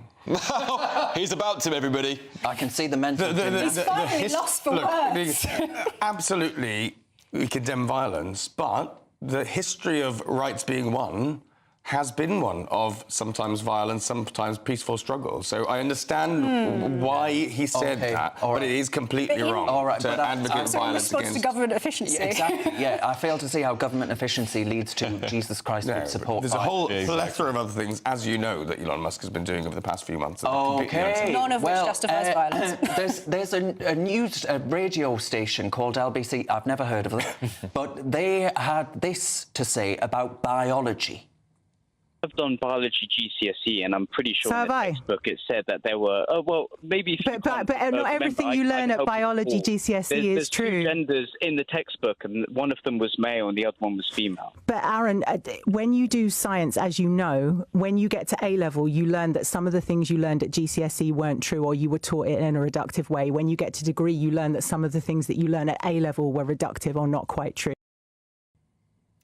He's about to, everybody. I can see the mental... He's finally lost for words. Absolutely, we condemn violence, but the history of rights being won has been one of sometimes violence, sometimes peaceful struggle. So I understand why he said that, but it is completely wrong to advocate violence against... to government efficiency. Yeah, exactly, yeah. I fail to see how government efficiency leads to Jesus Christ would support There's a whole violence. plethora of other things, as you know, that Elon Musk has been doing over the past few months. Okay. None of which justifies violence. There's a radio station called LBC. I've never heard of them, but they had this to say about biology. I've done biology GCSE, and I'm pretty sure So in the have I. textbook it said that there were. Oh well, maybe. But not everything you learn at biology GCSE is true. There's two genders in the textbook, and one of them was male, and the other one was female. But Aaron, when you do science, as you know, when you get to A level, you learn that some of the things you learned at GCSE weren't true, or you were taught it in a reductive way. When you get to degree, you learn that some of the things that you learn at A level were reductive or not quite true.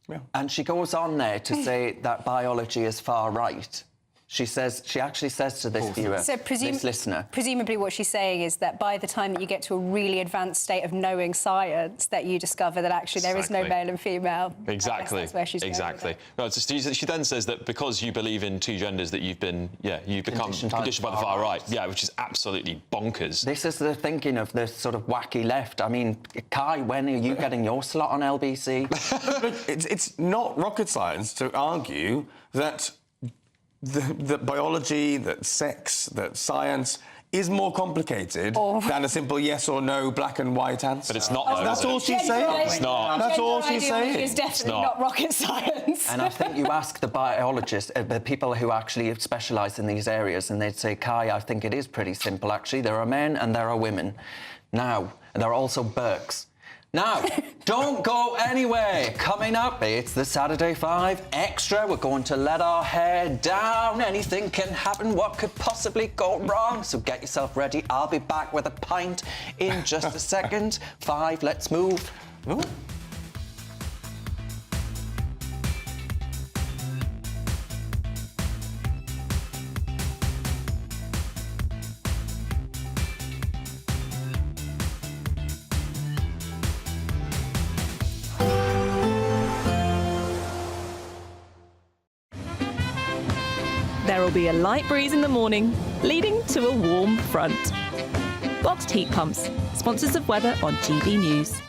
Yeah. And she goes on there to say that biology is far right. She actually says to this viewer, this listener... Presumably what she's saying is that by the time that you get to a really advanced state of knowing science, that you discover that actually there is no male and female. Exactly. That's where she's exactly. No, she then says that because you believe in two genders, that you've become conditioned by the far right. Yeah, which is absolutely bonkers. This is the thinking of the sort of wacky left. I mean, Kai, when are you getting your slot on LBC? It's not rocket science to argue that that biology, that sex, that science is more complicated than a simple yes or no, black and white answer. But it's not, though, That's is it? all she's saying. It's not. That's all she's saying. It's definitely not rocket science. And I think you ask the biologists, the people who actually specialise in these areas, and they'd say, Kai, I think it is pretty simple, actually. There are men and there are women. Now, there are also Burkes. Now, don't go anywhere. Coming up, it's the Saturday 5 Extra. We're going to let our hair down. Anything can happen. What could possibly go wrong? So get yourself ready. I'll be back with a pint in just a second. 5, let's move. Ooh. There will be a light breeze in the morning, leading to a warm front. Boxed heat pumps, sponsors of weather on GB News.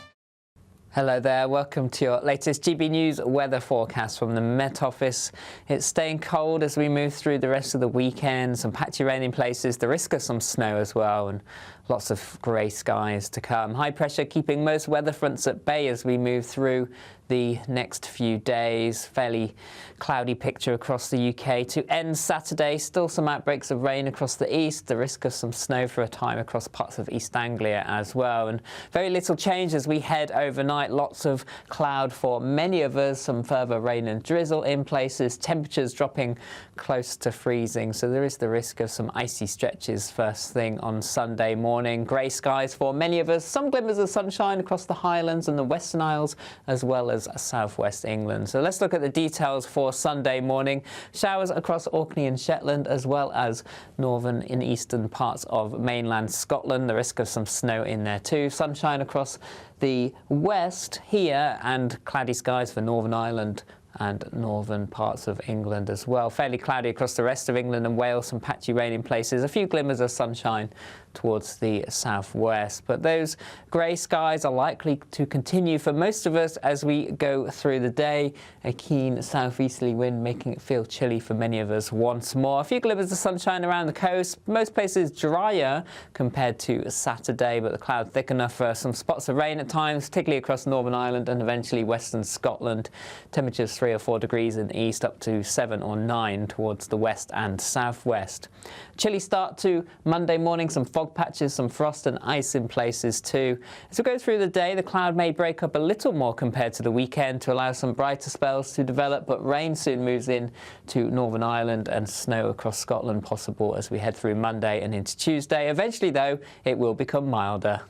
Hello there, welcome to your latest GB News weather forecast from the Met Office. It's staying cold as we move through the rest of the weekend, some patchy rain in places, the risk of some snow as well, and lots of grey skies to come. High pressure keeping most weather fronts at bay as we move through the next few days. Fairly cloudy picture across the UK to end Saturday. Still some outbreaks of rain across the east, the risk of some snow for a time across parts of East Anglia as well. And very little change as we head overnight. Lots of cloud for many of us, some further rain and drizzle in places, temperatures dropping close to freezing. So there is the risk of some icy stretches first thing on Sunday morning. Grey skies for many of us, some glimmers of sunshine across the Highlands and the Western Isles, as well as southwest England. So let's look at the details for Sunday morning. Showers across Orkney and Shetland, as well as northern and eastern parts of mainland Scotland. The risk of some snow in there too. Sunshine across the west here, and cloudy skies for Northern Ireland and northern parts of England as well. Fairly cloudy across the rest of England and Wales, some patchy rain in places, a few glimmers of sunshine towards the southwest. But those grey skies are likely to continue for most of us as we go through the day. A keen southeasterly wind making it feel chilly for many of us once more. A few glimmers of sunshine around the coast. Most places drier compared to Saturday, but the clouds thick enough for some spots of rain at times, particularly across Northern Ireland and eventually western Scotland. Temperatures 3 or 4 degrees in the east, up to 7 or 9 towards the west and southwest. Chilly start to Monday morning, some fog patches, some frost and ice in places too. As we go through the day, the cloud may break up a little more compared to the weekend to allow some brighter spells to develop, but rain soon moves in to Northern Ireland and snow across Scotland possible as we head through Monday and into Tuesday. Eventually, though, it will become milder.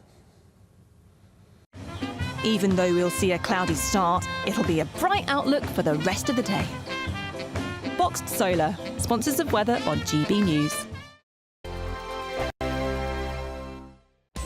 Even though we'll see a cloudy start, it'll be a bright outlook for the rest of the day. Boxed Solar, sponsors of weather on GB News.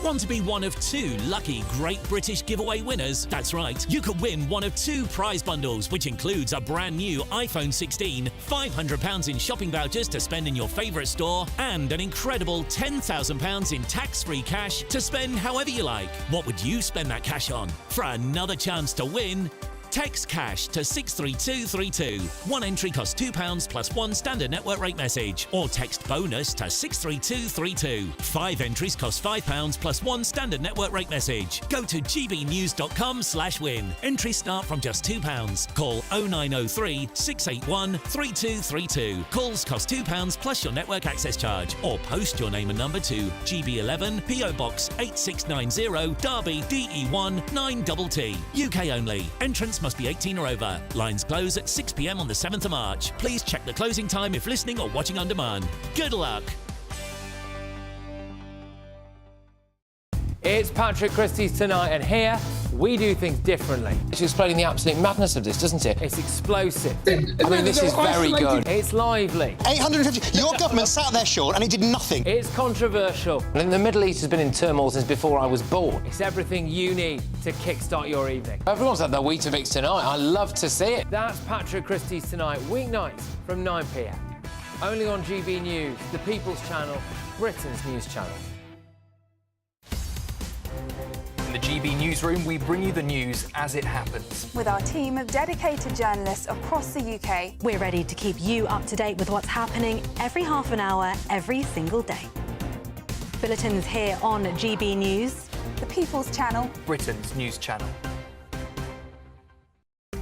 Want to be one of 2 lucky Great British Giveaway winners? That's right, you could win one of 2 prize bundles, which includes a brand new iPhone 16, £500 in shopping vouchers to spend in your favourite store, and an incredible £10,000 in tax-free cash to spend however you like. What would you spend that cash on? For another chance to win, text cash to 63232. One entry costs £2 plus 1 standard network rate message, or text bonus to 63232. 5 entries cost £5 plus 1 standard network rate message. Go to gbnews.com/win. Entries start from just £2. Call 0903 681 3232. Calls cost £2 plus your network access charge, or post your name and number to GB11 PO Box 8690 Derby DE1 9TT. UK only. Entrance must be 18 or over. Lines close at 6 p.m. on the 7th of March. Please check the closing time if listening or watching on demand. Good luck. It's Patrick Christys tonight, and here we do things differently. It's explaining the absolute madness of this, doesn't it? It's explosive. I mean, this is very good. It's lively. 850. Your government sat there short and it did nothing. It's controversial. And the Middle East has been in turmoil since before I was born. It's everything you need to kickstart your evening. Everyone's had their Weetabix tonight. I love to see it. That's Patrick Christys tonight, weeknights from 9 p.m. Only on GB News, the People's Channel, Britain's news channel. In the GB Newsroom, we bring you the news as it happens. With our team of dedicated journalists across the UK, we're ready to keep you up to date with what's happening every half an hour, every single day. Bulletins here on GB News, the People's Channel. Britain's news channel.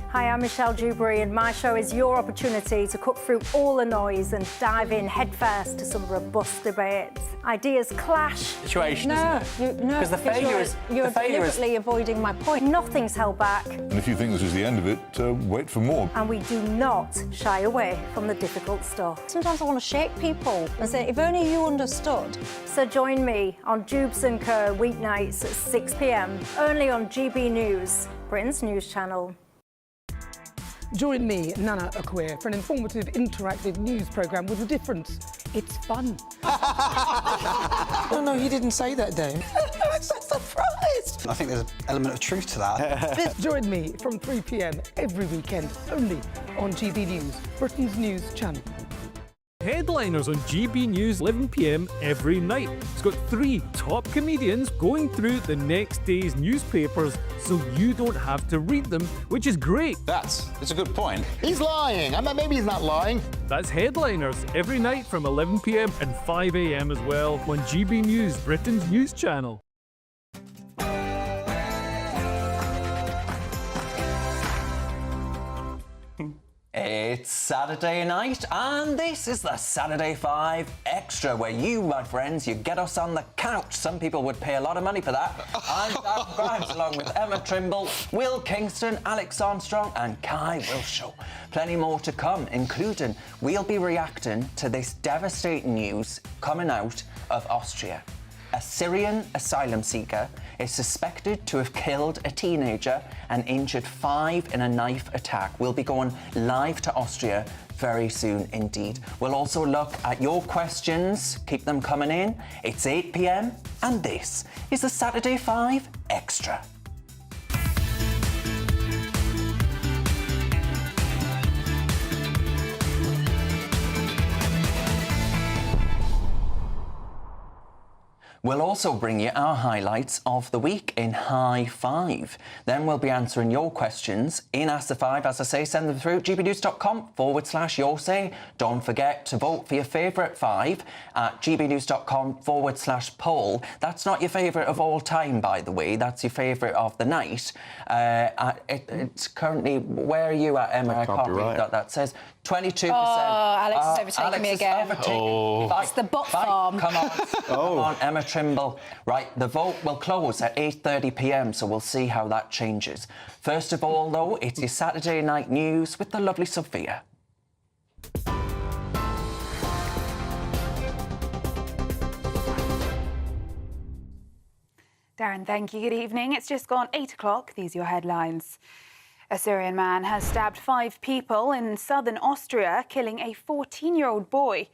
Hi, I'm Michelle Dewberry, and my show is your opportunity to cut through all the noise and dive in headfirst to some robust debates. Ideas clash. Situation, isn't it? Because the failure is you're deliberately avoiding my point. Nothing's held back, And if you think this is the end of it, wait for more. and we do not shy away from the difficult stuff. Sometimes I want to shake people and say, if only you understood. So join me on Dubes and Co weeknights at 6 p.m. only on GB News, Britain's news channel. Join me, Nana Akua, for an informative, interactive news programme with a difference. It's fun. No, he didn't say that, Dave. I'm so surprised. I think there's an element of truth to that. Join me from 3 p.m. every weekend, only on GB News, Britain's news channel. Headliners on GB News 11 p.m. every night. It's got 3 top comedians going through the next day's newspapers so you don't have to read them, which is great. That's a good point. He's lying. Maybe he's not lying. That's Headliners every night from 11 p.m. and 5 a.m. as well on GB News, Britain's news channel. It's Saturday night, and this is the Saturday 5 Extra, where you, my friends, you get us on the couch. Some people would pay a lot of money for that. I'm Darren Grimes, along with Emma Trimble, Will Kingston, Alex Armstrong, and Kai Wilshaw. Plenty more to come, including we'll be reacting to this devastating news coming out of Austria. A Syrian asylum seeker is suspected to have killed a teenager and injured 5 in a knife attack. We'll be going live to Austria very soon indeed. We'll also look at your questions. Keep them coming in. It's 8 p.m. and this is the Saturday 5 Extra. We'll also bring you our highlights of the week in High 5. Then we'll be answering your questions in Ask the 5. As I say, send them through gbnews.com/yoursay. Don't forget to vote for your favourite 5 at gbnews.com/poll. That's not your favourite of all time, by the way. That's your favourite of the night. It's currently, where are you at, Emma? I can't read that says 22%. Oh, Alex is overtaking Alex me is again. overtaking. It's the bot farm. Come on. Come on, Emma Trimble. Right, the vote will close at 8:30 p.m, so we'll see how that changes. First of all, though, it's your Saturday night news with the lovely Sophia. Darren, thank you. Good evening. It's just gone 8 o'clock. These are your headlines. A Syrian man has stabbed 5 people in southern Austria, killing a 14-year-old boy.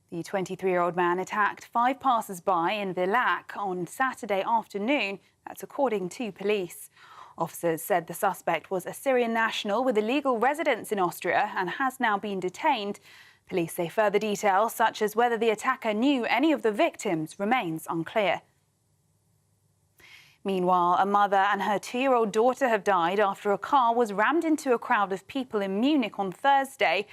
The 23-year-old man attacked 5 passers-by in Villach on Saturday afternoon. That's according to police. Officers said the suspect was a Syrian national with a legal residence in Austria and has now been detained. Police say further details, such as whether the attacker knew any of the victims, remains unclear. Meanwhile, a mother and her 2-year-old daughter have died after a car was rammed into a crowd of people in Munich on Thursday.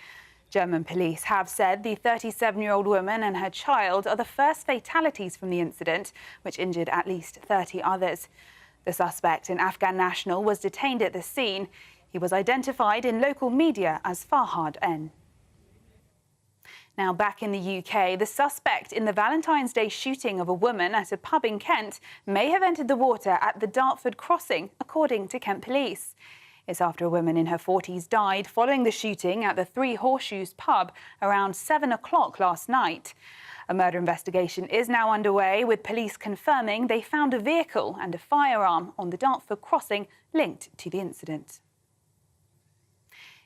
German police have said the 37-year-old woman and her child are the first fatalities from the incident, which injured at least 30 others. The suspect, an Afghan national, was detained at the scene. He was identified in local media as Farhad N. Now, back in the UK, the suspect in the Valentine's Day shooting of a woman at a pub in Kent may have entered the water at the Dartford crossing, according to Kent police. It's after a woman in her 40s died following the shooting at the Three Horseshoes pub around 7 o'clock last night. A murder investigation is now underway, with police confirming they found a vehicle and a firearm on the Dartford crossing linked to the incident.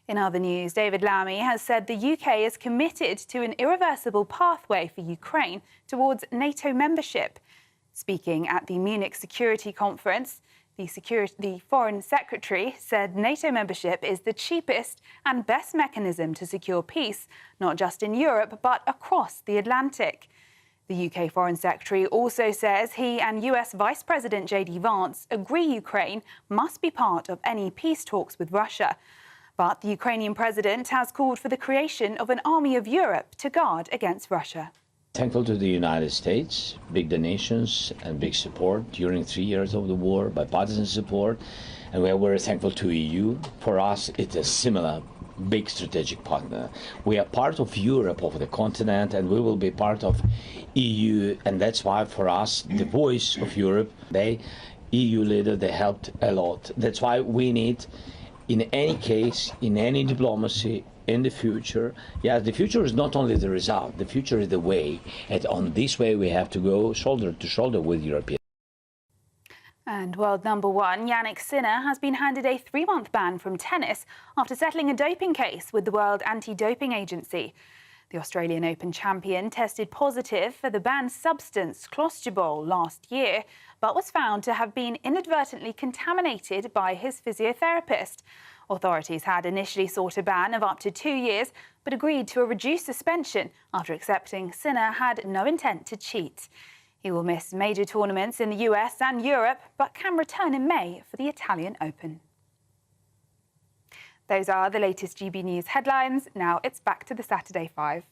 In other news, David Lammy has said the UK is committed to an irreversible pathway for Ukraine towards NATO membership. Speaking at the Munich Security Conference, the Foreign Secretary said NATO membership is the cheapest and best mechanism to secure peace, not just in Europe, but across the Atlantic. The UK Foreign Secretary also says he and US Vice President J.D. Vance agree Ukraine must be part of any peace talks with Russia. But the Ukrainian president has called for the creation of an army of Europe to guard against Russia. Thankful to the United States, big donations and big support during 3 years of the war, bipartisan support, and we are very thankful to EU. For us, it's a similar big strategic partner. We are part of Europe, of the continent, and we will be part of EU, and that's why for us, the voice of Europe, EU leader, they helped a lot. That's why we need, in any case, in any diplomacy, in the future, the future is not only the result, the future is the way, and on this way we have to go shoulder to shoulder with Europeans. And world number one, Yannick Sinner, has been handed a 3-month ban from tennis after settling a doping case with the World Anti-Doping Agency. The Australian Open champion tested positive for the banned substance clostebol last year, but was found to have been inadvertently contaminated by his physiotherapist. Authorities had initially sought a ban of up to 2 years, but agreed to a reduced suspension after accepting Sinner had no intent to cheat. He will miss major tournaments in the US and Europe, but can return in May for the Italian Open. Those are the latest GB News headlines. Now it's back to the Saturday 5.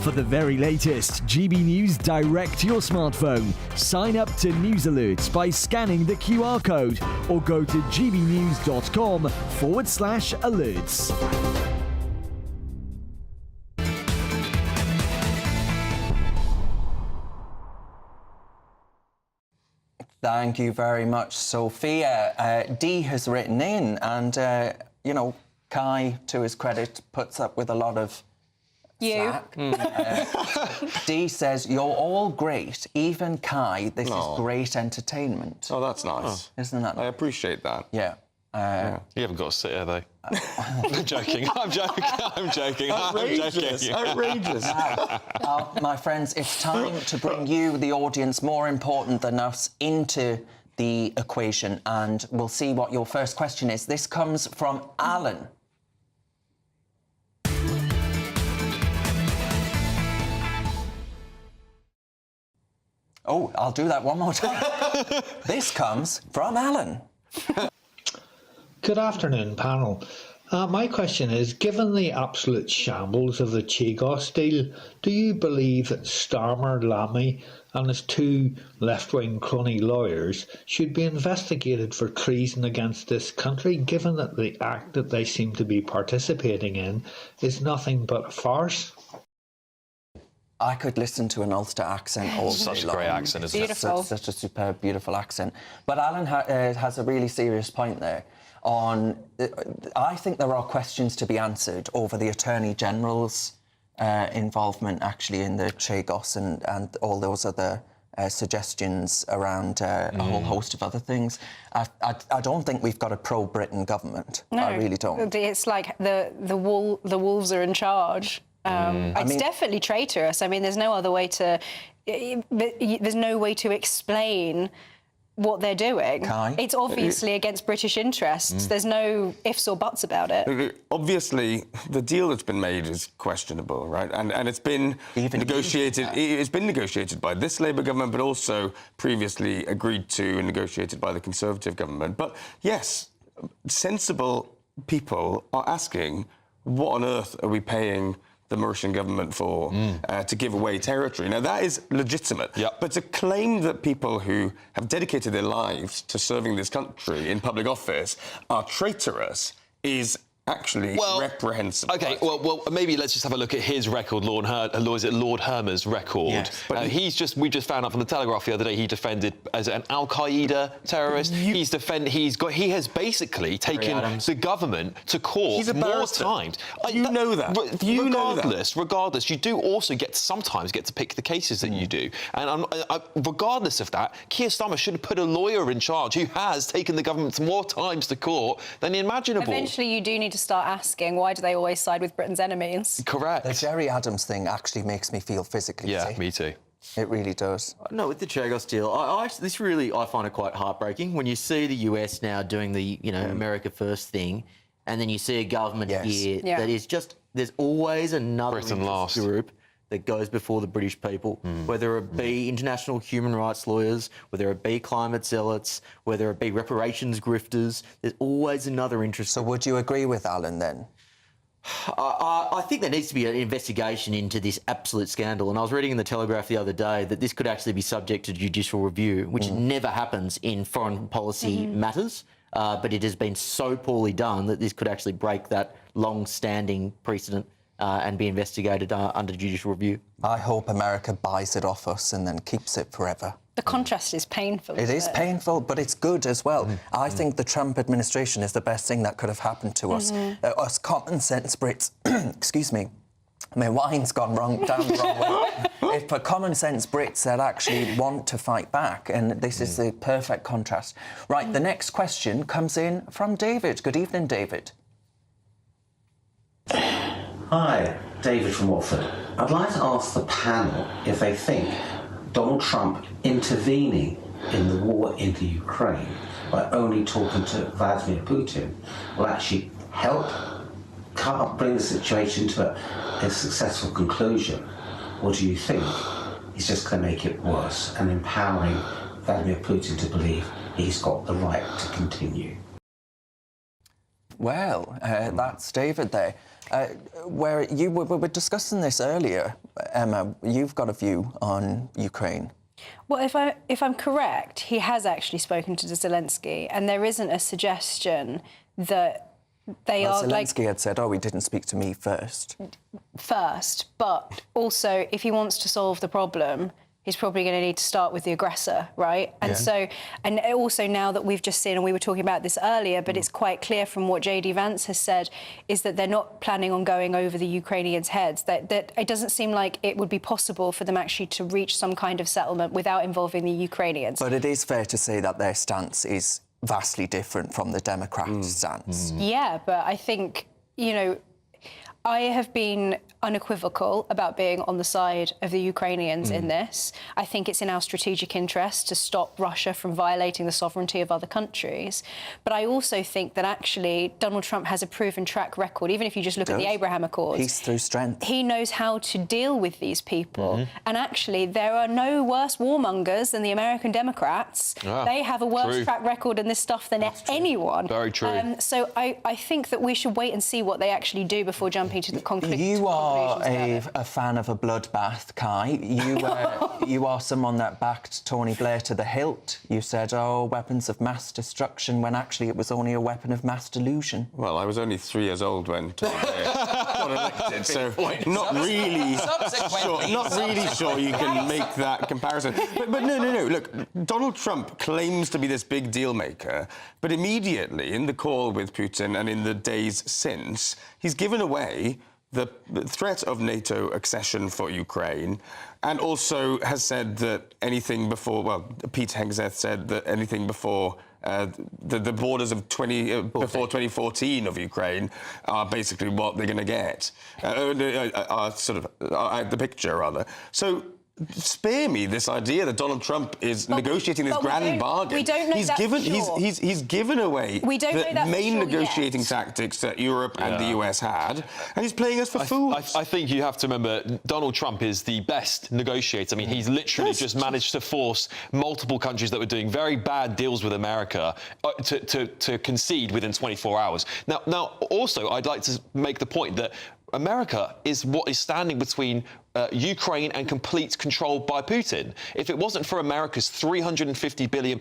For the very latest GB News direct to your smartphone, sign up to News Alerts by scanning the QR code or go to gbnews.com/alerts. Thank you very much, Sophia. Dee has written in and, you know, Kai, to his credit, puts up with a lot of slack. Dee says, you're all great, even Kai. This is great entertainment. Oh, that's nice. Isn't that nice? I appreciate that. Yeah. You haven't got to sit here, though. I'm joking. I'm joking. I'm joking. Outrageous. Outrageous. My friends, it's time to bring you, the audience, more important than us, into the equation, and we'll see what your first question is. This comes from Alan. Oh, I'll do that one more time. This comes from Alan. Good afternoon, panel. My question is, given the absolute shambles of the Chagos deal, do you believe that Starmer Lamy and his 2 left-wing crony lawyers should be investigated for treason against this country, given that the act that they seem to be participating in is nothing but a farce? I could listen to an Ulster accent all day long. Such a great accent, isn't it? Beautiful. Such a superb, beautiful accent. But Alan has a really serious point there. I think there are questions to be answered over the Attorney General's involvement, actually, in the Chagos and all those other suggestions around a whole host of other things. I don't think we've got a pro-Britain government. No, I really don't. It's like the wolves are in charge. It's definitely traitorous. I mean, there's no other way to... There's no way to explain what they're doing. It's obviously against British interests. There's no ifs or buts about it. Obviously, the deal that's been made is questionable, right? And it's been negotiated. It's been negotiated by this Labour government, but also previously agreed to and negotiated by the Conservative government. But yes, sensible people are asking, what on earth are we paying the Mauritian government for to give away territory? Now, that is legitimate. But to claim that people who have dedicated their lives to serving this country in public office are traitorous is actually reprehensible. OK, well, maybe let's just have a look at his record, Lord Hermer's record. Yes, but we just found out from the Telegraph the other day he defended as an Al Qaeda terrorist. He has basically taken the government to court more times. You know that. Regardless, you do also sometimes get to pick the cases that you do. And regardless of that, Keir Starmer should have put a lawyer in charge who has taken the government more times to court than imaginable. Eventually, you do need to start asking, why do they always side with Britain's enemies? Correct. The Jerry Adams thing actually makes me feel physically sick. Me too. It really does. No, with the Chagos deal, I find it quite heartbreaking when you see the US now doing the, America First thing, and then you see a government here that is just, there's always another interest group that goes before the British people, whether it be international human rights lawyers, whether it be climate zealots, whether it be reparations grifters, there's always another interest. So would you agree with Alan then? I think there needs to be an investigation into this absolute scandal. And I was reading in the Telegraph the other day that this could actually be subject to judicial review, which never happens in foreign policy matters. But it has been so poorly done that this could actually break that long-standing precedent and be investigated under judicial review. I hope America buys it off us and then keeps it forever. The contrast is painful. It is painful, but it's good as well. I think the Trump administration is the best thing that could have happened to us. Us common sense Brits, excuse me, my wine's gone down the wrong way. If for common sense Brits that actually want to fight back, and this is the perfect contrast. Right, the next question comes in from David. Good evening, David. Hi, David from Watford. I'd like to ask the panel if they think Donald Trump intervening in the war into Ukraine by only talking to Vladimir Putin will actually help bring the situation to a successful conclusion, or do you think he's just going to make it worse and empowering Vladimir Putin to believe he's got the right to continue? Well, that's David there. Where we were discussing this earlier, Emma, you've got a view on Ukraine. Well, if I'm correct, he has actually spoken to Zelensky, and there isn't a suggestion that they are Zelensky had said, "Oh, he didn't speak to me first." But also, if he wants to solve the problem, he's probably going to need to start with the aggressor, right? And so, and also now that we've just seen, and we were talking about this earlier, but it's quite clear from what J.D. Vance has said, is that they're not planning on going over the Ukrainians' heads. That it doesn't seem like it would be possible for them actually to reach some kind of settlement without involving the Ukrainians. But it is fair to say that their stance is vastly different from the Democrats' stance. Yeah, but I think, you know, I have been unequivocal about being on the side of the Ukrainians in this. I think it's in our strategic interest to stop Russia from violating the sovereignty of other countries. But I also think that actually Donald Trump has a proven track record, even if you just look at the Abraham Accords. Peace through strength. He knows how to deal with these people. And actually, there are no worse warmongers than the American Democrats. They have a worse track record in this stuff than anyone. Very true. So I think that we should wait and see what they actually do before jumping to the conclusion. You are a fan of a bloodbath, Kai. You are someone that backed Tony Blair to the hilt. You said, oh, weapons of mass destruction, when actually it was only a weapon of mass delusion. Well, I was only 3 years old when Tony Blair got elected, so not really sure you can make that comparison. But no. Look, Donald Trump claims to be this big deal maker, but immediately in the call with Putin and in the days since, he's given away the threat of NATO accession for Ukraine, and also has said that anything before, well, Pete Hegseth said that anything before the borders of before 2014 of Ukraine are basically what they're going to get, are sort of the picture, rather. So spare me this idea that Donald Trump is negotiating this grand bargain. We don't know he's given away the main negotiating tactics that Europe and the US had, and he's playing us for fools. I think you have to remember Donald Trump is the best negotiator. I mean, he's literally just managed to force multiple countries that were doing very bad deals with America to concede within 24 hours. Now, also, I'd like to make the point that America is what is standing between Ukraine and complete control by Putin. If it wasn't for America's $350 billion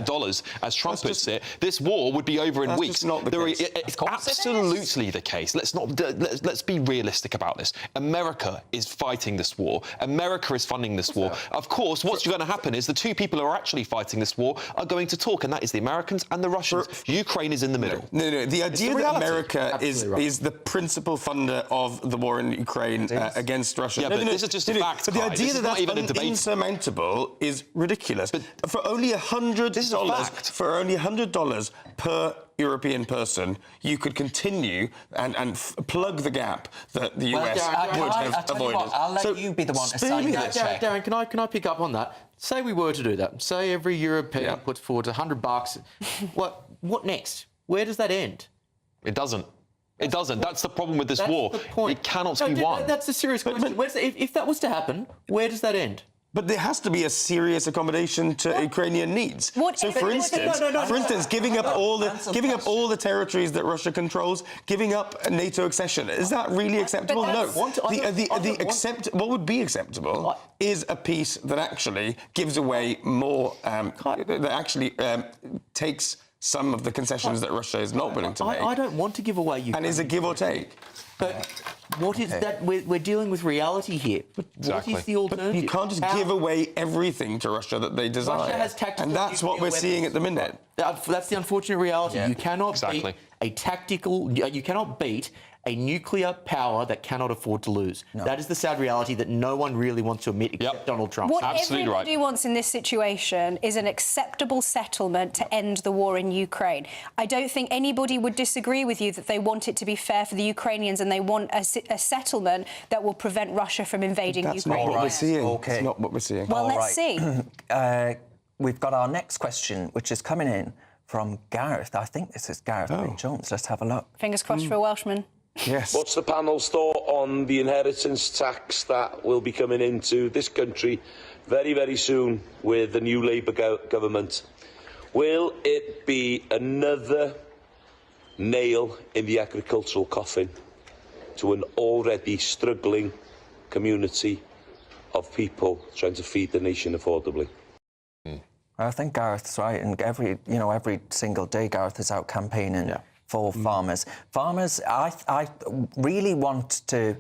dollars, as Trump puts it, this war would be over in weeks. It's absolutely the case. Let's be realistic about this. America is fighting this war. America is funding this war. Of course, what's going to happen is the two people who are actually fighting this war are going to talk, and that is the Americans and the Russians. Ukraine is in the middle. No. The idea that America is the principal funder of the war in Ukraine against Russia. Yeah, but this is just a fact. But the idea that that's insurmountable is ridiculous. But for only $100 per European person, you could continue and plug the gap that the US would have avoided. I'll let you be the one to sign that check. Darren, can I pick up on that? Say we were to do that. Say every European puts forward $100. What next? Where does that end? It doesn't. It doesn't. That's the problem with this war. The point. It cannot be won. That's a serious question. If that was to happen, where does that end? But there has to be a serious accommodation to Ukrainian needs. So, for instance, giving up all the territories that Russia controls, giving up a NATO accession, is that really acceptable? No. What would be acceptable is a peace that actually gives away more, that actually takes some of the concessions that Russia is not willing to make. I don't want to give away Ukraine. And is a give or take. But what is that? We're dealing with reality here. But what is the alternative? But you can't just give away everything to Russia that they desire. Russia has tactical and that's what we're seeing at the minute. That's the unfortunate reality. You cannot beat a tactical... You cannot beat a nuclear power that cannot afford to lose. No. That is the sad reality that no one really wants to admit except Donald Trump. What everybody wants in this situation is an acceptable settlement to end the war in Ukraine. I don't think anybody would disagree with you that they want it to be fair for the Ukrainians and they want a settlement that will prevent Russia from invading Ukraine. That's not what we're seeing. It's not what we're seeing. Well, let's see. We've got our next question, which is coming in from Gareth. I think this is Gareth Jones. Let's have a look. Fingers crossed for a Welshman. Yes. What's the panel's thought on the inheritance tax that will be coming into this country very, very soon with the new Labour government? Will it be another nail in the agricultural coffin to an already struggling community of people trying to feed the nation affordably? I think Gareth's right, and every single day Gareth is out campaigning for farmers. Farmers, I really want to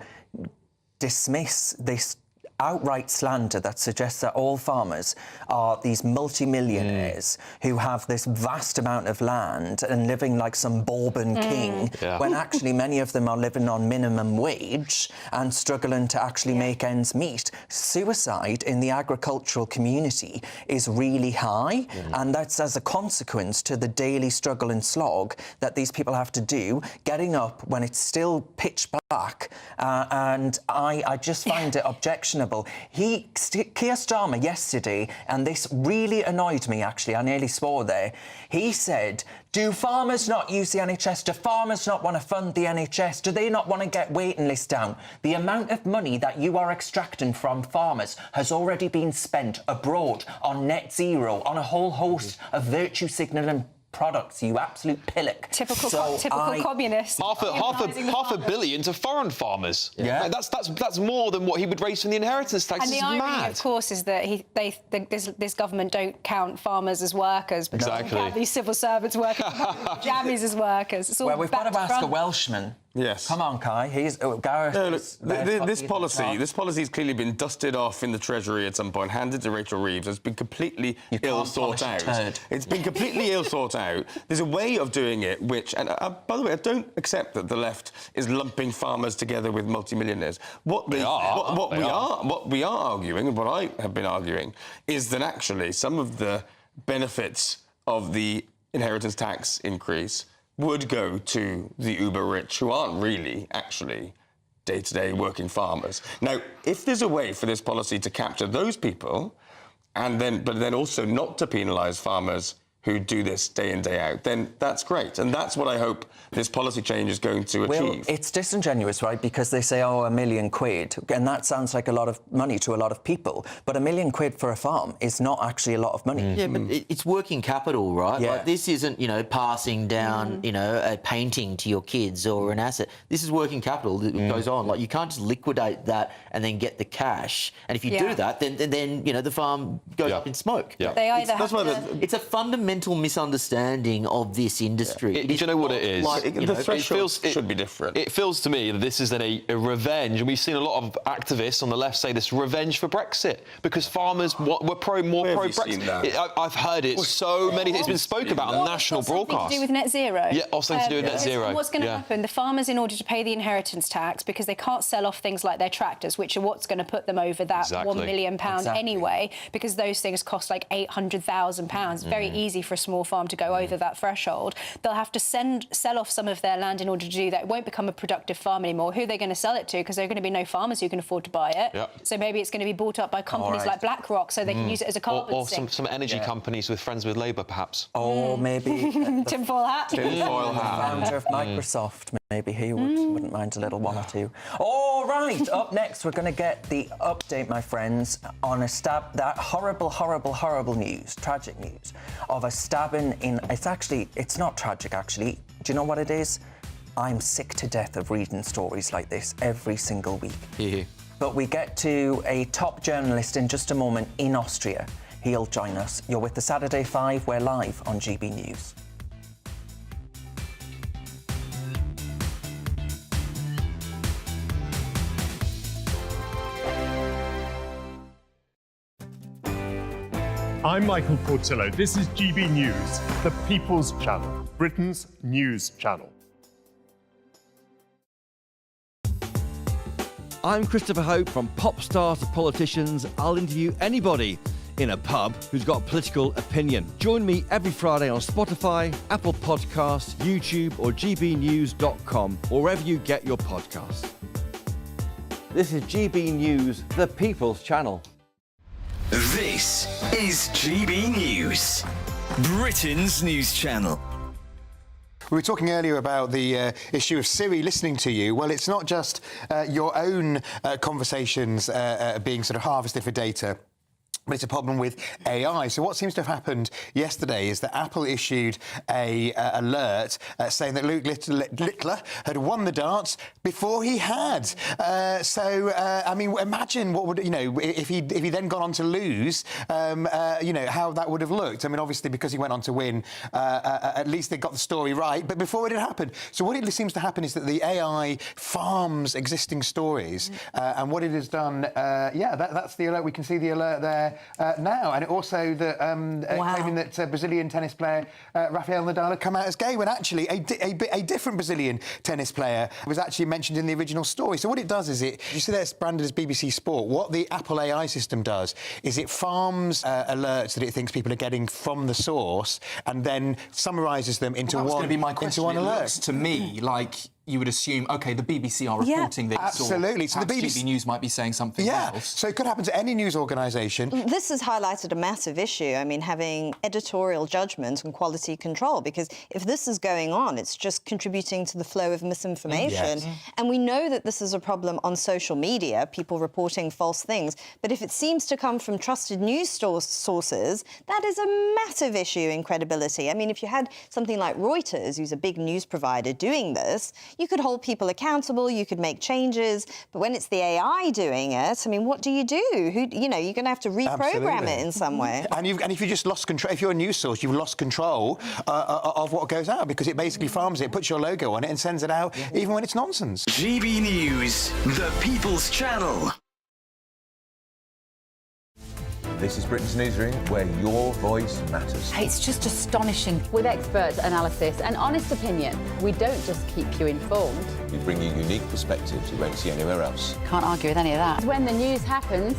dismiss this outright slander that suggests that all farmers are these multi-millionaires who have this vast amount of land and living like some Bourbon king, when actually many of them are living on minimum wage and struggling to actually make ends meet. Suicide in the agricultural community is really high, and that's as a consequence to the daily struggle and slog that these people have to do, getting up when it's still pitch black, and I just find it objectionable. Keir Starmer yesterday, and this really annoyed me actually, I nearly swore there, he said, do farmers not use the NHS? Do farmers not want to fund the NHS? Do they not want to get waiting lists down? The amount of money that you are extracting from farmers has already been spent abroad on net zero, on a whole host of virtue signalling products, you absolute pillock. Typical communist. Half a billion to foreign farmers. Yeah, that's more than what he would raise from the inheritance tax. And the irony, of course, is that this government don't count farmers as workers, but they count these civil servants working, jammies as workers. It's all we've got to ask a Welshman. Yes. Come on, Kai. Gareth. No, look, this policy has clearly been dusted off in the Treasury at some point, handed to Rachel Reeves. It's been completely ill thought out. It's been completely ill thought out. There's a way of doing it which, and by the way, I don't accept that the left is lumping farmers together with multimillionaires. What we are arguing, and what I have been arguing, is that actually some of the benefits of the inheritance tax increase would go to the uber-rich, who aren't really, actually, day-to-day working farmers. Now, if there's a way for this policy to capture those people, but then also not to penalise farmers who do this day in, day out, then that's great. And that's what I hope this policy change is going to achieve. Well, it's disingenuous, right? Because they say, oh, £1 million, and that sounds like a lot of money to a lot of people. But £1 million for a farm is not actually a lot of money. Yeah, but it's working capital, right? Yeah. Like, this isn't, passing down, a painting to your kids or an asset. This is working capital that goes on. Like, you can't just liquidate that and then get the cash. And if you do that, then the farm goes up in smoke. Yeah. They either it's a fundamental misunderstanding of this industry. Do you know what it is? The threshold should be different. It feels to me that this is a revenge, and we've seen a lot of activists on the left say this revenge for Brexit, because farmers were more pro-Brexit. I've heard it so many. It's been spoken about on national broadcast. To do with net zero. Yeah, or something to do with net zero. What's going to happen? The farmers, in order to pay the inheritance tax, because they can't sell off things like their tractors, which are what's going to put them over that £1 million anyway, because those things cost like £800,000. It's very easy for a small farm to go over that threshold. They'll have to sell off some of their land in order to do that. It won't become a productive farm anymore. Who are they going to sell it to? Because there are going to be no farmers who can afford to buy it. Yep. So maybe it's going to be bought up by companies like BlackRock, so they can use it as a carbon sink. Or some energy companies with friends with Labour, perhaps. Or maybe tinfoil hat. Tinfoil hat. Founder of Microsoft. Maybe he wouldn't mind a little one or two. All right, up next, we're going to get the update, my friends, on that horrible, horrible, horrible news, tragic news, of a stabbing in... It's not tragic, actually. Do you know what it is? I'm sick to death of reading stories like this every single week. Yeah. But we get to a top journalist in just a moment in Austria. He'll join us. You're with the Saturday 5. We're live on GB News. I'm Michael Portillo. This is GB News, the People's Channel, Britain's news channel. I'm Christopher Hope. From pop stars to politicians, I'll interview anybody in a pub who's got a political opinion. Join me every Friday on Spotify, Apple Podcasts, YouTube or gbnews.com, or wherever you get your podcasts. This is GB News, the People's Channel. This is GB News, Britain's news channel. We were talking earlier about the issue of Siri listening to you. Well, it's not just your own conversations being sort of harvested for data, but it's a problem with AI. So what seems to have happened yesterday is that Apple issued a alert saying that Luke Littler had won the darts before he had. I mean, imagine what would, if he then gone on to lose, how that would have looked. I mean, obviously, because he went on to win, at least they got the story right, but before it had happened. So what it seems to happen is that the AI farms existing stories, and what it has done, that's the alert. We can see the alert there now, and it also claiming that Brazilian tennis player Rafael Nadal had come out as gay, when actually a different Brazilian tennis player was actually mentioned in the original story. So what it does is you see that's branded as BBC Sport. What the Apple AI system does is it farms alerts that it thinks people are getting from the source, and then summarises them into going to be my question. into one it alert. Looks to me like you would assume, OK, the BBC are reporting this. Absolutely. Or so the BBC News might be saying something else. So it could happen to any news organisation. This has highlighted a massive issue. I mean, having editorial judgment and quality control, because if this is going on, it's just contributing to the flow of misinformation. Yes. And we know that this is a problem on social media, people reporting false things. But if it seems to come from trusted news sources, that is a massive issue in credibility. I mean, if you had something like Reuters, who's a big news provider, doing this, you could hold people accountable, you could make changes, but when it's the AI doing it, I mean, what do? You're going to have to reprogram it in some way. And if you just lost control, if you're a news source, you've lost control of what goes out, because it basically farms it, puts your logo on it, and sends it out, even when it's nonsense. GB News, the People's Channel. This is Britain's Newsroom, where your voice matters. It's just astonishing. With expert analysis and honest opinion, we don't just keep you informed. We bring you unique perspectives you won't see anywhere else. Can't argue with any of that. When the news happens,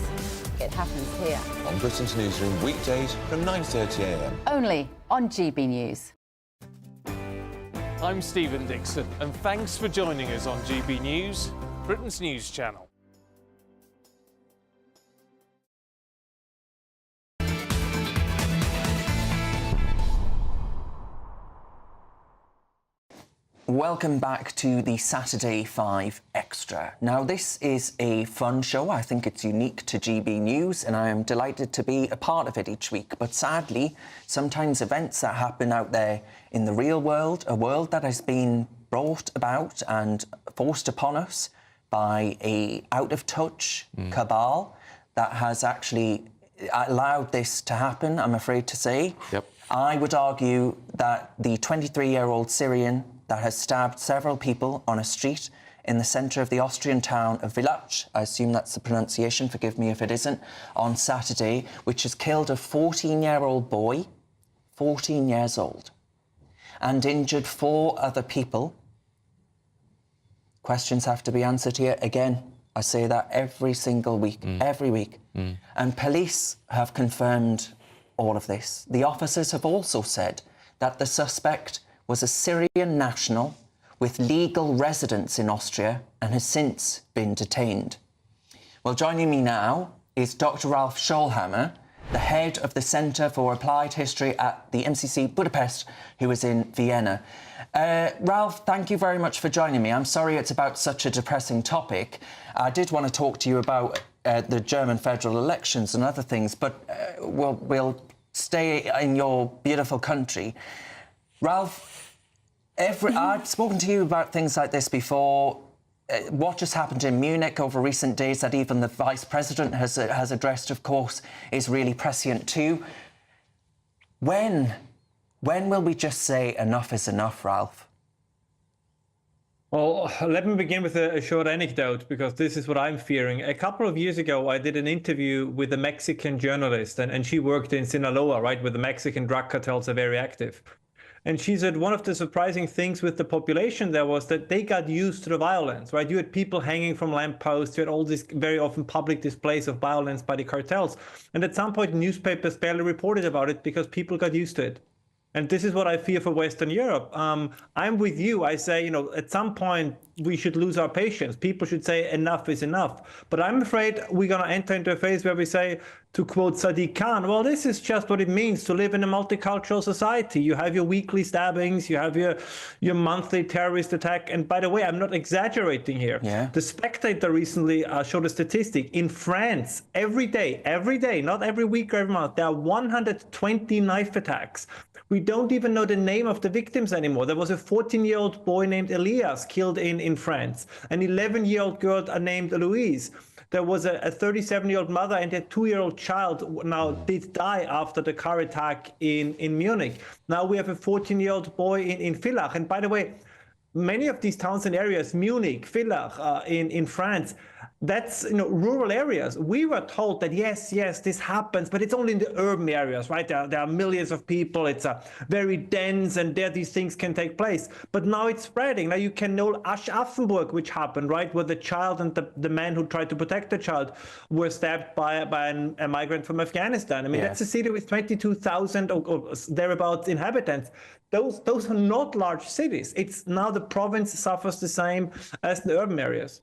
it happens here. On Britain's Newsroom, weekdays from 9:30 a.m. Only on GB News. I'm Stephen Dixon, and thanks for joining us on GB News, Britain's news channel. Welcome back to the Saturday 5 Extra. Now, this is a fun show. I think it's unique to GB News, and I am delighted to be a part of it each week. But sadly, sometimes events that happen out there in the real world, a world that has been brought about and forced upon us by a out-of-touch cabal that has actually allowed this to happen, I'm afraid to say. Yep. I would argue that the 23-year-old Syrian that has stabbed several people on a street in the centre of the Austrian town of Villach, I assume that's the pronunciation, forgive me if it isn't, on Saturday, which has killed a 14-year-old boy, 14 years old, and injured 4 other people. Questions have to be answered here. Again, I say that every single week, every week. And police have confirmed all of this. The officers have also said that the suspect was a Syrian national with legal residence in Austria and has since been detained. Well, joining me now is Dr. Ralph Scholhammer, the head of the Centre for Applied History at the MCC Budapest, who is in Vienna. Ralph, thank you very much for joining me. I'm sorry it's about such a depressing topic. I did want to talk to you about the German federal elections and other things, but we'll stay in your beautiful country. Ralph, I've spoken to you about things like this before. What just happened in Munich over recent days that even the Vice President has addressed, of course, is really prescient too. When will we just say enough is enough, Ralph? Well, let me begin with a short anecdote, because this is what I'm fearing. A couple of years ago, I did an interview with a Mexican journalist, and she worked in Sinaloa, right, where the Mexican drug cartels are very active. And she said one of the surprising things with the population there was that they got used to the violence, right? You had people hanging from lampposts, you had all these very often public displays of violence by the cartels. And at some point, newspapers barely reported about it because people got used to it. And this is what I fear for Western Europe. I'm with you. I say, at some point, we should lose our patience. People should say enough is enough. But I'm afraid we're going to enter into a phase where we say, to quote Sadiq Khan, well, this is just what it means to live in a multicultural society. You have your weekly stabbings, you have your monthly terrorist attack. And by the way, I'm not exaggerating here. Yeah. The Spectator recently showed a statistic. In France, every day, not every week or every month, there are 120 knife attacks. We don't even know the name of the victims anymore. There was a 14-year-old boy named Elias killed in France. An 11-year-old girl named Louise. There was a 37-year-old mother and a 2-year-old child now did die after the car attack in Munich. Now we have a 14-year-old boy in Villach. And by the way, many of these towns and areas, Munich, Villach, in France, that's rural areas. We were told that yes, this happens, but it's only in the urban areas, right? There are millions of people. It's very dense, and there these things can take place. But now it's spreading. Now you can know Aschaffenburg, which happened, right, where the child and the man who tried to protect the child were stabbed by a migrant from Afghanistan. I mean, That's a city with 22,000 or thereabouts inhabitants. Those are not large cities. It's now the province suffers the same as the urban areas.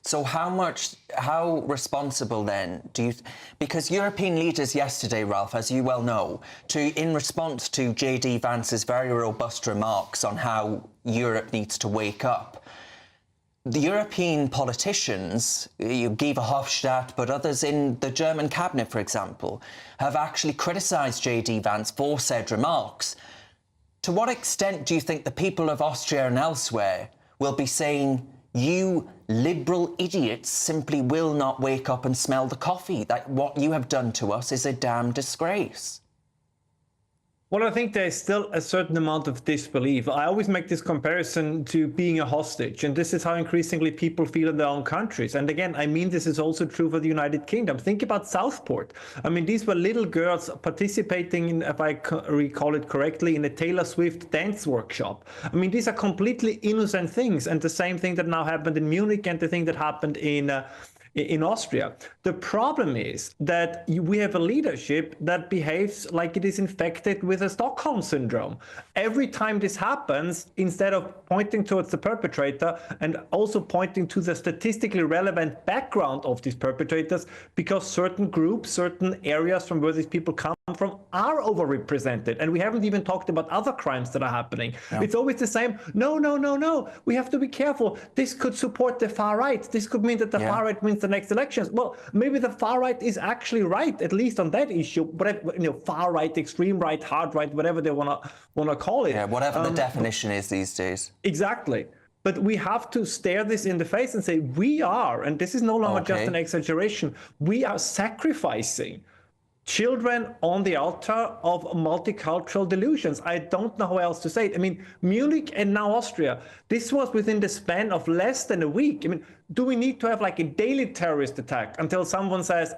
So how responsible then do you... Because European leaders yesterday, Ralph, as you well know, in response to J.D. Vance's very robust remarks on how Europe needs to wake up, the European politicians, Guy Verhofstadt, but others in the German cabinet, for example, have actually criticised J.D. Vance for said remarks. To what extent do you think the people of Austria and elsewhere will be saying, you liberal idiots simply will not wake up and smell the coffee, that what you have done to us is a damn disgrace? Well, I think there's still a certain amount of disbelief. I always make this comparison to being a hostage, and this is how increasingly people feel in their own countries. And again, I mean, this is also true for the United Kingdom. Think about Southport. I mean, these were little girls participating in, if I recall it correctly, in a Taylor Swift dance workshop. I mean, these are completely innocent things, and the same thing that now happened in Munich and the thing that happened in Austria. The problem is that we have a leadership that behaves like it is infected with a Stockholm syndrome. Every time this happens, instead of pointing towards the perpetrator and also pointing to the statistically relevant background of these perpetrators, because certain groups, certain areas from where these people come from are overrepresented. And we haven't even talked about other crimes that are happening. No. It's always the same. No. We have to be careful. This could support the far right. This could mean that the far right wins the next elections. Well, maybe the far right is actually right, at least on that issue. But far right, extreme right, hard right, whatever they want to call it. Yeah, whatever the definition is these days. Exactly. But we have to stare this in the face and say, we are, and this is no longer just an exaggeration, we are sacrificing children on the altar of multicultural delusions. I don't know how else to say it. I mean, Munich and now Austria, this was within the span of less than a week. I mean, do we need to have like a daily terrorist attack until someone says,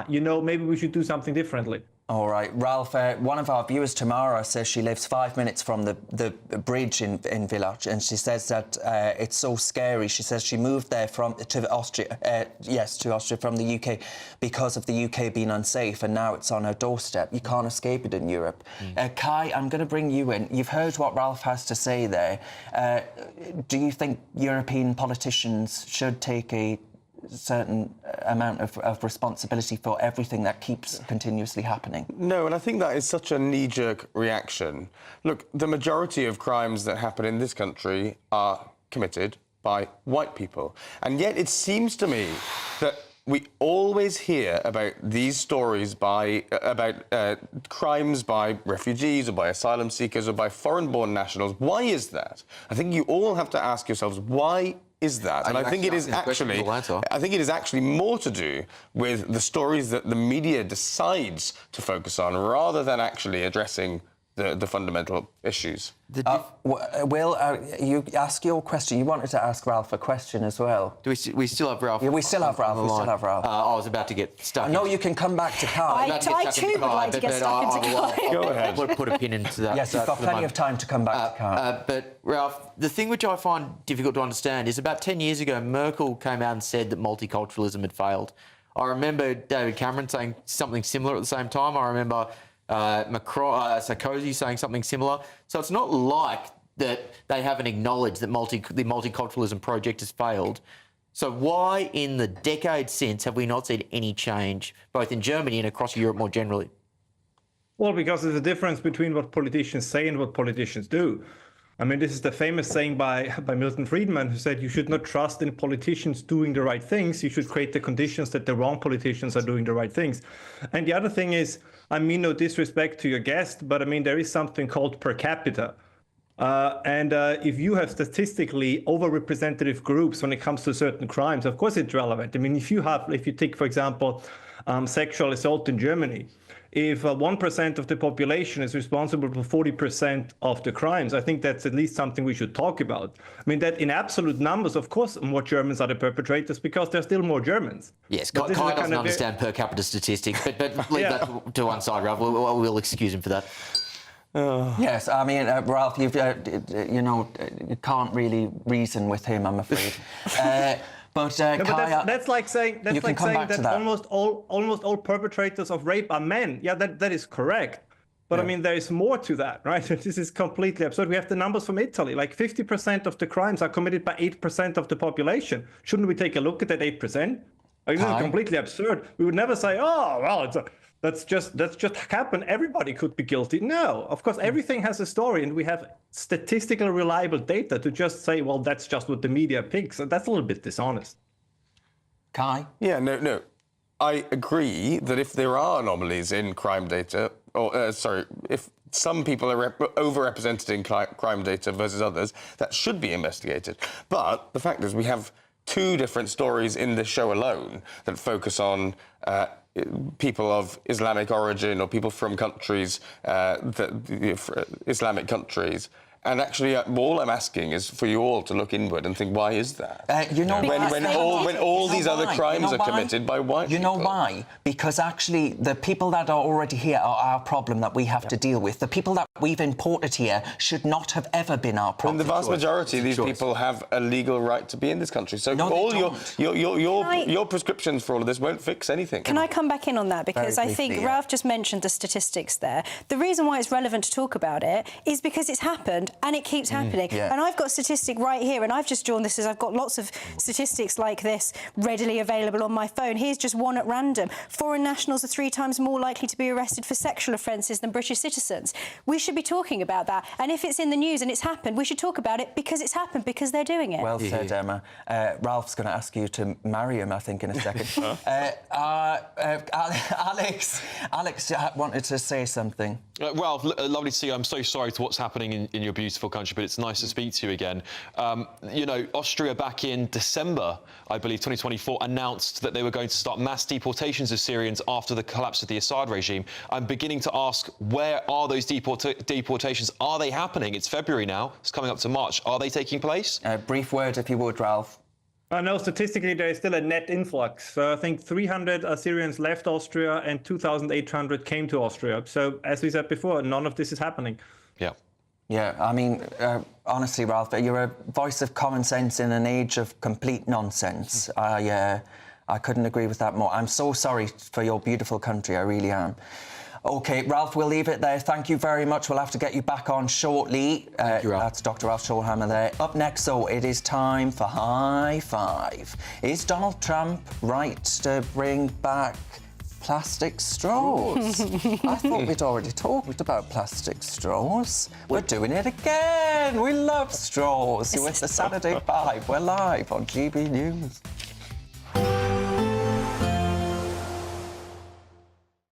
maybe we should do something differently? All right, Ralph, one of our viewers, Tamara, says she lives 5 minutes from the bridge in Villach, and she says that it's so scary. She says she moved there to Austria from the UK because of the UK being unsafe, and now it's on her doorstep. You can't escape it in Europe. Kai, I'm going to bring you in. You've heard what Ralph has to say there. Do you think European politicians should take a certain amount of responsibility for everything that keeps continuously happening? No, and I think that is such a knee-jerk reaction. Look, the majority of crimes that happen in this country are committed by white people. And yet it seems to me that we always hear about these stories about crimes by refugees or by asylum seekers or by foreign-born nationals. Why is that? I think you all have to ask yourselves, why is that? And I think it is actually more to do with the stories that the media decides to focus on rather than actually addressing the fundamental issues. Will, you ask your question. You wanted to ask Ralph a question as well. Do we still have Ralph? Yeah, we still have Ralph. We still have Ralph. I was about to get stuck. No, you can come back to Kai. I too would like to get stuck into Kai. Go ahead. We'll put a pin into that. Yes, you've got plenty of time to come back to Kai. But, Ralph, the thing which I find difficult to understand is about 10 years ago, Merkel came out and said that multiculturalism had failed. I remember David Cameron saying something similar at the same time. I remember Macron, Sarkozy saying something similar. So it's not like that they haven't acknowledged that the multiculturalism project has failed. So why, in the decade since, have we not seen any change, both in Germany and across Europe more generally? Well, because there's a difference between what politicians say and what politicians do. I mean, this is the famous saying by Milton Friedman, who said you should not trust in politicians doing the right things. You should create the conditions that the wrong politicians are doing the right things. And the other thing is, I mean no disrespect to your guest, but I mean, there is something called per capita. If you have statistically overrepresentative groups when it comes to certain crimes, of course it's relevant. I mean, if you take, for example, sexual assault in Germany, if 1% of the population is responsible for 40% of the crimes, I think that's at least something we should talk about. I mean, that in absolute numbers, of course, more Germans are the perpetrators because there's still more Germans. Yes, Kai doesn't understand per capita statistics, but leave that to one side, Ralph. We'll excuse him for that. Yes, I mean, Ralph, you can't really reason with him, I'm afraid. But that's like saying that almost all perpetrators of rape are men. Yeah, that is correct. But I mean, there is more to that, right? This is completely absurd. We have the numbers from Italy. Like 50% of the crimes are committed by 8% of the population. Shouldn't we take a look at that 8%? This is completely absurd. We would never say, oh, well, that's just happened. Everybody could be guilty. No, of course, everything has a story, and we have statistical reliable data to just say, well, that's just what the media picks. And that's a little bit dishonest. Kai? Yeah, no. I agree that if there are anomalies in crime data, if some people are overrepresented in crime data versus others, that should be investigated. But the fact is we have two different stories in this show alone that focus on people of Islamic origin or people from countries, Islamic countries. And actually, all I'm asking is for you all to look inward and think, why is that? When all these other crimes are committed by white people. You know why? Because actually, the people that are already here are our problem that we have to deal with. The people that we've imported here should not have ever been our problem. And the vast majority of these people have a legal right to be in this country. So your prescriptions for all of this won't fix anything. Can I come back in on that? Because I think Ralph just mentioned the statistics there. The reason why it's relevant to talk about it is because it's happened. And it keeps happening. And I've got a statistic right here, and I've just drawn this as I've got lots of statistics like this readily available on my phone. Here's just one at random. Foreign nationals are 3 times more likely to be arrested for sexual offences than British citizens. We should be talking about that. And if it's in the news and it's happened, we should talk about it because it's happened, because they're doing it. Well said, Emma. Ralph's going to ask you to marry him, I think, in a second. Alex wanted to say something. Ralph, lovely to see you. I'm so sorry to what's happening in your beautiful country, but it's nice to speak to you again. Austria back in December, I believe, 2024, announced that they were going to start mass deportations of Syrians after the collapse of the Assad regime. I'm beginning to ask, where are those deportations? Are they happening? It's February now. It's coming up to March. Are they taking place? Brief word, if you would, Ralph. No, statistically, there is still a net influx. So I think 300 Syrians left Austria and 2,800 came to Austria. So, as we said before, none of this is happening. Yeah. Yeah, I mean, honestly, Ralph, you're a voice of common sense in an age of complete nonsense. I couldn't agree with that more. I'm so sorry for your beautiful country, I really am. OK, Ralph, we'll leave it there. Thank you very much. We'll have to get you back on shortly. That's Dr. Ralph Shawhammer there. Up next, though, it is time for High Five. Is Donald Trump right to bring back plastic straws? I thought we'd already talked about plastic straws. We're doing it again. We love straws. You're with the Saturday 5. We're live on GB News.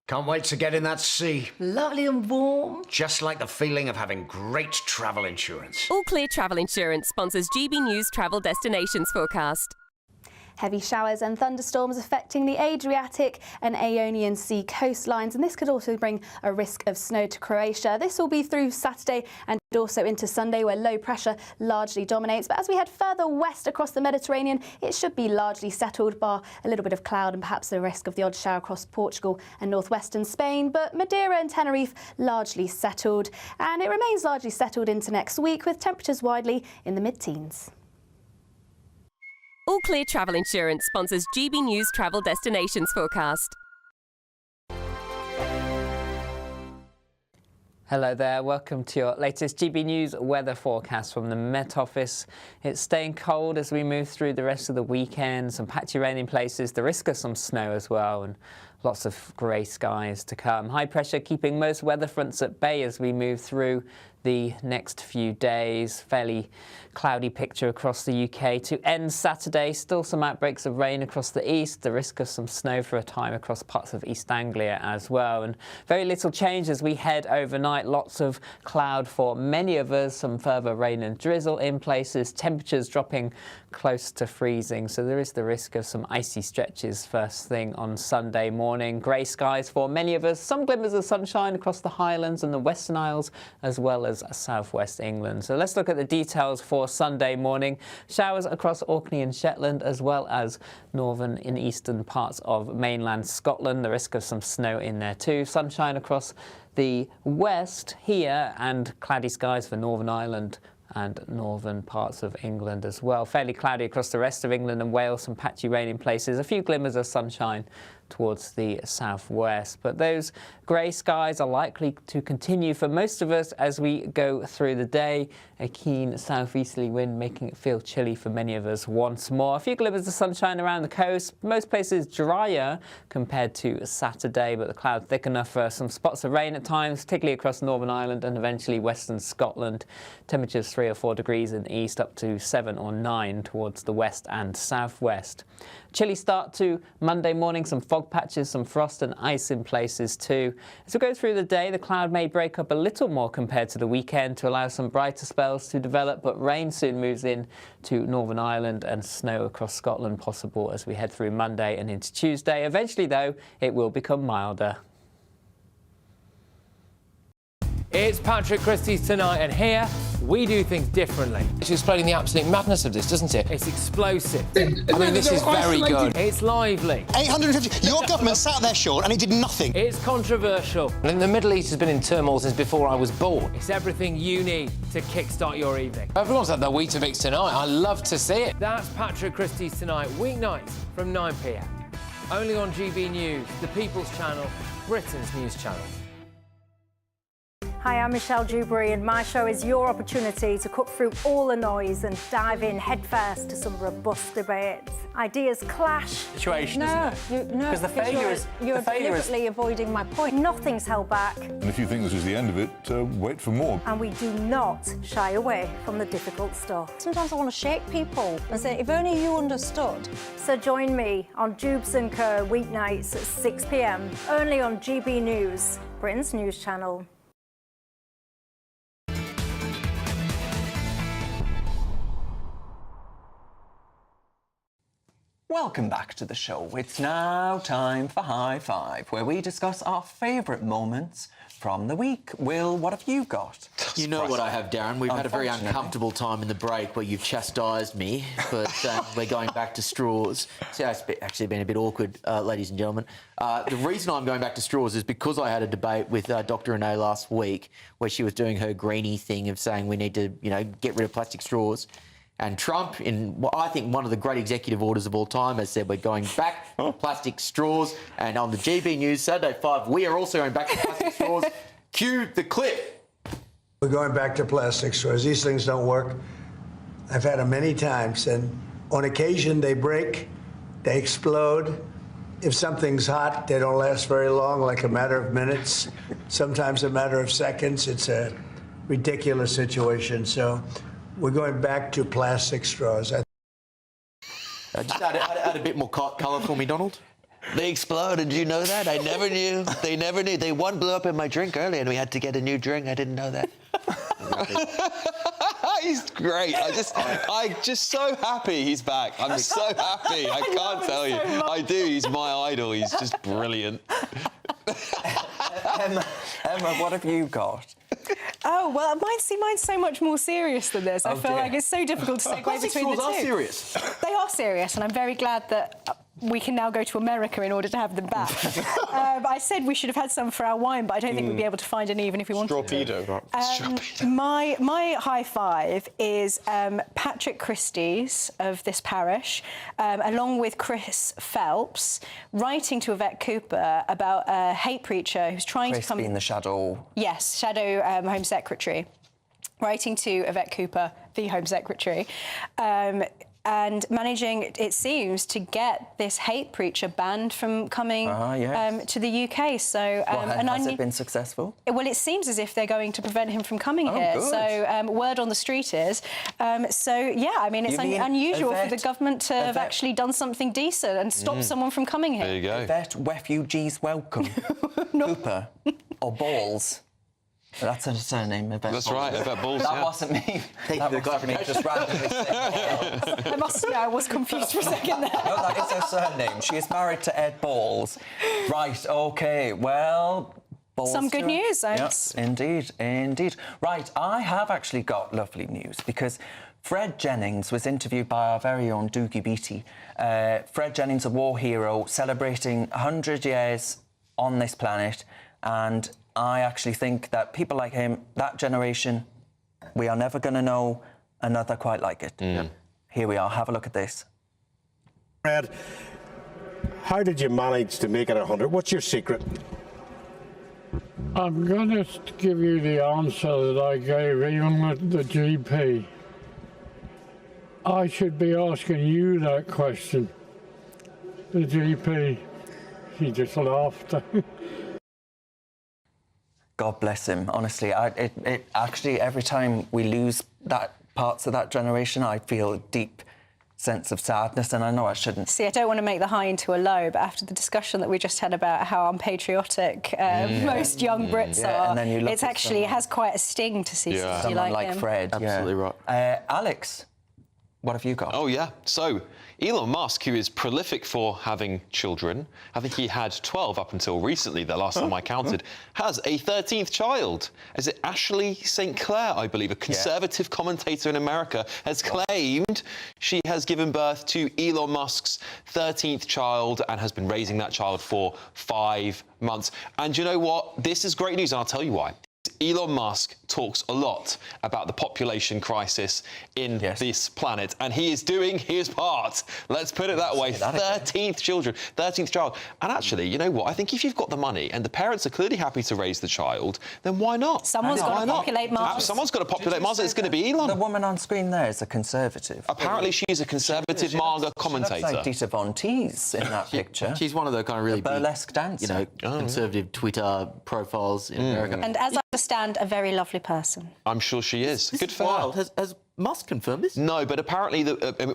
Can't wait to get in that sea. Lovely and warm. Just like the feeling of having great travel insurance. All Clear Travel Insurance sponsors GB News Travel Destinations Forecast. Heavy showers and thunderstorms affecting the Adriatic and Ionian Sea coastlines, and this could also bring a risk of snow to Croatia. This will be through Saturday and also into Sunday, where low pressure largely dominates. But as we head further west across the Mediterranean, it should be largely settled, bar a little bit of cloud and perhaps the risk of the odd shower across Portugal and northwestern Spain. But Madeira and Tenerife largely settled, and it remains largely settled into next week, with temperatures widely in the mid-teens. All Clear Travel Insurance sponsors GB News Travel Destinations Forecast. Hello there, welcome to your latest GB News weather forecast from the Met Office. It's staying cold as we move through the rest of the weekend, some patchy rain in places, the risk of some snow as well, and lots of grey skies to come. High pressure keeping most weather fronts at bay as we move through the next few days. Fairly cloudy picture across the UK to end Saturday. Still some outbreaks of rain across the east, the risk of some snow for a time across parts of East Anglia as well, and very little change as we head overnight. Lots of cloud for many of us, some further rain and drizzle in places, temperatures dropping close to freezing, so there is the risk of some icy stretches first thing on Sunday morning. Grey skies for many of us, some glimmers of sunshine across the Highlands and the Western Isles as well as southwest England. So let's look at the details for Sunday morning. Showers across Orkney and Shetland as well as northern and eastern parts of mainland Scotland. The risk of some snow in there too. Sunshine across the west here and cloudy skies for Northern Ireland and northern parts of England as well. Fairly cloudy across the rest of England and Wales, some patchy rain in places, a few glimmers of sunshine towards the southwest. But those grey skies are likely to continue for most of us as we go through the day. A keen southeasterly wind making it feel chilly for many of us once more. A few glimmers of sunshine around the coast. Most places drier compared to Saturday, but the clouds thick enough for some spots of rain at times, particularly across Northern Ireland and eventually western Scotland. Temperatures 3 or 4 degrees in the east, up to 7 or 9 towards the west and southwest. Chilly start to Monday morning, some fog patches, some frost and ice in places too. As we go through the day, the cloud may break up a little more compared to the weekend to allow some brighter spells to develop, but rain soon moves in to Northern Ireland and snow across Scotland possible as we head through Monday and into Tuesday. Eventually, though, it will become milder. It's Patrick Christys tonight, and here we do things differently. It's explaining the absolute madness of this, doesn't it? It's explosive. I mean, this is very good. It's lively. 850. Your government sat there, Sean, and it did nothing. It's controversial. And the Middle East has been in turmoil since before I was born. It's everything you need to kickstart your evening. Everyone's had their Weetabix tonight. I love to see it. That's Patrick Christys tonight, weeknights from 9 p.m. Only on GB News, the People's Channel, Britain's news channel. Hi, I'm Michelle Dewberry, and my show is your opportunity to cut through all the noise and dive in headfirst to some robust debates. Ideas clash. Situation, no, isn't it? Because the failure is... You're deliberately avoiding my point. Nothing's held back. And if you think this is the end of it, wait for more. And we do not shy away from the difficult stuff. Sometimes I want to shake people and say, if only you understood. So join me on Dubes & Co. weeknights at 6 p.m. only on GB News, Britain's news channel. Welcome back to the show. It's now time for High Five, where we discuss our favourite moments from the week. Will, what have you got? You know what I have, Darren. We've had a very uncomfortable time in the break where you've chastised me, but we're going back to straws. So it's actually been a bit awkward, ladies and gentlemen. The reason I'm going back to straws is because I had a debate with Dr. Renee last week where she was doing her greenie thing of saying we need to, get rid of plastic straws. And Trump, in what I think one of the great executive orders of all time, has said we're going back to plastic straws. And on the GB News Saturday 5, we are also going back to plastic straws. Cue the clip. We're going back to plastic straws. These things don't work. I've had them many times, and on occasion they break, they explode. If something's hot, they don't last very long, like a matter of minutes, sometimes a matter of seconds. It's a ridiculous situation. So we're going back to plastic straws. Just add a bit more colour for me, Donald. They exploded. Did you know that? I never knew. They never knew. One blew up in my drink earlier, and we had to get a new drink. I didn't know that. He's great. I'm just so happy he's back. I'm so happy. I can't tell you. I do. He's my idol. He's just brilliant. Emma, what have you got? Oh, well, mine's so much more serious than this. I feel like it's so difficult to segue between the two. Are serious. They are serious, and I'm very glad that we can now go to America in order to have them back. I said we should have had some for our wine, but I don't think we'd be able to find any even if we wanted to. My high five is Patrick Christys of this parish, along with Chris Phelps, writing to Yvette Cooper about a hate preacher who's trying to come... being the shadow... Yes, shadow Home Secretary. Writing to Yvette Cooper, the Home Secretary, and managing, it seems, to get this hate preacher banned from coming to the UK. So, has it been successful? Well, it seems as if they're going to prevent him from coming here. Good. So, word on the street is, yeah, I mean, it's unusual for the government to have actually done something decent and stopped someone from coming here. There you go. Yvette, refugees welcome. Cooper or Balls. That's a surname, Yvette. That's right, Yvette Balls. That wasn't me. That wasn't me. Just randomly saying. I must admit, I was confused for a second there. No, that is her surname. She is married to Ed Balls. Right, OK, well... Balls some good news, thanks. Yep, indeed, indeed. Right, I have actually got lovely news because Fred Jennings was interviewed by our very own Dewberry Beatty. Fred Jennings, a war hero, celebrating 100 years on this planet, and I actually think that people like him, that generation, we are never going to know another quite like it. Here we are. Have a look at this. Fred, how did you manage to make it 100? What's your secret? I'm going to give you the answer that I gave even with the GP. I should be asking you that question. The GP, he just laughed. God bless him. Honestly, it actually, every time we lose parts of that generation, I feel a deep sense of sadness, and I know I shouldn't. See, I don't want to make the high into a low, but after the discussion that we just had about how unpatriotic most young Brits are, and then you look it's actually has quite a sting to see someone like him. Fred. Absolutely right. Alex, what have you got? Oh, yeah. So, Elon Musk, who is prolific for having children, I think he had 12 up until recently, the last time I counted, has a 13th child. Is it Ashley St. Clair, I believe, a conservative commentator in America, has claimed she has given birth to Elon Musk's 13th child and has been raising that child for 5 months. And you know what? This is great news, and I'll tell you why. Elon Musk talks a lot about the population crisis in this planet, and he is doing his part. Let's put it that way. 13th child. And actually, you know what? I think if you've got the money and the parents are clearly happy to raise the child, then why not? Someone's got to populate Mars. Someone's got to populate Mars. It's going to be Elon. The woman on screen there is a conservative. Apparently, she's a conservative manga commentator. She looks like Dita Von Teese in that picture. She's one of the kind of really burlesque dancer. Conservative Twitter profiles in America. And as I understand, a very lovely person. I'm sure she is. Good for her. Has Musk confirmed this? No, but apparently,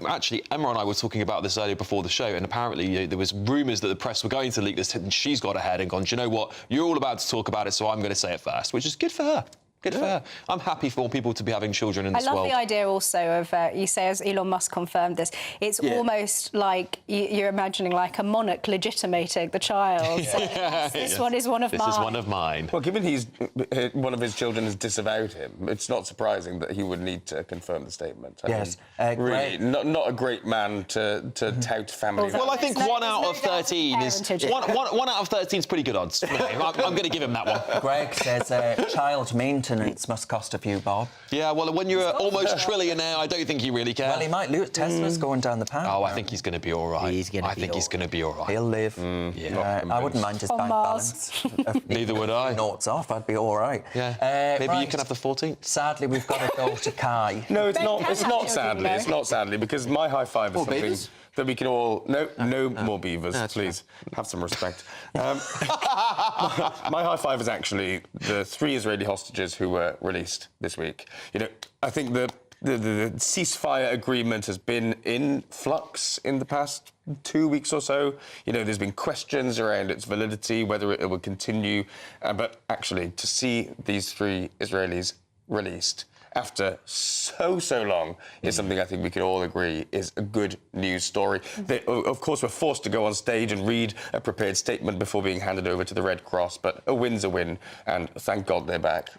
actually, Emma and I were talking about this earlier before the show, and apparently there was rumours that the press were going to leak this, and she's got ahead and gone, do you know what? You're all about to talk about it, so I'm going to say it first, which is good for her. Good for her. I'm happy for more people to be having children in this world. I love the idea also of, you say, as Elon Musk confirmed this, it's almost like you're imagining like a monarch legitimating the child. So this one is one of mine. This is one of mine. Well, given one of his children has disavowed him, it's not surprising that he would need to confirm the statement. I mean, really, not a great man to tout family. Well, I think 1 out of 13 is... 1 out of 13 is pretty good odds. I'm going to give him that one. Greg says child maintenance maintenance must cost a few bob. Yeah, well, when you're almost trillionaire, I don't think you really care. Well, he might lose. Tesla's going down the path. Oh, I think he's going to be all right. He's going to be all right. He'll live. I wouldn't mind his bank balance. Neither would I. Notes off, I'd be all right. Yeah. Maybe you can have the 14th. Sadly, we've got to go to Kai. No, it's not. It's not sadly. It's not sadly because my high five is something beavers? that we can all. No more beavers, please. Have some respect. My high five is actually the 3 Israeli hostages who were released this week. You know, I think the ceasefire agreement has been in flux in the past 2 weeks or so. You know, there's been questions around its validity, whether it will continue. But actually, to see these 3 Israelis released after so long is something I think we can all agree is a good news story. They, of course, were forced to go on stage and read a prepared statement before being handed over to the Red Cross, but a win's a win, and thank God they're back.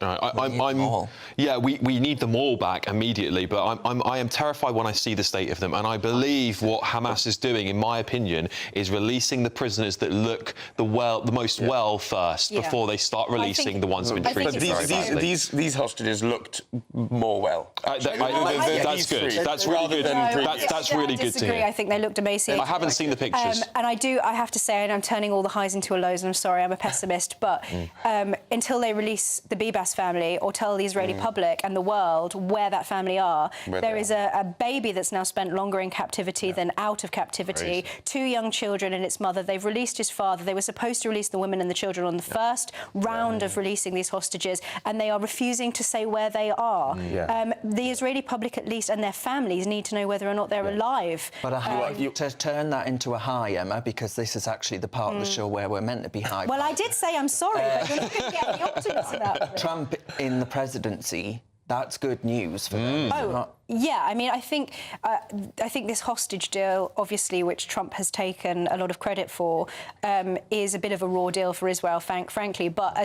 We need them all back immediately, but I am terrified when I see the state of them, and I believe what Hamas is doing, in my opinion, is releasing the prisoners that look the most well first before they start releasing the ones who have been treated very badly. These hostages looked more well. That's good. That's really good. That's really good to hear. I think they looked emaciated. I haven't seen the pictures. And I have to say, and I'm turning all the highs into a lows, and I'm sorry, I'm a pessimist, but until they release the Bibas family or tell the Israeli public and the world where that family are, there is a baby that's now spent longer in captivity than out of captivity, 2 young children and its mother. They've released his father. They were supposed to release the women and the children on the first round of releasing these hostages, and they are refusing to say where they are. The Israeli public, at least, and their families need to know whether or not they're alive. But to turn that into a high, Emma, because this is actually the part of the show where we're meant to be high. Well, I did say I'm sorry, but you're not going to get the optimism out of it. Trump in the presidency, that's good news for them. Yeah, I mean, I think this hostage deal, obviously, which Trump has taken a lot of credit for, is a bit of a raw deal for Israel, frankly. But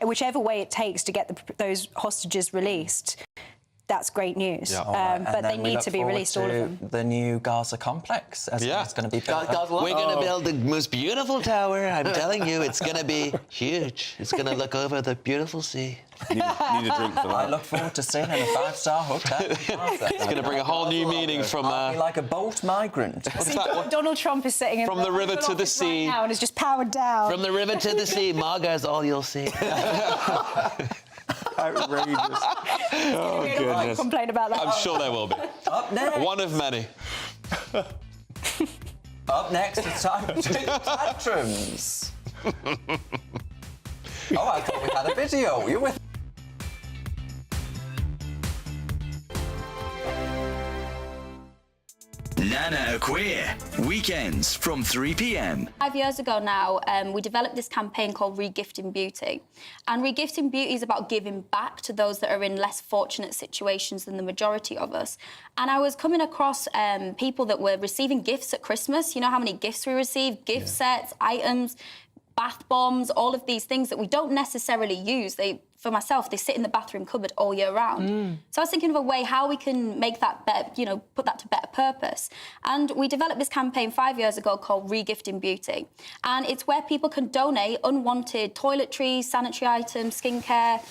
whichever way it takes to get those hostages released, that's great news. But they need to be released, all of them. The new Gaza complex, as it's going to be built. We're going to build the most beautiful tower. I'm telling you, it's going to be huge. It's going to look over the beautiful sea. Need a drink for that. I look forward to staying in a 5-star hotel. It's going to bring a whole new meaning from... I'll be like a boat migrant. Donald Trump is sitting in from the river to the sea. right now and is just powered down. From the river to the sea, Marga's all you'll see. Outrageous. Oh, goodness. Complain about that. I'm sure there will be. Up next. One of many. Up next, it's time to do Tantrums. I thought we had a video. You're with... Nana Queer, weekends from 3 p.m. 5 years ago now, we developed this campaign called Regifting Beauty. And Regifting Beauty is about giving back to those that are in less fortunate situations than the majority of us. And I was coming across people that were receiving gifts at Christmas. You know how many gifts we receive? Gift sets, items, bath bombs, all of these things that we don't necessarily use. For myself, they sit in the bathroom cupboard all year round. So I was thinking of a way how we can make that better, put that to better purpose. And we developed this campaign 5 years ago called Regifting Beauty. And it's where people can donate unwanted toiletries, sanitary items, skincare,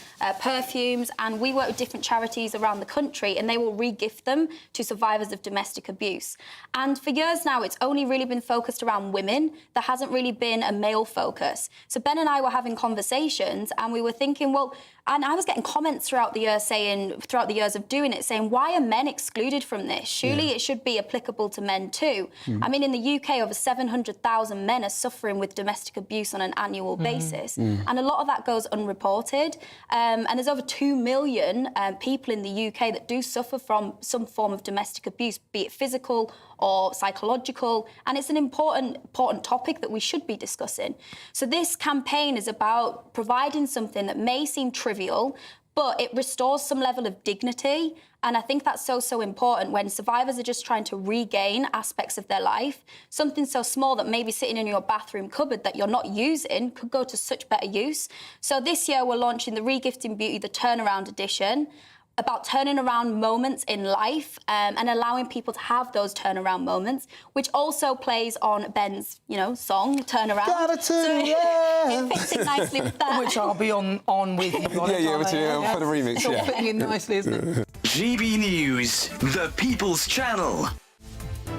perfumes, and we work with different charities around the country, and they will re-gift them to survivors of domestic abuse. And for years now, it's only really been focused around women. There hasn't really been a male focus. So Ben and I were having conversations, and we were thinking, well, and I was getting comments throughout the years of doing it, saying, why are men excluded from this? Surely it should be applicable to men too. I mean, in the UK, over 700,000 men are suffering with domestic abuse on an annual basis. And a lot of that goes unreported. And there's over 2 million people in the UK that do suffer from some form of domestic abuse, be it physical or psychological, and it's an important topic that we should be discussing. So this campaign is about providing something that may seem trivial, but it restores some level of dignity, and I think that's so important when survivors are just trying to regain aspects of their life. Something so small that maybe sitting in your bathroom cupboard that you're not using could go to such better use. So this year we're launching the Regifting Beauty, the Turnaround Edition. about turning around moments in life and allowing people to have those turnaround moments, which also plays on Ben's, song, Turn Around. Gotta turn So around. it fits in nicely with that. Which I'll be on with you. for the remix, It's all fitting in nicely, isn't it? GB News, the People's Channel.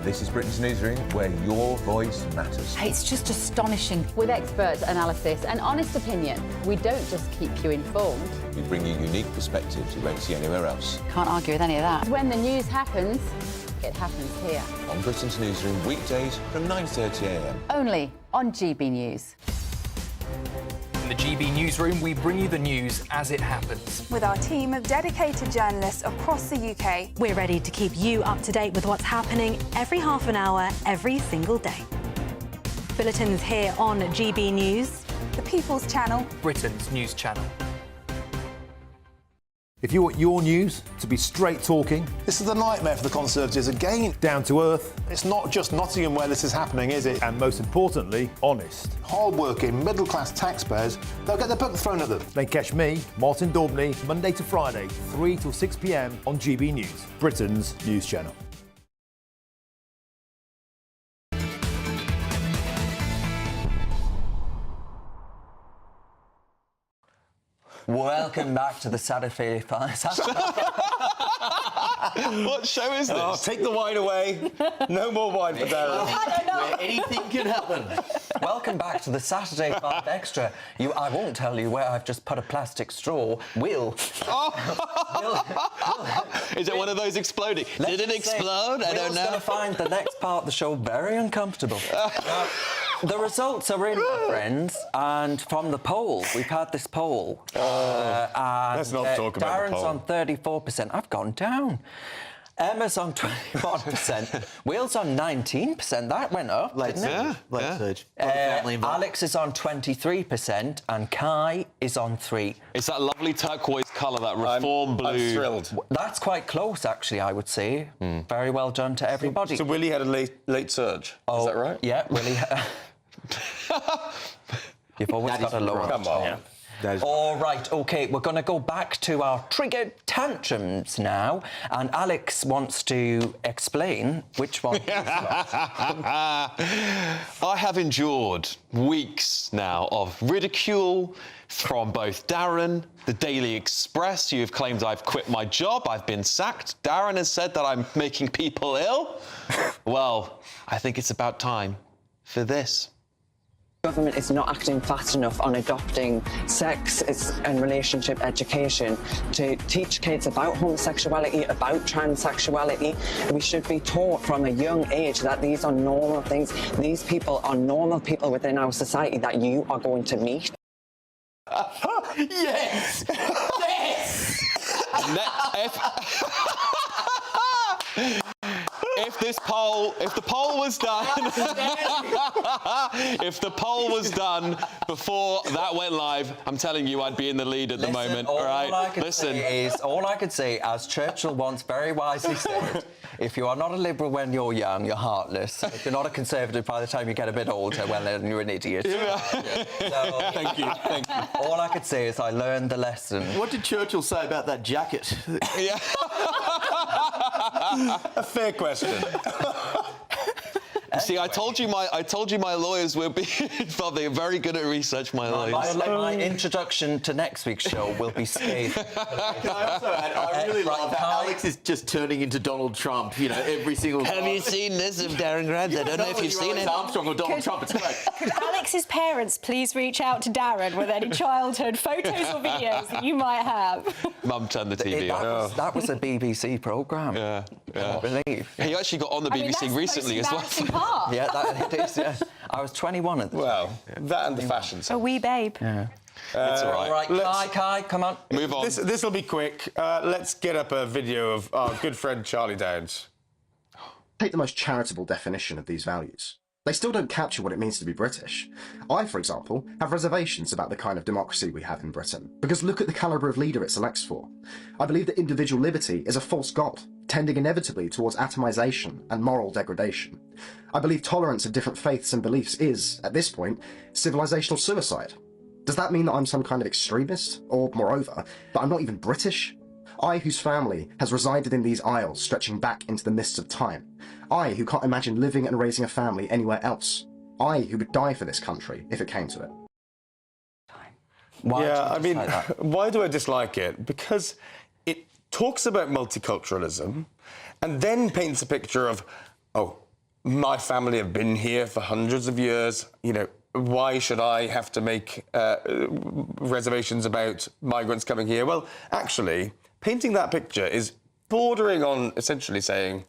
This is Britain's Newsroom, where your voice matters. It's just astonishing. With expert analysis and honest opinion, we don't just keep you informed. We bring you unique perspectives you won't see anywhere else. Can't argue with any of that. When the news happens, it happens here. On Britain's Newsroom, weekdays from 9:30 a.m. Only on GB News. In the GB Newsroom, we bring you the news as it happens. With our team of dedicated journalists across the UK, we're ready to keep you up to date with what's happening every half an hour, every single day. Bulletins here on GB News, the People's Channel, Britain's news channel. If you want your news to be straight talking, this is a nightmare for the Conservatives again. Down to earth, it's not just Nottingham where this is happening, is it? And most importantly, honest. Hard-working, middle-class taxpayers, they'll get their book thrown at them. Then catch me, Martin Daubney, Monday to Friday, 3 till 6 p.m. on GB News, Britain's news channel. Welcome back to the Saturday Files. What show is this? Oh, take the wine away. No more wine for Darren. I don't know. Where anything can happen. Welcome back to the Saturday 5 Extra. I won't tell you where I've just put a plastic straw. Is it one of those exploding? Did it explode? I don't know. Will's going to find the next part of the show very uncomfortable. The results are in, my friends, and from the poll, we've had this poll. And let's not talk about the Darren's poll. on 34%. I've gone down. Emma's on 21%. Will's on 19%. That went up, didn't it? Late surge. Alex is on 23%, and Kai is on 3%. It's that lovely turquoise colour, that reform blue. I'm thrilled. That's quite close, actually, I would say. Very well done to everybody. So Willie had a late surge. Is that right? Yeah, Willie. You've always got a lower. Come on. All right, OK, we're going to go back to our triggered tantrums now, and Alex wants to explain which one. I have endured weeks now of ridicule from both Darren, the Daily Express. You have claimed I've quit my job, I've been sacked. Darren has said that I'm making people ill. Well, I think it's about time for this. Government is not acting fast enough on adopting sex and relationship education to teach kids about homosexuality, about transsexuality. We should be taught from a young age that these are normal things. These people are normal people within our society that you are going to meet. Yes! Yes! If the poll was done, if the poll was done before that went live, I'm telling you, I'd be in the lead at the moment. All right, all I could say, as Churchill once very wisely said, if you are not a liberal when you're young, you're heartless. If you're not a conservative by the time you get a bit older, well, then you're an idiot. Yeah. So, Thank you. All I could say is I learned the lesson. What did Churchill say about that jacket? Yeah. A fair question. See, I told you my lawyers will be involved. They're very good at research, my lawyers. My introduction to next week's show will be scathing. Can I also add, I really love how Alex is just turning into Donald Trump, every single time. Have you seen this of Darren Grant? I don't know if you've seen it. Armstrong or Donald Trump, it's great. Could Alex's parents please reach out to Darren with any childhood photos or videos that you might have? Mum turned the TV on. That was a BBC programme. Yeah. I believe. He actually got on the BBC recently as well. Yeah, it is, yeah. I was 21 at the time. Well, that and the fashion sense. A wee babe. Yeah. It's all right. All right, Kai, come on. Move on. This will be quick. Let's get up a video of our good friend Charlie Downs. Take the most charitable definition of these values. They still don't capture what it means to be British. I, for example, have reservations about the kind of democracy we have in Britain, because look at the calibre of leader it selects for. I believe that individual liberty is a false god, tending inevitably towards atomisation and moral degradation. I believe tolerance of different faiths and beliefs is, at this point, civilisational suicide. Does that mean that I'm some kind of extremist? Or, moreover, that I'm not even British? I whose family has resided in these isles stretching back into the mists of time. I who can't imagine living and raising a family anywhere else. I who would die for this country if it came to it. Why do I dislike it? Because it talks about multiculturalism and then paints a picture of, oh, my family have been here for hundreds of years, why should I have to make reservations about migrants coming here? Well, actually, painting that picture is bordering on essentially saying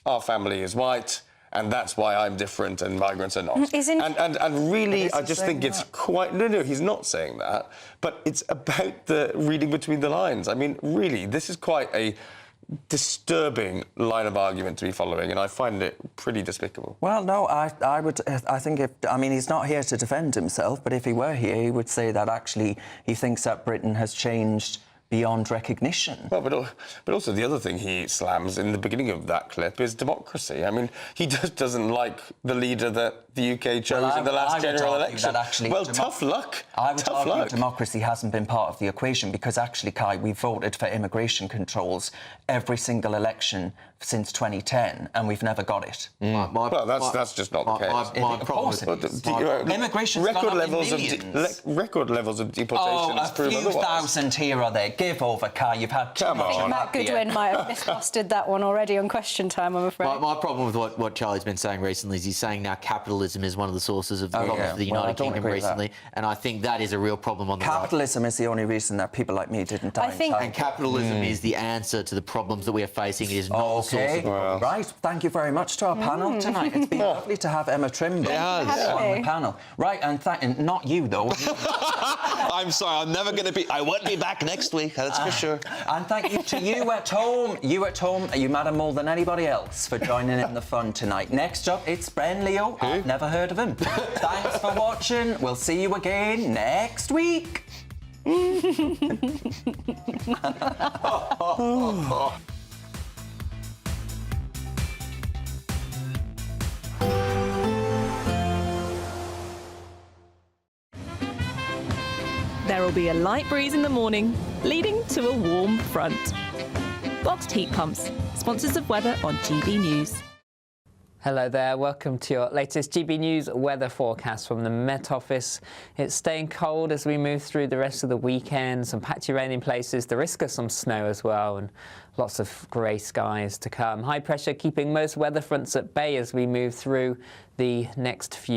our family is white, and that's why I'm different and migrants are not. And really, I just think it's quite... No, he's not saying that. But it's about the reading between the lines. I mean, really, this is quite a disturbing line of argument to be following, and I find it pretty despicable. Well, no, I think he's not here to defend himself, but if he were here, he would say that actually he thinks that Britain has changed beyond recognition. Well, but also the other thing he slams in the beginning of that clip is democracy. I mean, he just doesn't like the leader that the UK chose in the last general election. Tough luck. I would argue democracy hasn't been part of the equation because actually, Kai, we voted for immigration controls every single election since 2010, and we've never got it. That's just not the case. My problem immigration's record levels of deportations prove otherwise. A few thousand here or there. Give over, Kai. You've had... Come on. Matt Goodwin might have misbusted that one already on Question Time, I'm afraid. My problem with what Charlie's been saying recently is he's saying now capitalism is one of the sources of the problems for the United Kingdom recently, and I think that is a real problem on the Capitalism is the only reason that people like me didn't die. And capitalism is the answer to the problems that we are facing. It is not the source of problems. Right. Thank you very much to our panel tonight. It's been lovely to have Emma Trimble on the panel. Right, and not you, though. I'm sorry, I won't be back next week, that's for sure. And thank you to you at home. You matter more than anybody else for joining in the fun tonight. Next up, it's Ben Leo. Who? I've never heard of him. Thanks for watching. We'll see you again next week. There will be a light breeze in the morning, leading to a warm front. Boxed heat pumps, sponsors of weather on GB News. Hello there, welcome to your latest GB News weather forecast from the Met Office. It's staying cold as we move through the rest of the weekend, some patchy rain in places, the risk of some snow as well, and lots of grey skies to come. High pressure keeping most weather fronts at bay as we move through the next few